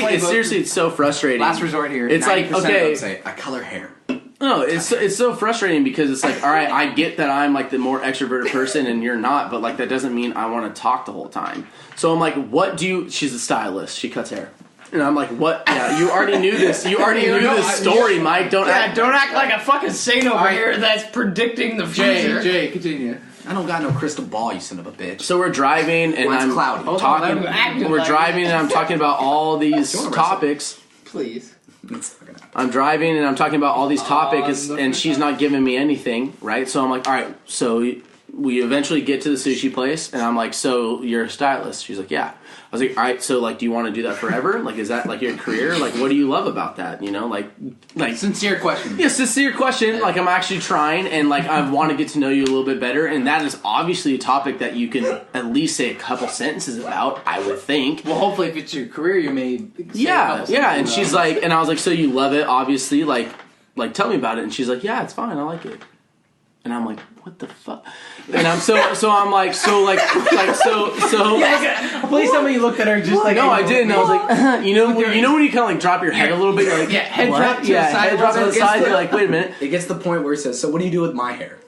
it's so frustrating. Last resort here. It's like, okay, say, I color hair. No, it's so frustrating because it's like, all right, I get that I'm like the more extroverted person and you're not, but like that doesn't mean I want to talk the whole time. So I'm like, what do you? She's a stylist. She cuts hair. And I'm like, what? Yeah, you already knew this. You already knew this story, Mike. Don't act like a fucking saint over here that's predicting the future. Jay, continue. I don't got no crystal ball, you son of a bitch. So we're driving and Mine's I'm cloudy. talking. We're driving and I'm talking about all these topics. Please. I'm driving and I'm talking about all these topics and she's not giving me anything, right? So I'm like, all right, so we eventually get to the sushi place, and I'm like, so you're a stylist? She's like, yeah. I was like, all right, so like, do you want to do that forever? Like, is that like your career? Like, what do you love about that? You know, like sincere question. Yeah, sincere question. Like, I'm actually trying, and like, I want to get to know you a little bit better, and that is obviously a topic that you can at least say a couple sentences about. I would think. Well, hopefully, if it's your career, you may. Yeah. And she's like, and I was like, so you love it, obviously. Like, tell me about it. And she's like, yeah, it's fine. I like it. And I'm like, what the fuck? And I'm so I'm like, so. Please tell me you looked at her just like. No, I didn't. I was like, you know when you kind of like drop your head a little bit, you're like, head drop to the side. Head drop to the side. You're like, wait a minute. It gets to the point where he says, "So what do you do with my hair?"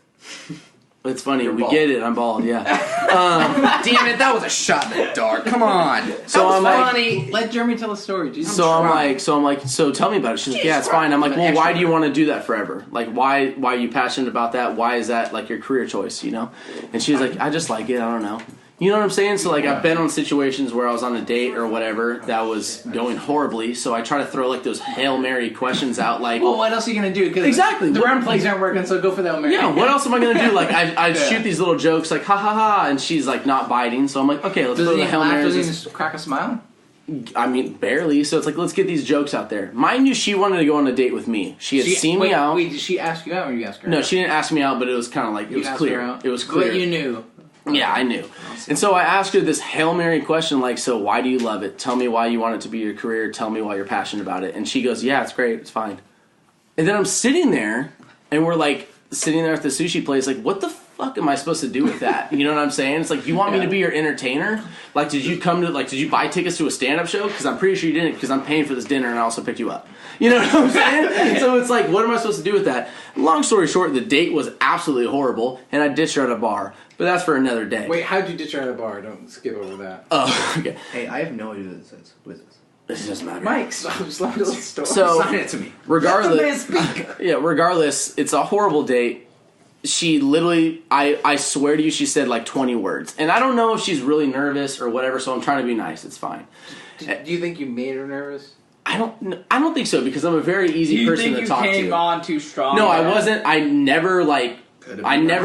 It's funny. You're we bald. get it. I'm bald. Yeah. Damn it! That was a shot in the dark. Come on. So I'm like, Funny. Let Jeremy tell a story. Jesus. So I'm like, so tell me about it. She's like, yeah, it's fine. I'm like, well, why do you want to do that forever? Like, why are you passionate about that? Why is that like your career choice? You know? And she's like, I just like it. I don't know. You know what I'm saying? So like, I've been on situations where I was on a date or whatever that was going horribly. So I try to throw like those Hail Mary questions out. Like, well, what else are you gonna do? Cause exactly. The round plays aren't working, so go for the Hail Mary. Yeah. What else am I gonna do? Like, I shoot these little jokes, like ha ha ha, and she's like not biting. So I'm like, okay, let's throw the Hail Mary. Does he just crack a smile? I mean, barely. So it's like, let's get these jokes out there. Mind you, she wanted to go on a date with me. She had seen me out. Wait, did she ask you out or you asked her? No, out? she didn't ask me out, but it was kind of like, it was clear. It was clear. But you knew. Yeah, I knew. And so I asked her this Hail Mary question, like, so why do you love it? Tell me why you want it to be your career. Tell me why you're passionate about it. And she goes, yeah, it's great. It's fine. And then I'm sitting there, and we're like, sitting there at the sushi place, like, what the fuck am I supposed to do with that? You know what I'm saying? It's like, you want me to be your entertainer? Like, did you buy tickets to a stand-up show? Because I'm pretty sure you didn't, because I'm paying for this dinner and I also picked you up. You know what I'm saying? So it's like, what am I supposed to do with that? Long story short, the date was absolutely horrible, and I ditched her at a bar. But that's for another day. Wait, how'd you ditch her at a bar? Don't skip over that. Oh, okay. Hey, I have no idea who this is. Who is this? This doesn't matter. Mike, just let me tell the story. So, Sign it to me. regardless, it's a horrible date. She literally, I swear to you, she said like 20 words. And I don't know if she's really nervous or whatever, so I'm trying to be nice. It's fine. Do you think you made her nervous? I don't think so, because I'm a very easy person to talk to. You think you came on too strong? No, I wasn't. I never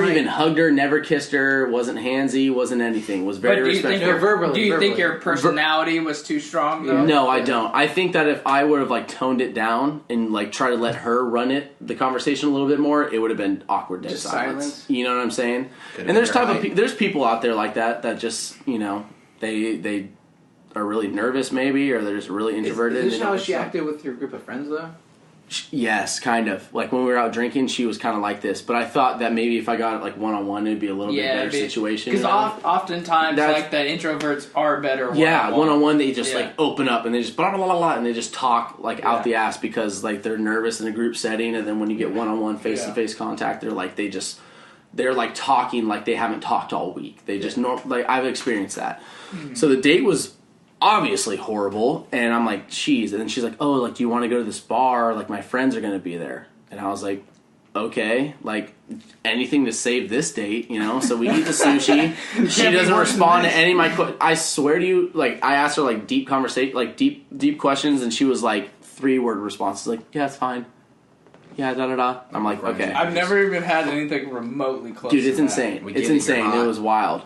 even hugged her, never kissed her, wasn't handsy, wasn't anything. Was very respectful. Do you think your personality was too strong though? No, I don't. I think that if I would have like toned it down and like try to let her run the conversation a little bit more, it would have been awkward. Just silence. You know what I'm saying? And there's people out there like that just, you know, they are really nervous maybe, or they're just really introverted. Is this how she acted with your group of friends though? Yes, kind of. Like when we were out drinking, she was kind of like this. But I thought that maybe if I got it like one-on-one, it'd be a little bit better situation. Because oftentimes, like that, introverts are better. One-on-one, they just like open up and they just blah blah blah blah, and they just talk like out the ass because like they're nervous in a group setting, and then when you get one-on-one, face-to-face contact, they're like talking like they haven't talked all week. They just like I've experienced that. Mm-hmm. So the date was obviously horrible, and I'm like, geez. And then she's like, oh, like, do you want to go to this bar? Like, my friends are going to be there. And I was like, okay, like, anything to save this date, you know? So we eat the sushi. She doesn't respond to any of my I swear to you, like, I asked her, like, deep conversation, like, deep questions, and she was like, 3-word responses, like, yeah, it's fine. Yeah, da-da-da. I'm like, okay. I've never even had anything remotely close. Dude, it's to insane. That. It's insane. It was wild.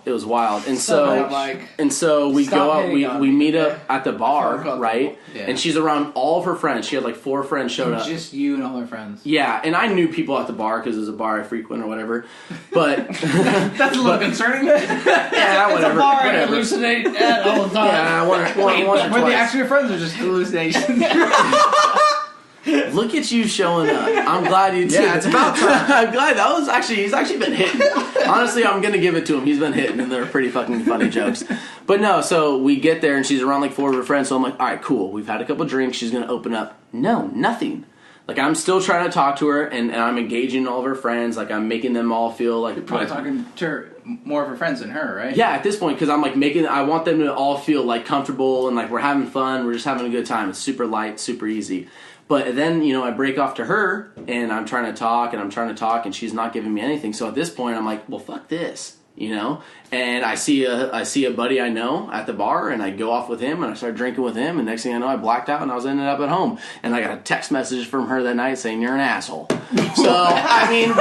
And so we go out, we meet up at the bar, right? Yeah. And she's around all of her friends. She had like 4 friends showed up. Just you and all her friends. Yeah, and I knew people at the bar because it was a bar I frequent or whatever. But that's a little concerning. Yeah, whatever. It's a bar I hallucinate at all the time. Yeah, Were they actually your friends or just hallucinations? Look at you showing up. I'm glad you did. Yeah, it's about time. I'm glad he's actually been hitting. Honestly, I'm gonna give it to him. He's been hitting, and they're pretty fucking funny jokes. But no, so we get there, and she's around like 4 of her friends. So I'm like, all right, cool. We've had a couple drinks. She's gonna open up. No, nothing. Like, I'm still trying to talk to her, and I'm engaging all of her friends. Like, I'm making them all feel like... You're probably talking to her, more of her friends than her, right? Yeah, at this point, because I'm, like, I want them to all feel, like, comfortable and, like, we're having fun. We're just having a good time. It's super light, super easy. But then, you know, I break off to her, and I'm trying to talk, and she's not giving me anything. So at this point, I'm like, well, fuck this, you know? And I see a buddy I know at the bar, and I go off with him, and I start drinking with him, and next thing I know, I blacked out, and I was ended up at home. And I got a text message from her that night saying, you're an asshole. So, I mean...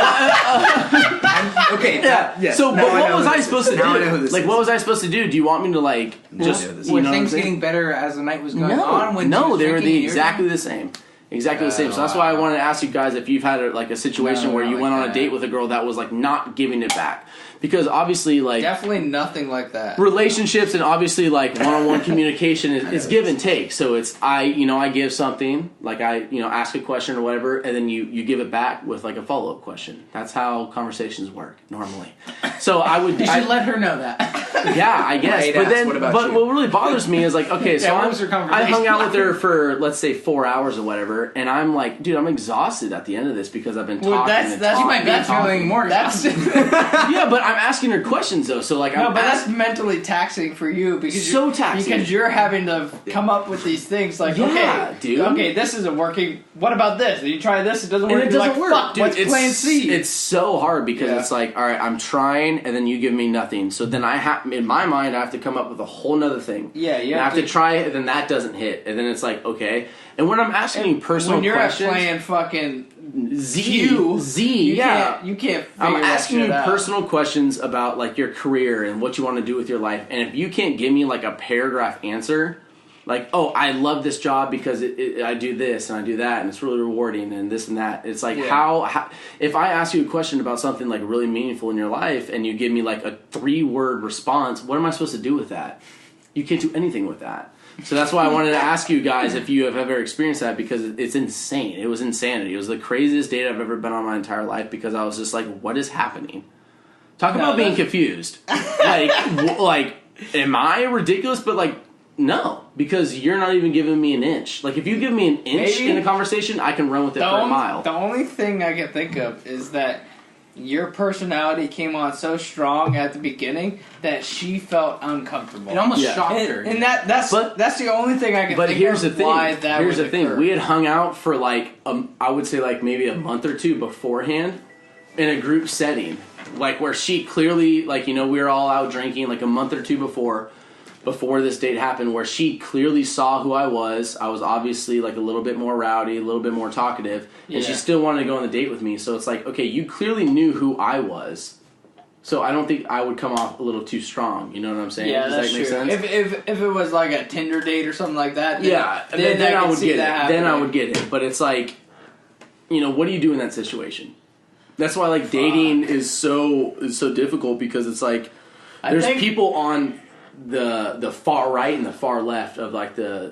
Okay. Yeah. So, but what was I supposed to do? I know who this like, is. what was I supposed to do? Do you want me to like just Were know things what I'm getting better as the night was going saying? on? When she No, was they were drinking, exactly the same. Exactly the same. So that's why I wanted to ask you guys if you've had a situation where you went on a date with a girl that was like not giving it back, because obviously like Definitely nothing like that. relationships and obviously like one-on-one communication is give and take. So it's I give something, like I ask a question or whatever, and then you give it back with like a follow-up question. That's how conversations work normally. So You should let her know that. yeah, I guess. Right, but then, what about but you? what really bothers me is like, okay, so what was your I conversation hung out with like? her for let's say 4 hours or whatever, and I'm like, dude, I'm exhausted at the end of this because I've been talking. Well, and that's talking You might be and talking. feeling more exhausted. Yeah, but I'm asking her questions though, so like No, I'm but that's mentally taxing for you because So taxing. because you're having to come up with these things like, Yeah, okay, dude. okay, this isn't working. What about this? You try this, it doesn't work. and it You're doesn't like, work, Fuck, dude. what's It's plan C? It's so hard because Yeah. it's like, all right, I'm trying, and then you give me nothing. So then I have, in my mind, I have to come up with a whole nother thing. Yeah, you And I have have to to- try it, and then that doesn't hit, and then it's like, okay. And when I'm asking you personal when you're questions, playing fucking Z, yeah. you can't. Figure I'm that asking shit you out. personal questions about like your career and what you want to do with your life, and if you can't give me like a paragraph answer, like, oh, I love this job because I do this and I do that and it's really rewarding and this and that. It's like Yeah. how if I ask you a question about something like really meaningful in your life and you give me like a 3-word response, what am I supposed to do with that? You can't do anything with that. So that's why I wanted to ask you guys if you have ever experienced that, because it's insane. It was insanity. It was the craziest date I've ever been on my entire life because I was just like, what is happening? Talk about being confused. like, am I ridiculous? But like, no, because you're not even giving me an inch. Like, if you give me an inch Maybe in a conversation, I can run with it for a mile. The only thing I can think of is that your personality came on so strong at the beginning that she felt uncomfortable. It almost Yeah. shocked her. And that's the only thing I can But think here's of the thing. why that Here's would the thing. occur. We had hung out for like I would say like maybe a month or two beforehand in a group setting, like where she clearly like we were all out drinking like a month or two before this date happened, where she clearly saw who I was. I was obviously like a little bit more rowdy, a little bit more talkative, and she still wanted to go on the date with me. So it's like, okay, you clearly knew who I was. So I don't think I would come off a little too strong. You know what I'm saying? Yeah, Does that's that make true. sense? If it was like a Tinder date or something like that, then, Yeah, then I could would see get it. that Then I happening. would get it. But it's like, what do you do in that situation? That's why like dating is so difficult, because it's like there's people on the far right and the far left of like the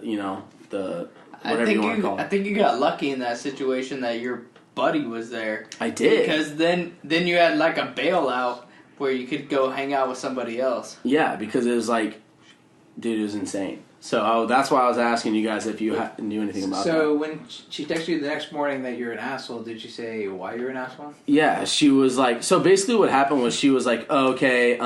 whatever you want to call it. I think you got lucky in that situation that your buddy was there. I did. Because then you had like a bailout where you could go hang out with somebody else. Yeah, because it was like, dude, it was insane. So that's why I was asking you guys if you knew anything about that. So when she texted you the next morning that you're an asshole, did she say why you're an asshole? Yeah, she was like, so basically what happened was she was like, oh, okay,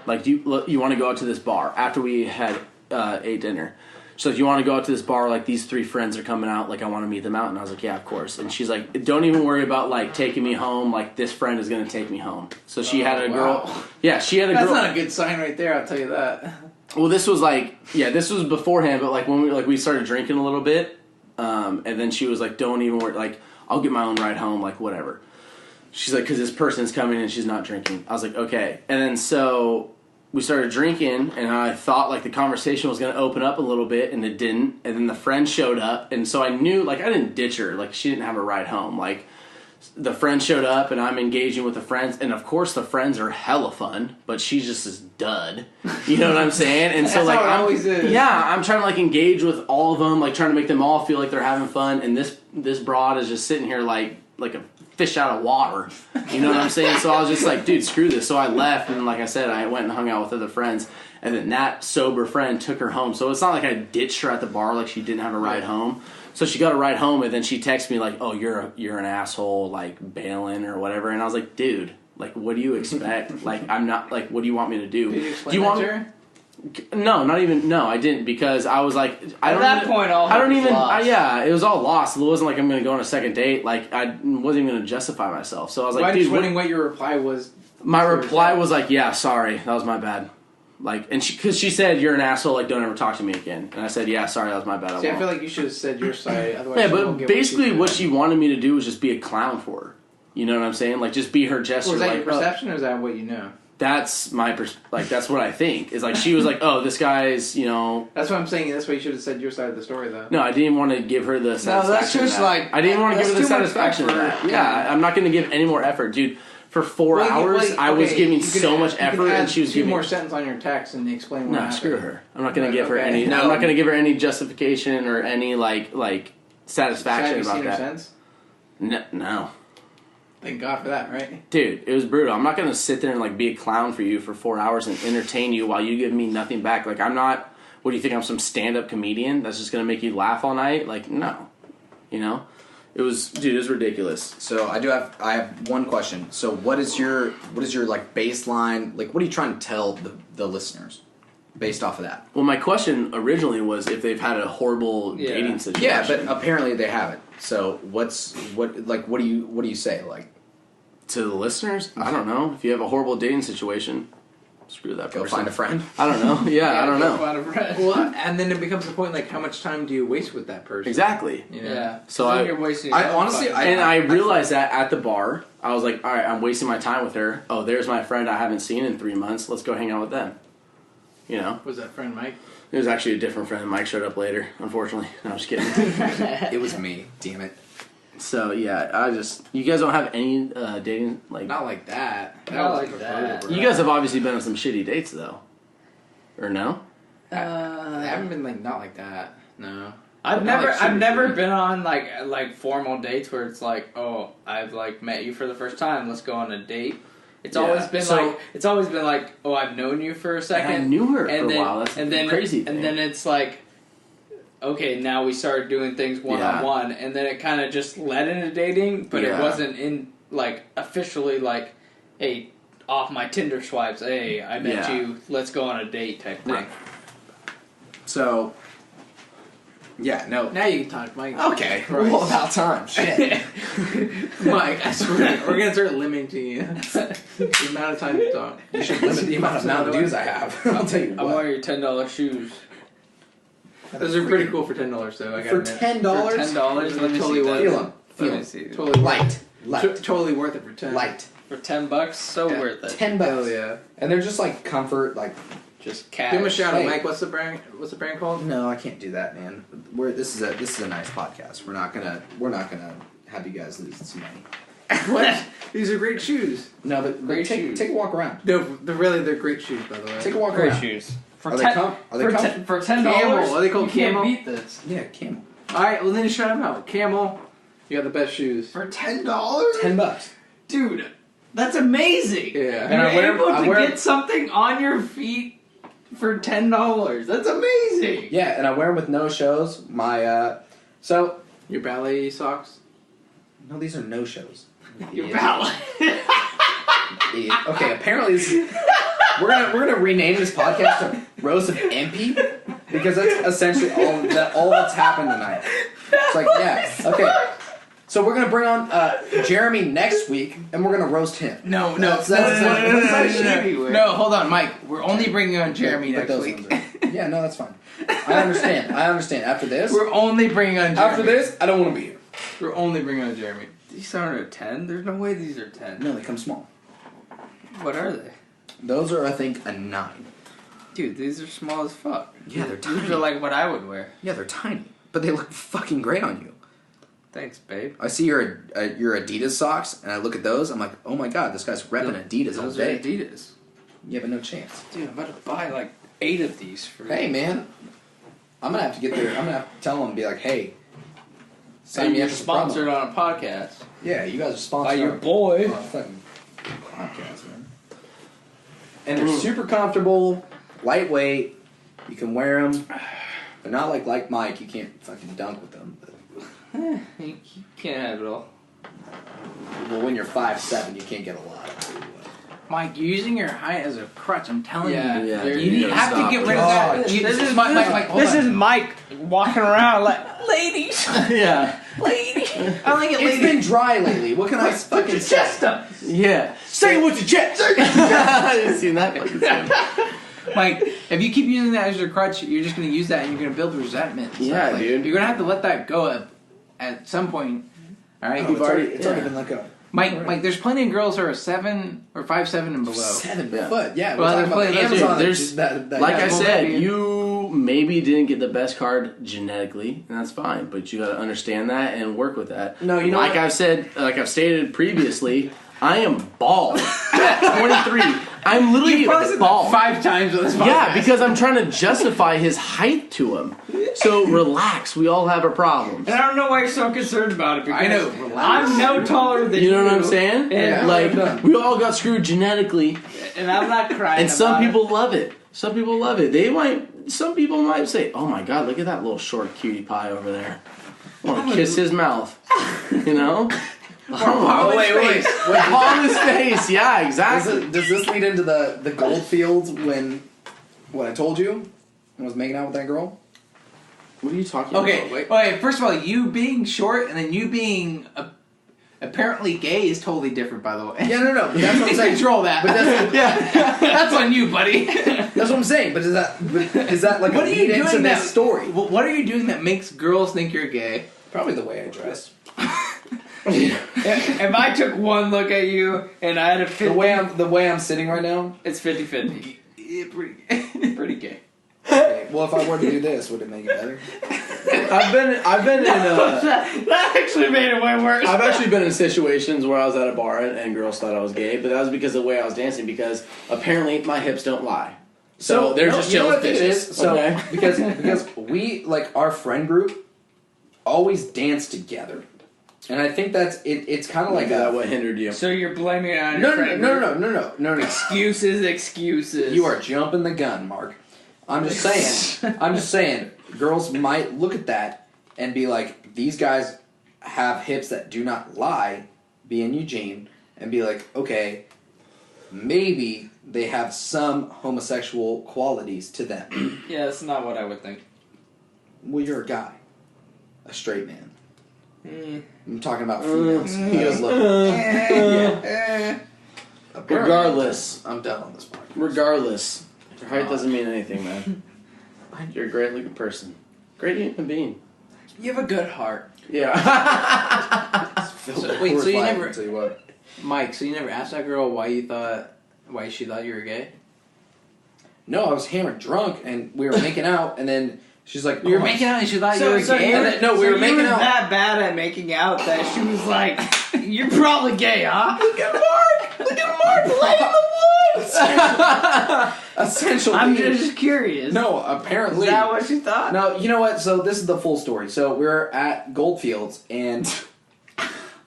like, do you want to go out to this bar after we had ate dinner? She's like, you want to go out to this bar? Like, these 3 friends are coming out. Like, I want to meet them out. And I was like, yeah, of course. And she's like, don't even worry about, like, taking me home. Like, this friend is going to take me home. So she had a girl. Wow. Yeah, she had a That's girl. not a good sign right there, I'll tell you that. Well, this was like, this was beforehand. But, like, when we started drinking a little bit. And then she was like, don't even worry. Like, I'll get my own ride home. Like, whatever. She's like, because this person's coming and she's not drinking. I was like, okay. And then so we started drinking, and I thought like the conversation was going to open up a little bit, and it didn't. And then the friend showed up, and so I knew, like, I didn't ditch her. Like, she didn't have a ride home. Like, the friend showed up, and I'm engaging with the friends, and of course the friends are hella fun, but she's just this dud. You know what I'm saying? And so That's like, how it always is. yeah, I'm trying to like engage with all of them, like trying to make them all feel like they're having fun, and this broad is just sitting here like a fish out of water. You know what I'm saying? So I was just like, dude, screw this. So I left, and like I said, I went and hung out with other friends, and then that sober friend took her home. So it's not like I ditched her at the bar, like she didn't have a ride home. So she got a ride home, and then she texted me like, oh, you're an asshole, like bailing or whatever. And I was like, dude, like, what do you expect? Like, I'm not, like, what do you want me to do? Did you explain do you that want to her? No, not even. No, I didn't, because I was like, I don't that even, point, all I don't hope was even. lost. Yeah, it was all lost. It wasn't like I'm going to go on a second date. Like, I wasn't even going to justify myself. So I was like, I'm dude, just wondering what your reply was. my reply was like, yeah, sorry, that was my bad. Like, and because she said, you're an asshole, like, don't ever talk to me again. And I said, yeah, sorry, that was my bad. See, I won't. feel like you should have said your side. Otherwise Yeah, she won't but get basically what she she wanted me to do was just be a clown for her. You know what I'm saying? Like, just be her gesture. Was that like, your perception, or is that what you know? That's my that's what I think. Is like, she was like, oh, this guy's, you know. That's what I'm saying. That's why you should have said your side of the story, though. No, I didn't want to give her the satisfaction. No, that's just like... I didn't want to give her the that's too much satisfaction of effort. that. Yeah, I'm not going to give any more effort. Dude, for 4 hours, I was giving so much effort, and she was giving... more sentence on your text and explain what No, happened. screw her. I'm not going to give her any... No. I'm not going to give her any justification or any, like satisfaction Have you about seen her that. since? No. Thank God for that, right? Dude, it was brutal. I'm not going to sit there and, like, be a clown for you for 4 hours and entertain you while you give me nothing back. Like, I'm not... What do you think? I'm some stand-up comedian that's just going to make you laugh all night? Like, no. You know? It was ridiculous. So I have one question. So what is your like baseline? Like, what are you trying to tell the listeners based off of that? Well, my question originally was if they've had a horrible dating situation. Yeah, but apparently they haven't. So what do you say? Like, to the listeners, I don't know. If you have a horrible dating situation, screw that person. go find a friend. I don't know. Yeah, I don't know. Well, and then it becomes the point, like, how much time do you waste with that person? Exactly. You know? Yeah. So then you're wasting your I own honestly, fucking- I realized that at the bar. I was like, all right, I'm wasting my time with her. Oh, there's my friend I haven't seen in 3 months. Let's go hang out with them. You know? Was that friend Mike? It was actually a different friend. Mike showed up later, unfortunately. No, I'm just kidding. It was me. Damn it. So, yeah, you guys don't have any dating, like... Not like that. Not was like before that. the You guys have obviously been on some shitty dates, though. Or no? I haven't been like not like that. No. I've Not never like I've never shitty. been on like formal dates where it's like, oh, I've like met you for the first time, let's go on a date. It's Yeah. always been So- like, oh, I've known you for a second. And I knew her for and a then, while. That's and the then crazy thing. And then it's like, okay, now we started doing things one on one, and then it kind of just led into dating, but Yeah. it wasn't in like officially like, hey, off my Tinder swipes, hey, I met Yeah. you, let's go on a date type thing. Right. So, yeah, no. Now you can talk, Mike. Okay, well, about time. Shit. Mike, I swear, we're gonna start limiting you. The amount of time you talk. You should limit the amount of Mountain Dews I have. I'll tell you I'm what. wearing your $10 shoes. Those are pretty cool for $10, though. I For gotta admit. $10? For $10, let me Totally see worth that. Feel them. Feel Let me them. see. Totally Light. Totally worth it for 10. Light. For $10, so Yeah, worth it. $10. Hell yeah. And they're just like comfort, like. Just cash. Give him a shout out, Hey. Mike. What's the brand called? No, I can't do that, man. This is a nice podcast. We're not gonna have you guys lose some money. What? These are great shoes. No, but Great shoes. take a walk around. No, they're great shoes, by the way. Take a walk Great around. shoes. For Are they ten, com- are they for, com- ten, for $10, Camel. Are they called you can't Camel? beat this. Yeah, camel. All right, well then shout them out. Camel, you got the best shoes. For $10? $10. Dude, that's amazing. Yeah. You're able I to wear- get something on your feet for $10. That's amazing. Yeah, and I wear them with no shows. So Your ballet socks. no, these are no shows. Your Idiot. ballet. Idiot. Okay, apparently we're gonna rename this podcast to Rose of MP because that's essentially all that's happened tonight. It's like, yeah, okay. So we're gonna bring on Jeremy next week, and we're gonna roast him. No, That's shitty. No, hold on, Mike. We're only bringing on Jeremy But next those week. ones are- yeah, no, that's fine. I understand. After this, We're only bringing on Jeremy. after this, I don't want to be here. We're only bringing on Jeremy. These aren't a 10. There's no way these are 10. No, they come small. What are they? Those are, I think, a 9. Dude, these are small as fuck. Yeah, they're These tiny. are like what I would wear. Yeah, they're tiny, but they look fucking great on you. Thanks, babe. I see your Adidas socks, and I look at those. I'm like, oh my god, this guy's repping Adidas all Those are day. Adidas. You have no chance. Dude, I'm about to buy like 8 of these for Hey man, I'm gonna have to get there. I'm gonna have to tell them and be like, hey, sign me you're up for the promo. sponsored on a podcast Yeah, you guys are by sponsored your on- boy. on a fucking podcast, man. And they're super comfortable, lightweight. You can wear them. They're not like Mike. You can't fucking dunk with them. But, You can't have it all. well, when you're 5'7", you can't get a lot of it. Mike, you're using your height as a crutch. I'm telling Yeah, you. Yeah, you're- You gotta have to stop. get rid of Oh, that. This is Mike, hold on. Mike walking around like, ladies, Yeah. ladies. I only get It's ladies. been dry lately. What can I Put fucking your say? chest up. Yeah. Say it with your chest. I didn't see that. Fucking thing. Mike, if you keep using that as your crutch, you're just going to use that and you're going to build resentment. So, Yeah, like, dude. You're going to have to let that go at some point. All right? It's already been let go. Mike, there's plenty of girls who are 7 or 5'7" and below. 7 Yeah. foot. Yeah. Well, We're talking about there's Amazon. there's- that Like yeah, I said, Bulgarian. you maybe didn't get the best card genetically, and that's fine. But you got to understand that and work with that. No, you know like what? I've stated previously, I am bald. 23. I'm literally bald. 5 times on this podcast. Yeah, because I'm trying to justify his height to him. So relax. We all have our problems. And I don't know why you're so concerned about it. Because I know, relax. I'm no taller than you. You know what I'm saying? And, Like we all got screwed genetically, and I'm not crying. and some about people love it. Some people love it. Some people might say, "Oh my God, look at that little short cutie pie over there. I want to kiss his mouth." You know? Oh, wait. On his face. Yeah, exactly. Does this lead into the Goldfields when I told you I was making out with that girl? What are you talking Okay, about? wait. First of all, you being short and then you being apparently gay is totally different, by the way. Yeah, no. But that's what I'm saying. Control that. But That's on you, buddy. that's what I'm saying. But is that like What a are you lead into doing this that story? What are you doing that makes girls think you're gay? Probably the way I dress. If I took one look at you and I had a 50, The way I'm sitting right now. it's 50-50. Yeah, pretty gay. Okay, well, if I were to do this, would it make it better? I've been in That actually made it way worse. I've actually been in situations where I was at a bar and girls thought I was gay, but that was because of the way I was dancing. Because apparently my hips don't lie. So they're just you know what I think it jellyfish. is? So Okay. because we like our friend group always dance together, and I think that's it. It's kind of like that what hindered you? So you're blaming it on your friend group? No. Excuses. You are jumping the gun, Mark. I'm just saying. Girls might look at that and be like, these guys have hips that do not lie, being Eugene, and be like, okay, maybe they have some homosexual qualities to them. Yeah, that's not what I would think. Well, you're a guy. A straight man. Mm. I'm talking about females. He goes, regardless, I'm done on this part. regardless, your height doesn't mean anything, man. You're a great looking person. Great human being. You have a good heart. Yeah. Wait, so you never, Tell you what. Mike? So you never asked that girl why she thought you were gay? No, I was hammered drunk, and we were making out, and then she's like, You were making out and she thought you were gay. we were making out. that bad at making out that she was like, "You're probably gay, huh?" Look at Mark playing in the woods. Essentially, I'm just curious. no. Apparently, Is that what she thought? no. You know what? So this is the full story. So we're at Goldfields, and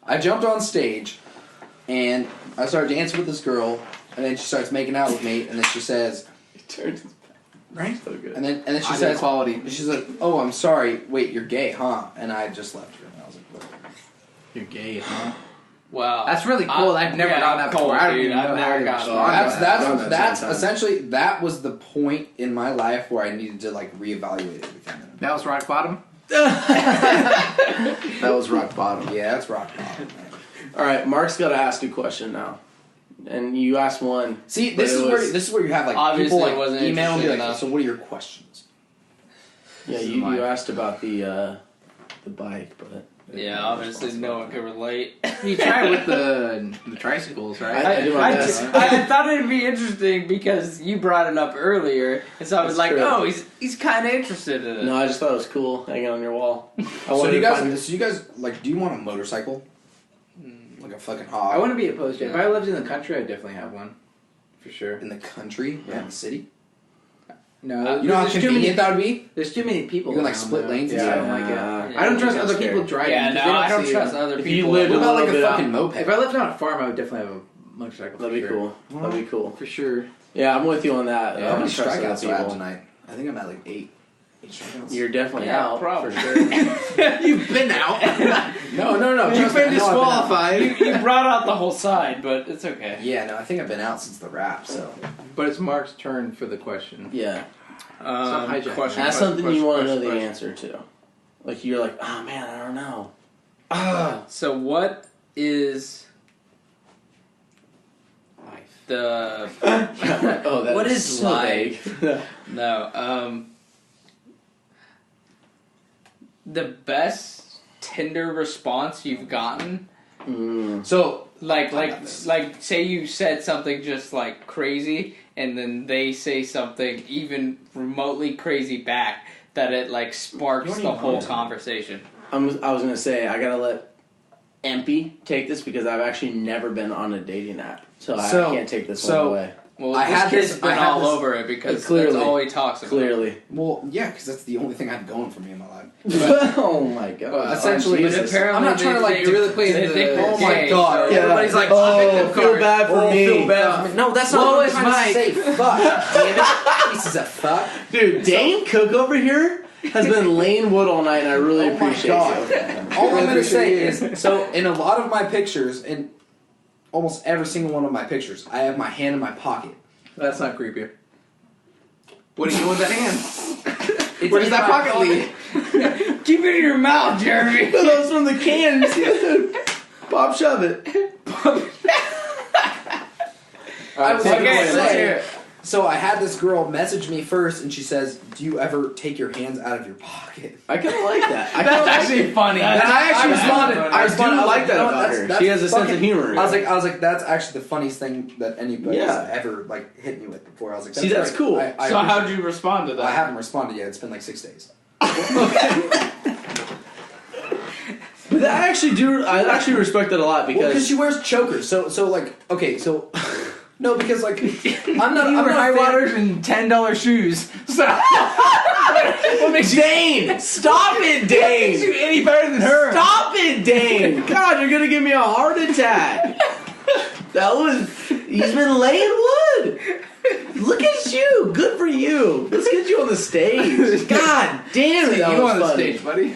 I jumped on stage, and I started dancing with this girl, and then she starts making out with me, and then she says, Right? So good. and then she I says, did quality. she's like, "Oh, I'm sorry. Wait, you're gay, huh?" And I just left her, and I was like, "Whatever." You're gay, huh? Wow, That's really cool. I've never gotten that before. I don't even know how to respond. That's essentially that was the point in my life where I needed to like reevaluate everything. That was rock bottom. That was rock bottom. Yeah, that's rock bottom. Man. All right, Mark's got to ask a question now, and you asked one. See, But this it was- is where you have like Obviously people like wasn't email and be like, interested "So what are your questions?" Yeah, you asked about the bike, but Yeah, obviously no one can relate. You tried with the tricycles, right? I do my best. I thought it'd be interesting because you brought it up earlier, and so I was That's like, true. "Oh, he's kind of interested in it." no, I just thought it was cool hanging on your wall. So do you guys like? Do you want a motorcycle? Like a fucking hog? I wouldn't be opposed to it. If I lived in the country, I'd definitely have one. For sure. in the country, Yeah. in the city. No, You know how there's too convenient many. that would be. There's too many people. You can, like, around, split though. lanes and Yeah, I stuff. don't like it. Yeah. I don't trust Yeah, other that's people scary. driving. Yeah, 'cause no, they I don't see trust them. other If people. you lived What a about little like a bit fucking out, moped? If I lived on a farm, I would definitely have a motorcycle. that'd be for sure. cool. That'd be cool. For sure. Yeah, I'm with you on that. How I don't many trust other strikeouts do I have people. tonight? I think I'm at like 8. 8 strikeouts. You're definitely Yeah, out probably. for sure. You've been out. no. You've trust me, I been know I've disqualified. You brought out the whole side, but it's okay. Yeah, no, I think I've been out since the rap. So But it's Mark's turn for the question. Yeah, hijack. Question, ask question, something you want to know question, the answer to. Like you're like, oh man, I don't know. So what is Life. the Oh, that What is is so life? vague. no the best Tinder response you've gotten So Like, say you said something just like crazy, and then they say something even remotely crazy back, that it like sparks the whole conversation. I was gonna say I gotta let Empy take this because I've actually never been on a dating app, so I can't take this one away. Well, this kid's been all over it because that's all he talks about. Clearly. Well, yeah, because that's the only thing I have going for me in my life. Oh my god. Essentially, apparently I'm not trying to like really play the. Oh my god! Yeah. Everybody's like, feel bad for me. Feel bad for me. No, that's not what I'm trying to say. Fuck, damn it, pieces of fuck. Dude, Dane Cook over here has been laying wood all night, and I really appreciate it. All I'm gonna say is, so in a lot of my pictures, in almost every single one of my pictures, I have my hand in my pocket. That's not creepy. What are you doing with that hand? Where does that pocket lead? Keep it in your mouth, Jeremy. That was from the can. Pop, shove it. I was Okay, gonna let's say, hear it. so I had this girl message me first, and she says, "Do you ever take your hands out of your pocket?" I kind of like that. That's actually funny. And I actually responded. I do like that no, about her. She has a sense of humor. I was like, that's actually the funniest thing that anybody's ever like hit me with before. I was like, that's great. cool. So how did you respond to that? I haven't responded yet. It's been like 6 days. But I actually respect that a lot because she wears chokers. So like, okay, so no, because like I'm not high waters and $10 shoes. So what makes Dane? Stop it, Dane! Makes you any better than her? Stop it, Dane! God, you're gonna give me a heart attack. He's been laying wood. Look at you. Good for you. Let's get you on the stage. God damn it. You on the stage, buddy.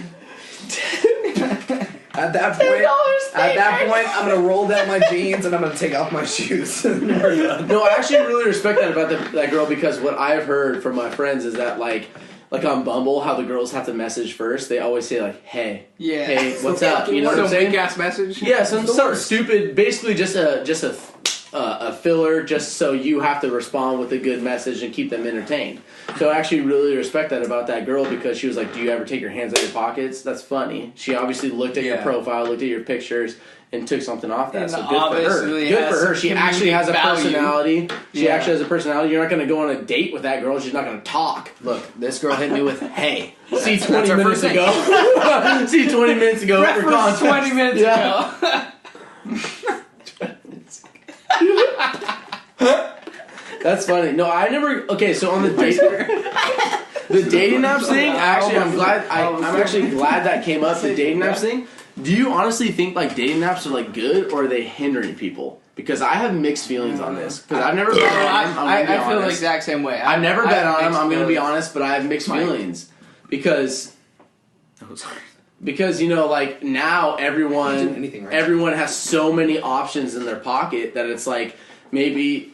At that point, I'm gonna roll down my jeans and I'm gonna take off my shoes. No, I actually really respect that about that girl because what I've heard from my friends is that like on Bumble, how the girls have to message first. They always say like, "Hey, hey, what's up?" You know what I'm saying? Weak ass message. Yeah, some stupid, basically just a filler, just so you have to respond with a good message and keep them entertained. So I actually really respect that about that girl because she was like, "Do you ever take your hands out of your pockets?" That's funny. She obviously looked at your profile, looked at your pictures, and took something off that. And so good for her. Good for her. She actually has a personality. She actually has a personality. You're not going to go on a date with that girl. She's not going to talk. Look, this girl hit me with, "Hey." See 20 minutes ago. See 20 minutes ago. Reference for context. 20 minutes ago. That's funny. No, I never. Okay, so on the dating apps thing, actually, I'm actually glad that came up. The dating apps thing. Do you honestly think like dating apps are like good or are they hindering people? Because I have mixed feelings on this. Because I've never bet on them. I feel the exact same way. I've never bet on them. I'm going to be honest, but I have mixed feelings because. Because, you know, like, now everyone has so many options in their pocket that it's like, maybe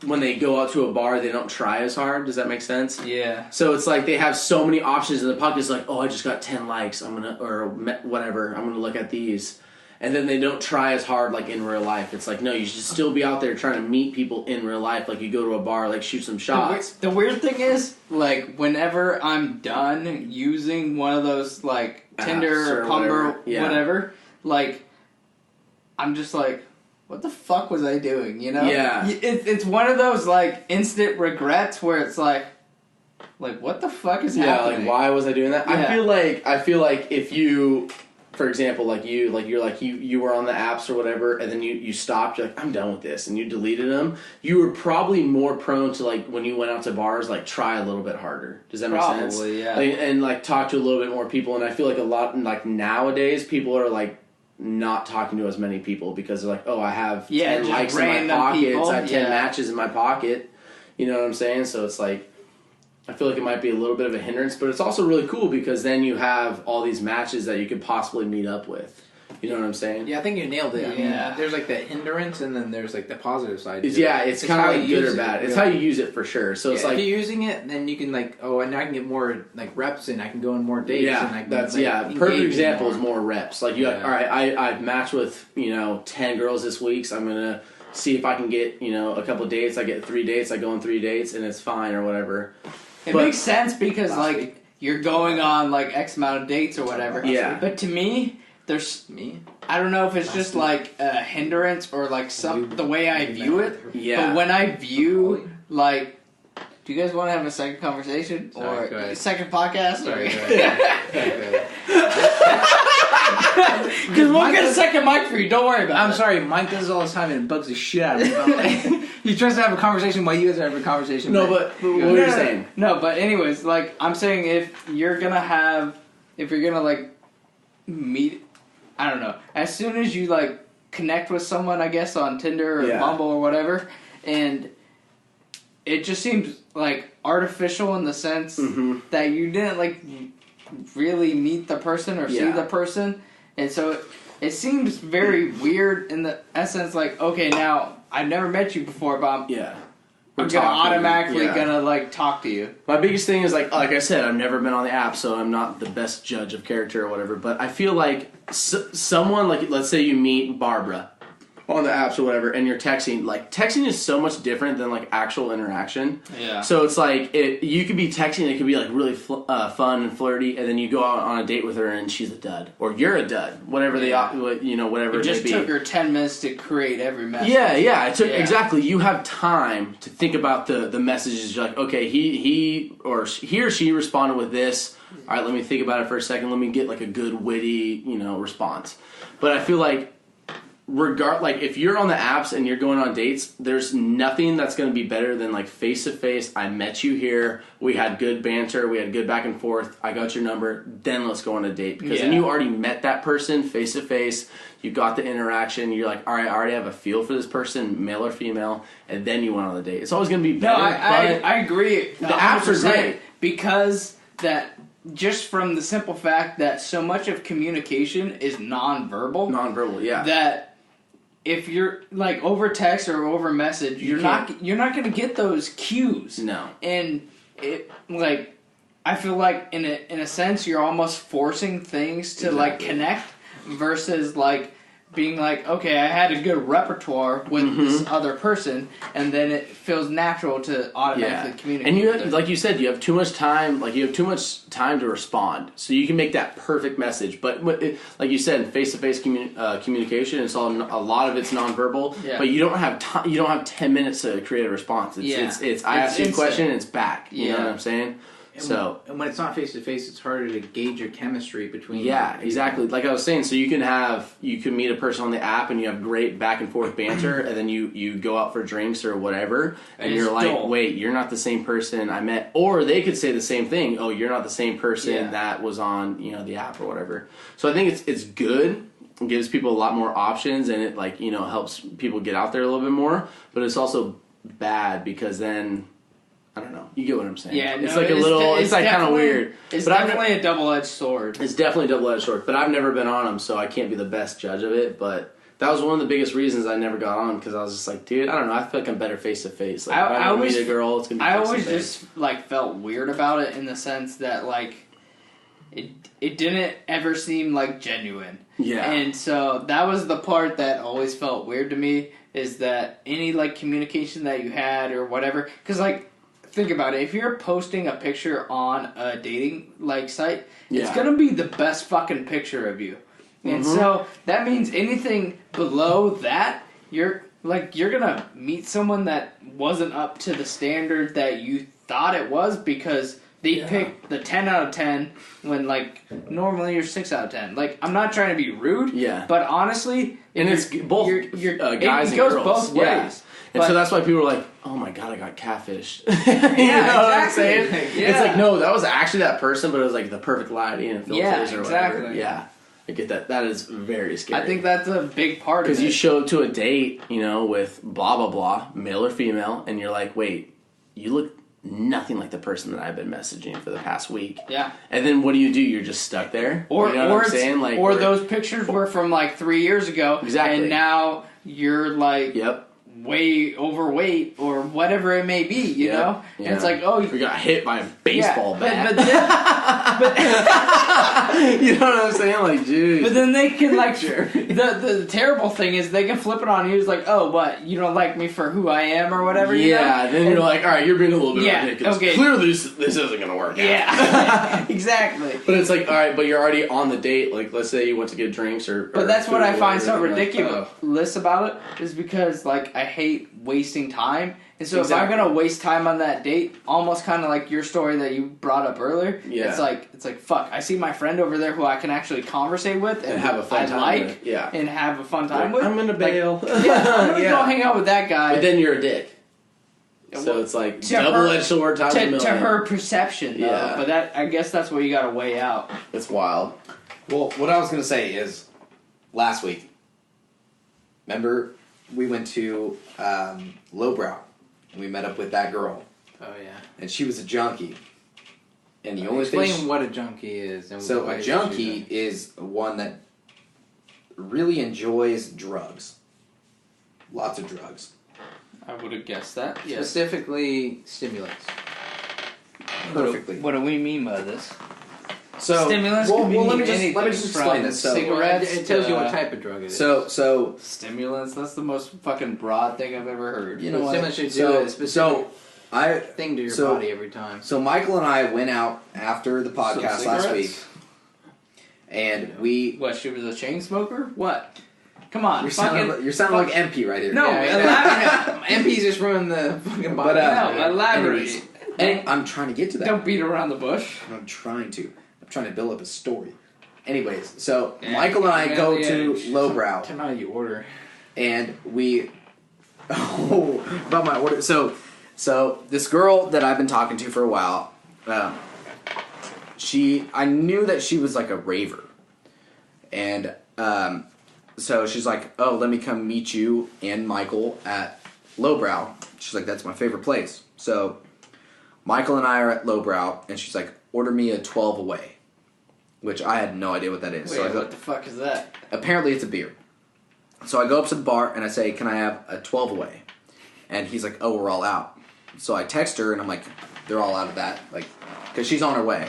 when they go out to a bar, they don't try as hard. Does that make sense? Yeah. So it's like they have so many options in the pocket. It's like, oh, I just got 10 likes. Or whatever. I'm going to look at these. And then they don't try as hard, like, in real life. It's like, no, you should still be out there trying to meet people in real life. Like, you go to a bar, like, shoot some shots. The weird thing is, like, whenever I'm done using one of those, like, Tinder or Humber, whatever, like, I'm just like, what the fuck was I doing, you know? Yeah. It's one of those, like, instant regrets where it's like, what the fuck is happening? Like, why was I doing that? Yeah. I feel like if you... For example, you were on the apps or whatever, and then you stopped. You're like, I'm done with this, and you deleted them. You were probably more prone to like when you went out to bars, like try a little bit harder. Does that make sense? Probably, yeah. And like talk to a little bit more people. And I feel like a lot like nowadays people are like not talking to as many people because they're like, oh, I have 10 likes in my pockets, people. I have 10 matches in my pocket. You know what I'm saying? So it's like. I feel like it might be a little bit of a hindrance, but it's also really cool because then you have all these matches that you could possibly meet up with. You know what I'm saying? Yeah, I think you nailed it. Yeah. I mean, there's like the hindrance and then there's like the positive side. It's kind of like good or bad. It's how you use it for sure. So it's like if you're using it, then you can like, and now I can get more like reps and I can go on more dates. Yeah, and I can, perfect example is more reps. Like you, all right, I've matched with 10 girls this week, so I'm gonna see if I can get a couple dates. I get 3 dates. I go on 3 dates, and it's fine or whatever. It makes sense because, like, you're going on, like, X amount of dates or whatever. Yeah. But to me, there's... I don't know if it's just like a hindrance or like the way I view it. Yeah. But when I view like, do you guys want to have a second conversation or a second podcast? Because we'll get a second mic for you. Don't worry about it. I'm sorry, Mike does this all the time and it bugs the shit out of me. He tries to have a conversation while you guys are having a conversation. No, but what are you saying? No, but anyways, like I'm saying, if you're gonna like meet, I don't know, as soon as you like connect with someone, I guess on Tinder or Bumble or whatever, and it just seems like artificial in the sense that you didn't like really meet the person or see the person, and so it seems very weird in the essence. Like, okay, now I've never met you before, but I'm gonna automatically gonna like talk to you. My biggest thing is like I said, I've never been on the app, so I'm not the best judge of character or whatever. But I feel like someone, like, let's say you meet Barbara on the apps or whatever, and you're texting. Like, texting is so much different than like actual interaction. Yeah. So it's like you could be texting, it could be like really fun and flirty, and then you go out on a date with her and she's a dud, or you're a dud, whatever whatever it just may be. Took her 10 minutes to create every message. Yeah. It took exactly. You have time to think about the messages. You're like, okay, he or she responded with this. All right, let me think about it for a second. Let me get like a good witty response. But I feel like if you're on the apps and you're going on dates, there's nothing that's going to be better than like face to face. I met you here. We had good banter. We had good back and forth. I got your number. Then let's go on a date, because then you already met that person face to face. You got the interaction. You're like, all right, I already have a feel for this person, male or female, and then you went on the date. It's always going to be better. No, I agree. The apps are great because that. Just from the simple fact that so much of communication is nonverbal. Nonverbal, yeah. That if you're like over text or over message, you're not going to get those cues. No. And it like I feel like in a sense you're almost forcing things to like connect versus like being like, okay, I had a good repertoire with this other person, and then it feels natural to automatically communicate. And you, like you said, you have too much time. Like, you have too much time to respond, so you can make that perfect message. But like you said, face-to-face communication, it's all a lot of it's nonverbal. Yeah. But you don't have time. You don't have 10 minutes to create a response. It's I ask you a question, and it's back. You know what I'm saying? And when it's not face to face, it's harder to gauge your chemistry between. Yeah, exactly. Like I was saying, so you can meet a person on the app and you have great back and forth banter, and then you go out for drinks or whatever, and you're like, dull. Wait, you're not the same person I met. Or they could say the same thing. Oh, you're not the same person that was on the app or whatever. So I think it's good. It gives people a lot more options, and it helps people get out there a little bit more. But it's also bad because then. I don't know. You get what I'm saying? Yeah, it's like it's like kind of weird. It's definitely a double-edged sword. It's definitely a double-edged sword. But I've never been on them, so I can't be the best judge of it. But that was one of the biggest reasons I never got on, because I was just like, dude, I don't know. I feel like I'm better face to face. Like, if I meet a girl, it's gonna be. I always just like felt weird about it in the sense that like it didn't ever seem like genuine. Yeah. And so that was the part that always felt weird to me, is that any like communication that you had or whatever, because like. Think about it. If you're posting a picture on a dating like site, it's gonna be the best fucking picture of you, and so that means anything below that, you're gonna meet someone that wasn't up to the standard that you thought it was, because they picked the 10 out of 10 when like normally you're 6 out of 10. Like, I'm not trying to be rude, but honestly, and it's both guys and girls. It goes both ways. And so that's why people are like, oh my god, I got catfished. Yeah, what I'm saying? Yeah. It's like, no, that was actually that person, but it was like the perfect lighting and filters or whatever. Yeah, I get that. That is very scary. I think that's a big part of it. Because you show up to a date, with blah, blah, blah, male or female, and you're like, wait, you look nothing like the person that I've been messaging for the past week. Yeah. And then what do? You're just stuck there? Or, you know what I'm saying? Or those pictures were from like 3 years ago. Exactly. And now you're like... Yep. way overweight or whatever it may be, you know? Yeah. And it's like, oh, we got hit by a baseball bat. But You know what I'm saying? Like, dude. But then they can like the terrible thing is they can flip it on you. It's like, oh, what, you don't like me for who I am or whatever. Yeah, you know? then you're like, all right, you're being a little bit ridiculous. Okay. Clearly, this isn't gonna work out. Yeah, exactly. But it's like, all right, but you're already on the date. Like, let's say you went to get drinks or. But that's what I find so like, ridiculous about it is because like I hate wasting time. And so if I'm gonna waste time on that date, almost kind of like your story that you brought up earlier, it's like fuck. I see my friend over there who I can actually conversate with and have a fun time and have a fun time with. I'm gonna bail. I'm gonna go hang out with that guy. But then you're a dick. So it's like double-edged sword times a million. To her perception, though. But I guess that's what you gotta weigh out. It's wild. Well, what I was gonna say is, last week, remember we went to Lowbrow. We met up with that girl. Oh yeah. And she was a junkie. And the only Explain thing what a junkie is. And so a junkie is one that really enjoys drugs. Lots of drugs. I would have guessed that. Yes. Specifically stimulants. Perfectly. What do we mean by this? So stimulants. Well, can mean let me anything just explain this. So cigarettes. It tells you what type of drug it is. So stimulants. That's the most fucking broad thing I've ever heard. You know what? Stimulants should do a specific thing to your body every time. So Michael and I went out after the podcast last week, and we. What? She was a chain smoker. What? Come on. You're sounding like MP right here. No, MPs just ruin the fucking body. No, elaborate. And I'm trying to get to that. Don't beat around the bush. I'm trying to build up a story. Anyways, so Michael and I go to Lowbrow. Tell me how you order. And we... Oh, about my order. So this girl that I've been talking to for a while, I knew that she was like a raver. And so she's like, oh, let me come meet you and Michael at Lowbrow. She's like, that's my favorite place. So Michael and I are at Lowbrow, and she's like, order me a 12 away. Which I had no idea what that is. Wait, so I go, what the fuck is that? Apparently it's a beer. So I go up to the bar and I say, can I have a 12 away? And he's like, oh, we're all out. So I text her and I'm like, they're all out of that. Like, because she's on her way.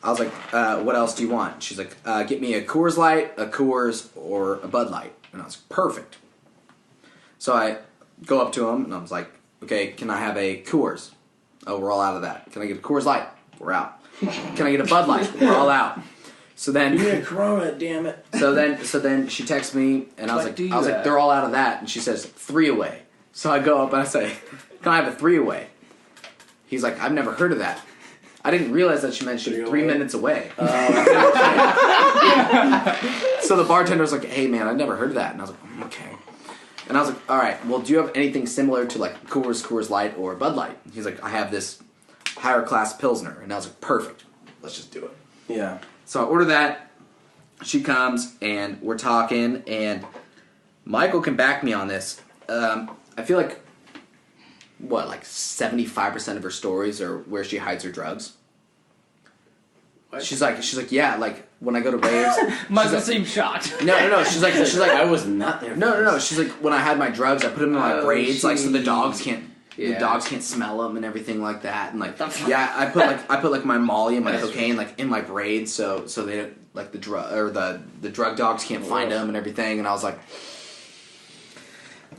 I was like, what else do you want? She's like, get me a Coors Light, a Coors, or a Bud Light. And I was like, perfect. So I go up to him and I was like, okay, can I have a Coors? Oh, we're all out of that. Can I get a Coors Light? We're out. Can I get a Bud Light? We're all out. So then, give me a Corona, damn it. So then she texts me, and I was like, they're all out of that, and she says 3 away. So I go up and I say, can I have a 3 away? He's like, I've never heard of that. I didn't realize that she meant 3 minutes away. So the bartender's like, hey man, I've never heard of that, and I was like, okay. And I was like, all right, well, do you have anything similar to like Coors Light, or Bud Light? He's like, I have this higher class Pilsner. And I was like, perfect. Let's just do it. Yeah. So I order that. She comes, and we're talking, and Michael can back me on this. I feel like, like 75% of her stories are where she hides her drugs. What? She's like, yeah, like, when I go to raves... Michael seemed shocked. No, she's like, I was not there. No, she's like, when I had my drugs, I put them in my braids, like, so the dogs can't... Yeah. The dogs can't smell them and everything like that, and like I put my Molly and my cocaine like in my braids, so they don't, like the drug dogs can't find them and everything. And I was like,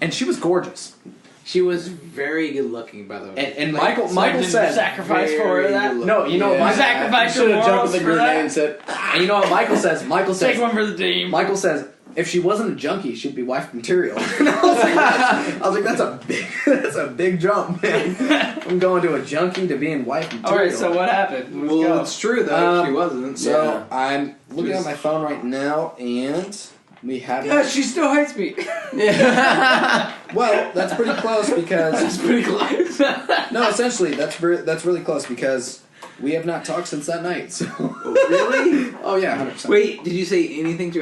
and she was gorgeous. She was very good looking, by the way. And Michael said, sacrifice for her that. No, you know what? My sacrifice should have jumped in the grenade and said. And you know what Michael says? Michael says, take one for the team. Michael says, if she wasn't a junkie, she'd be wife material. And I was like, that's a big jump, man. I'm going to a junkie to being wife material. All right, so what happened? Well, it's true though. She wasn't. So I'm looking at my phone right now, and we have. Yeah, she still hates me. Yeah. Well, that's pretty close because that's pretty close. No, essentially, that's really close because we have not talked since that night. So really? Oh yeah, 100%. Wait, did you say anything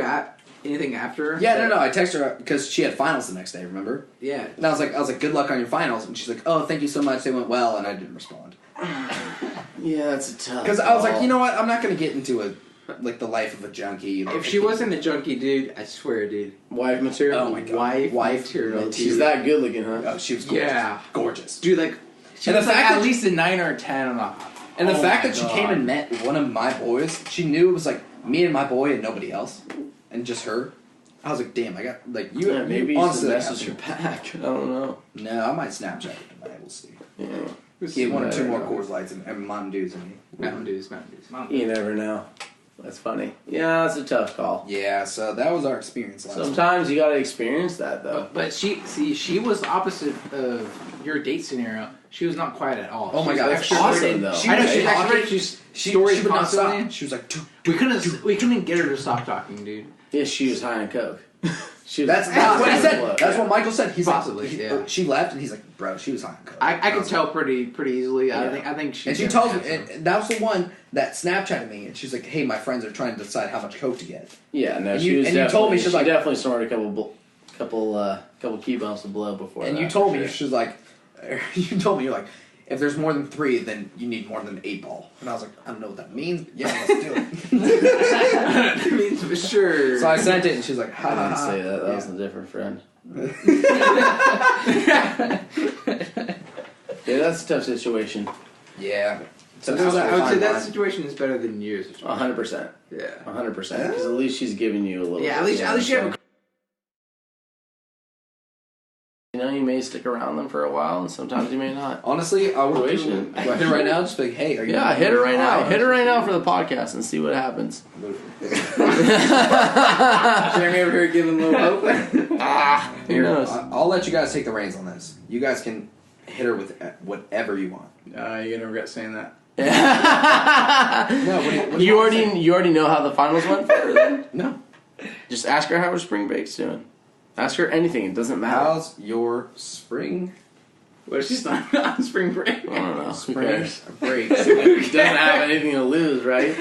anything after? Yeah, no. I texted her because she had finals the next day. Remember? Yeah. And I was like, good luck on your finals. And she's like, oh, thank you so much. They went well, and I didn't respond. Yeah, that's a tough. Because I was like, you know what? I'm not going to get into like the life of a junkie. Like, If she wasn't a junkie, dude, I swear, dude. Wife material. Oh my god, Wife material. She's that good looking, huh? Oh, she was gorgeous. Yeah. Gorgeous. Dude, like, she And the was like fact at that least a 9 or a 10 on a... And the Oh fact my that she God. came and met one of my boys, she knew it was like me and my boy and nobody else, and just her. I was like, damn, I got like you. Yeah, maybe you you honestly should like, message her back. I don't know. No, I might Snapchat her tonight. We'll see. Yeah. Get one or two more Yeah. Coors Lights and Mountain Dews in me. Mountain Dews. You never know. That's funny. Yeah, that's a tough call. Yeah, so that was our experience last week. Sometimes you gotta experience that though. But she was opposite of your date scenario. She was not quiet at all. Oh my She God, was that's extroverted. awesome, though. She I know was she's talking- extroverted. She's She stories would not stop. constantly. She was like, We couldn't get her to stop talking, dude. Yeah, she was high on coke. She was that's what he said. Look, That's yeah. what Michael said. He's Possibly, like, yeah. She left, and he's like, bro, she was high on coke. I can tell pretty easily. Yeah. I think she. And she tells me, and that was the one that Snapchatted me, and she's like, "Hey, my friends are trying to decide how much coke to get." Yeah, no, And she you- was. and you told me she she's like- definitely snorted a couple key bumps of blow before. And that, you told for me, sure. she's like, you told me, you're like, if there's more than 3, then you need more than 8 ball. And I was like, I don't know what that means. But yeah, let's do it. I mean, for sure. So I sent it, and she's like, ha I ha didn't ha. say that. That Yeah. was a different friend. Yeah, that's a tough situation. Yeah. So That's I would say that line. situation is better than yours. 100%. Yeah. 100%. Because at least she's giving you a little. Yeah. bit, At least you have a. You know, you may stick around them for a while, and sometimes you may not. Honestly, I would Situation. do I hit her right now? Just be like, hey, are you? Yeah, hit her right now. Hit her right now for the podcast and see what happens. Jeremy over here giving a little hope. Who knows? I'll let you guys take the reins on this. You guys can hit her with whatever you want. You're gonna regret saying that. No, what do you already know how the finals went for her then? No. Just ask her how her spring break's doing. Ask her anything. It doesn't matter. How's your spring What if she's not on spring break? I don't know. Who spring cares? break? Doesn't have anything to lose, right?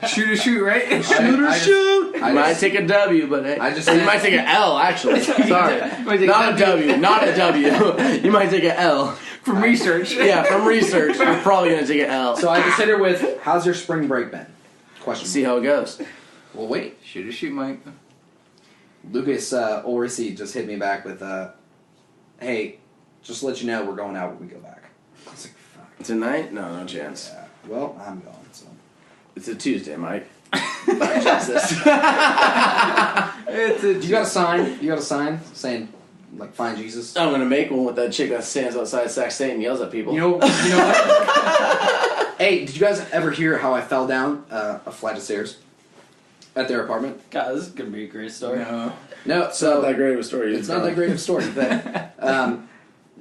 Shoot or shoot, right? Shoot! I You might just- take a W, but I just you said- might take an L, actually. Sorry. Might take Not a a W. Not a W. You might take an L. From research. Yeah, from research, you're probably going to take an L. So I just hit her with, how's your spring break been? Question. See how it goes. Well, wait. Shoot or shoot, Mike. Lucas Orsi just hit me back with, hey, just to let you know we're going out when we go back. I was like, fuck. Tonight? No chance. Yeah. Well, I'm going, so. It's a Tuesday, Mike. Jesus. You got a sign? You got a sign saying, like, find Jesus? I'm going to make one with that chick that stands outside Sac State and yells at people. You know what? Hey, did you guys ever hear how I fell down a flight of stairs at their apartment? God, this is gonna be a great story. No. No, It's so not that great of a story. it's not that great of a story. But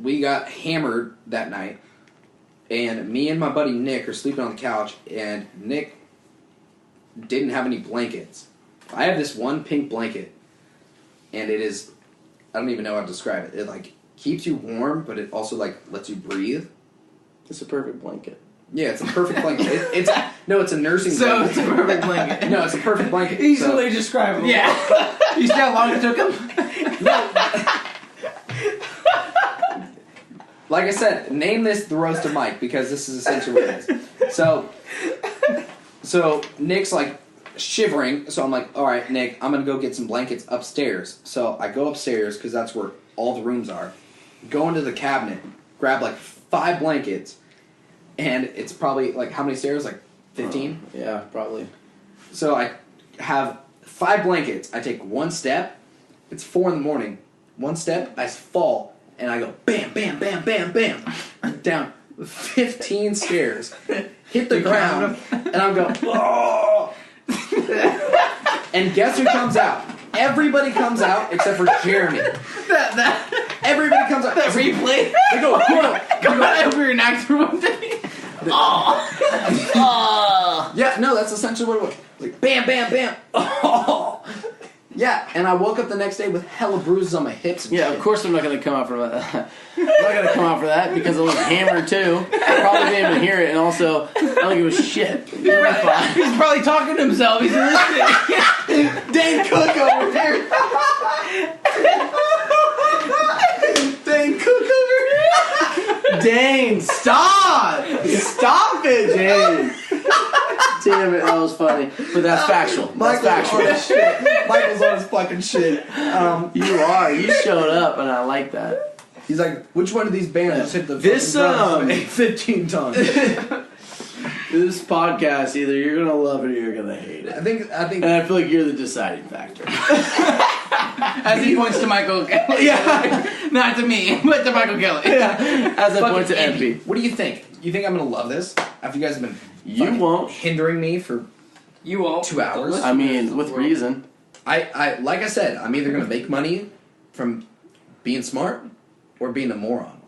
we got hammered that night, and me and my buddy Nick are sleeping on the couch, and Nick didn't have any blankets. I have this one pink blanket, and it is, I don't even know how to describe it. It like keeps you warm, but it also like lets you breathe. It's a perfect blanket. Yeah, it's a perfect blanket. It's a nursing So blanket. it's a perfect blanket. No, it's a perfect blanket. Easily describable. Yeah. You see how long it took him? Like I said, name this the roast of Mike because this is essentially what it is. So Nick's like shivering. So I'm like, all right, Nick, I'm gonna go get some blankets upstairs. So I go upstairs because that's where all the rooms are. Go into the cabinet, grab like 5 blankets, and it's probably like how many stairs? Like 15. Yeah, probably. So I have 5 blankets. I take one step. It's 4 a.m. One step, I fall, and I go bam, bam, bam, bam, bam. I'm down 15 stairs, hit the ground, and I'm going, oh! And guess who comes out? Everybody comes out except for Jeremy. Everybody comes out. That replay. They go, Go over an actor one day. yeah, no, that's essentially what it was. Like, bam, bam, bam. Oh. Yeah, and I woke up the next day with hella bruises on my hips and Yeah, shit. of course I'm not going to come out for that. I'm not going to come out for that because I was hammered too. I probably didn't even hear it, and also I don't give a shit. You're fine. He's probably talking to himself. He's listening. Dane Cook over here. Dane Cook over here. Dane, stop! Stop it, Dane! Damn it, that was funny. But that's factual. That's factual. Shit. Michael's on his fucking shit. You are. You showed up, and I like that. He's like, which one of these bands just hit the This, fucking drums 15 times? This podcast, either you're gonna love it or you're gonna hate it. I think, And I feel like you're the deciding factor. As he points to Michael Kelly. Yeah. Not to me, but to Michael Kelly. Yeah. As I point to fucking MP. What do you think? You think I'm gonna love this after you guys have been You fucking won't. hindering me for You won't. 2 hours? I mean, with reason. I like I said, I'm either gonna make money from being smart or being a moron.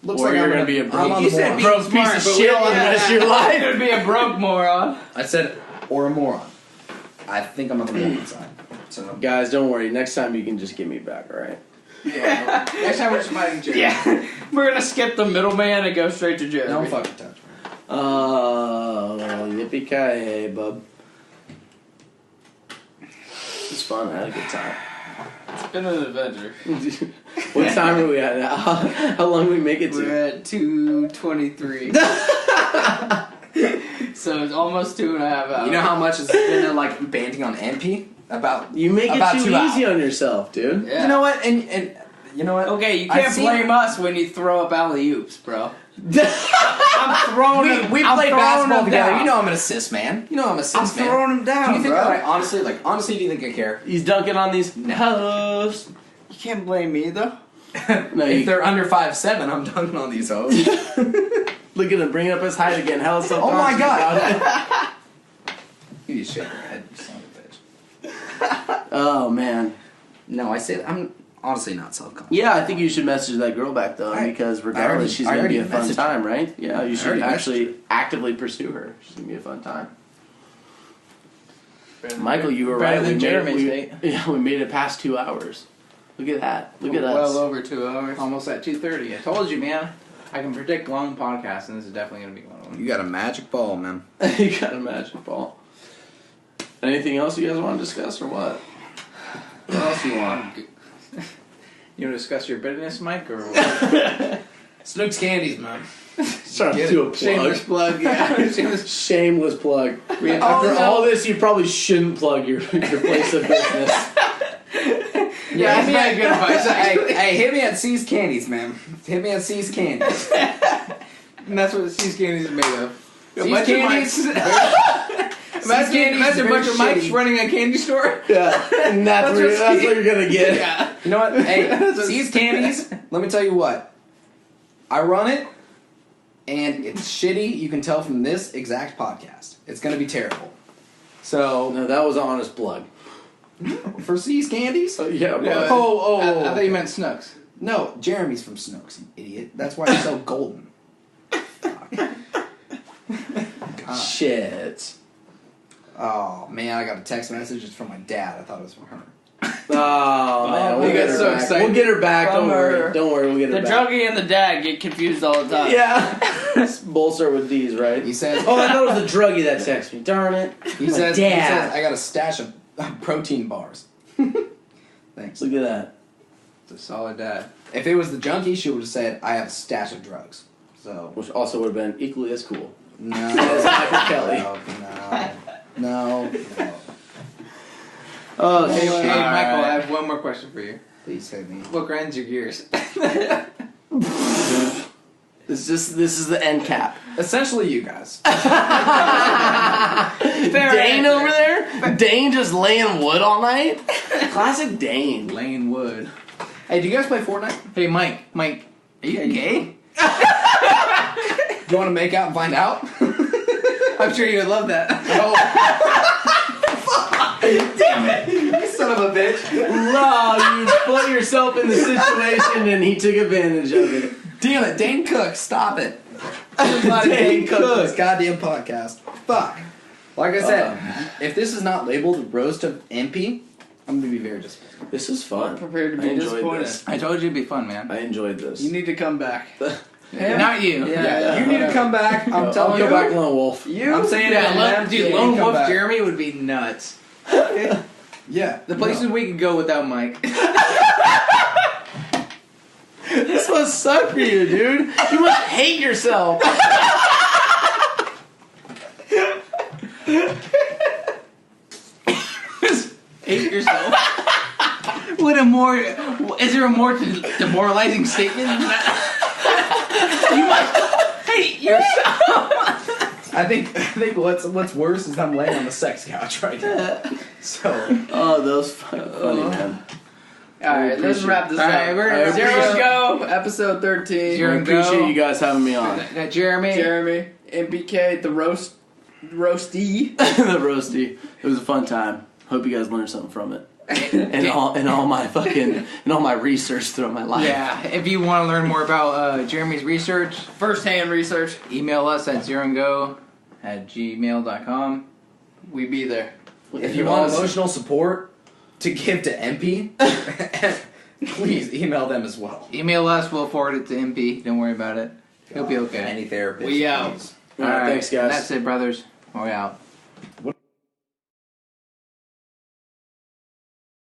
Looks Or like you're I'm gonna be a I'm broke, on you the said moron. broke piece of shit on the rest of your life. It would be a broke moron. I said or a moron. I think I'm on the moron side. So Guys, don't worry. Next time you can just give me back, alright? Yeah. Next time we're just fighting Jeremy. Yeah. We're gonna skip the middleman and go straight to Jeremy. don't fucking touch me. Yippee-ki-yay, bub. It's fun. I had a good time. It's been an adventure. What time are we at now? How long do we make it to? We're at 2:23. So it's almost 2.5 hours. You know how much has been like banting on MP about? You make it About too 2 hours. easy on yourself, dude. Yeah. You know what? And you know what? Okay, you I've can't seen- blame us when you throw up alley oops, bro. I'm throwing them. We I'm played throwing basketball them together. down. You know I'm an assist man. You know I'm an assist I'm man. throwing them down, Do you think bro. that I honestly, do you think I care? He's dunking on these hoes. You can't blame me though. No, If you, they're under 5'7", I'm dunking on these hoes. look at him bringing up his height again. Hell, so Oh my God! You need to shake your head, you son of a bitch. Oh man. No, I say I'm honestly not self-conscious. Yeah, I think you should message that girl back though, because regardless, she's I gonna be a already fun messaged time, right? Yeah, you should already actually actively pursue her. She's gonna be a fun time. Michael, you were Better right. than we Jeremy's made, date. we made it past 2 hours. Look at that. Look at Well us. over 2 hours. Almost at 2:30. I told you, man. I can predict long podcasts, and this is definitely going to be one of them. You got a magic ball, man. You got a magic ball. Anything else you guys want to discuss or what? What else you want? You want to discuss your bitterness, Mike, or what? Snook's candies, man. Trying to do a plug. Shameless plug, yeah. Shameless. Shameless plug. We- After no. all this, you probably shouldn't plug your place of business. Yeah, that's very good advice, actually. Hey, hit me at C's Candies, man. Hit me at C's Candies. And that's what C's Candies is made of. A C's bunch of Candies. Imagine a very bunch of mics shitty. running a candy store. Yeah, and that's what you're gonna get. Yeah. You know what? Hey, C's Candies, let me tell you what. I run it, and it's shitty. You can tell from this exact podcast. It's going to be terrible. So, No, that was an honest plug. for C's Candies? Yeah, Yeah, Oh, I thought you meant Snooks. No, Jeremy's from Snooks, you idiot. That's why he's so golden. shit. Oh, man, I got a text message. It's from my dad. I thought it was from her. Oh man, we'll you get got her so back. excited. We'll get her back. Don't Bummer. worry. Don't worry. We'll get The her back. druggie and the dad get confused all the time. Yeah. Both start with D's, right? He says, Oh, I thought it was the druggie that texted me. Darn it. he My says, dad. I got a stash of protein bars. Thanks. Look at that. It's a solid dad. If it was the junkie, she would have said, I have a stash of drugs. So, Which also would have been equally as cool. no. As Michael Kelly. No. Oh, Hey, shit. Michael, Alright. I have one more question for you. Please hit me. What grinds your gears? This is the end cap. Essentially, you guys. Dane over there? Dane just laying wood all night? Classic Dane. Lane Wood. Hey, do you guys play Fortnite? Hey, Mike, are you gay? Do you want to make out and find out? I'm sure you would love that. Damn it! You son of a bitch. No, you put yourself in the situation and he took advantage of it. Damn it, Dane Cook, stop it. I'm not a Dane Dane Cook for this Cook. goddamn podcast. Fuck. Like I said, if this is not labeled Roast of MP, I'm going to be very disappointed. This is fun. Prepared to I be enjoyed disappointed. this. I told you it'd be fun, man. I enjoyed this. You need to come back. Not you. Yeah. You need to come back. I'm I'll telling go you. back Lone Wolf. I'm saying it, Yeah, man. dude, You Lone need to come Wolf back. Jeremy would be nuts. Yeah. The places we could go without Mike. This must suck for you, dude. You must hate yourself. more? Is there a more demoralizing statement than that? You might hate yourself. I think what's worse is I'm laying on the sex couch right now. So. Oh, that was funny, man. Alright, let's wrap this up. Alright, we're gonna Zero Go, episode 13. Zero I appreciate you guys having me on. Got Jeremy. MPK, the roasty. The roasty. It was a fun time. Hope you guys learned something from it. and all my research throughout my life. Yeah, if you want to learn more about Jeremy's research, First-hand research. email us at zeroandgo@gmail.com. We be there. If you want emotional support to give to MP, please email them as well. Email us, we'll forward it to MP. Don't worry about it. He'll be okay. Any therapist. We out. please. All right, thanks, guys. That's it, brothers. We're out.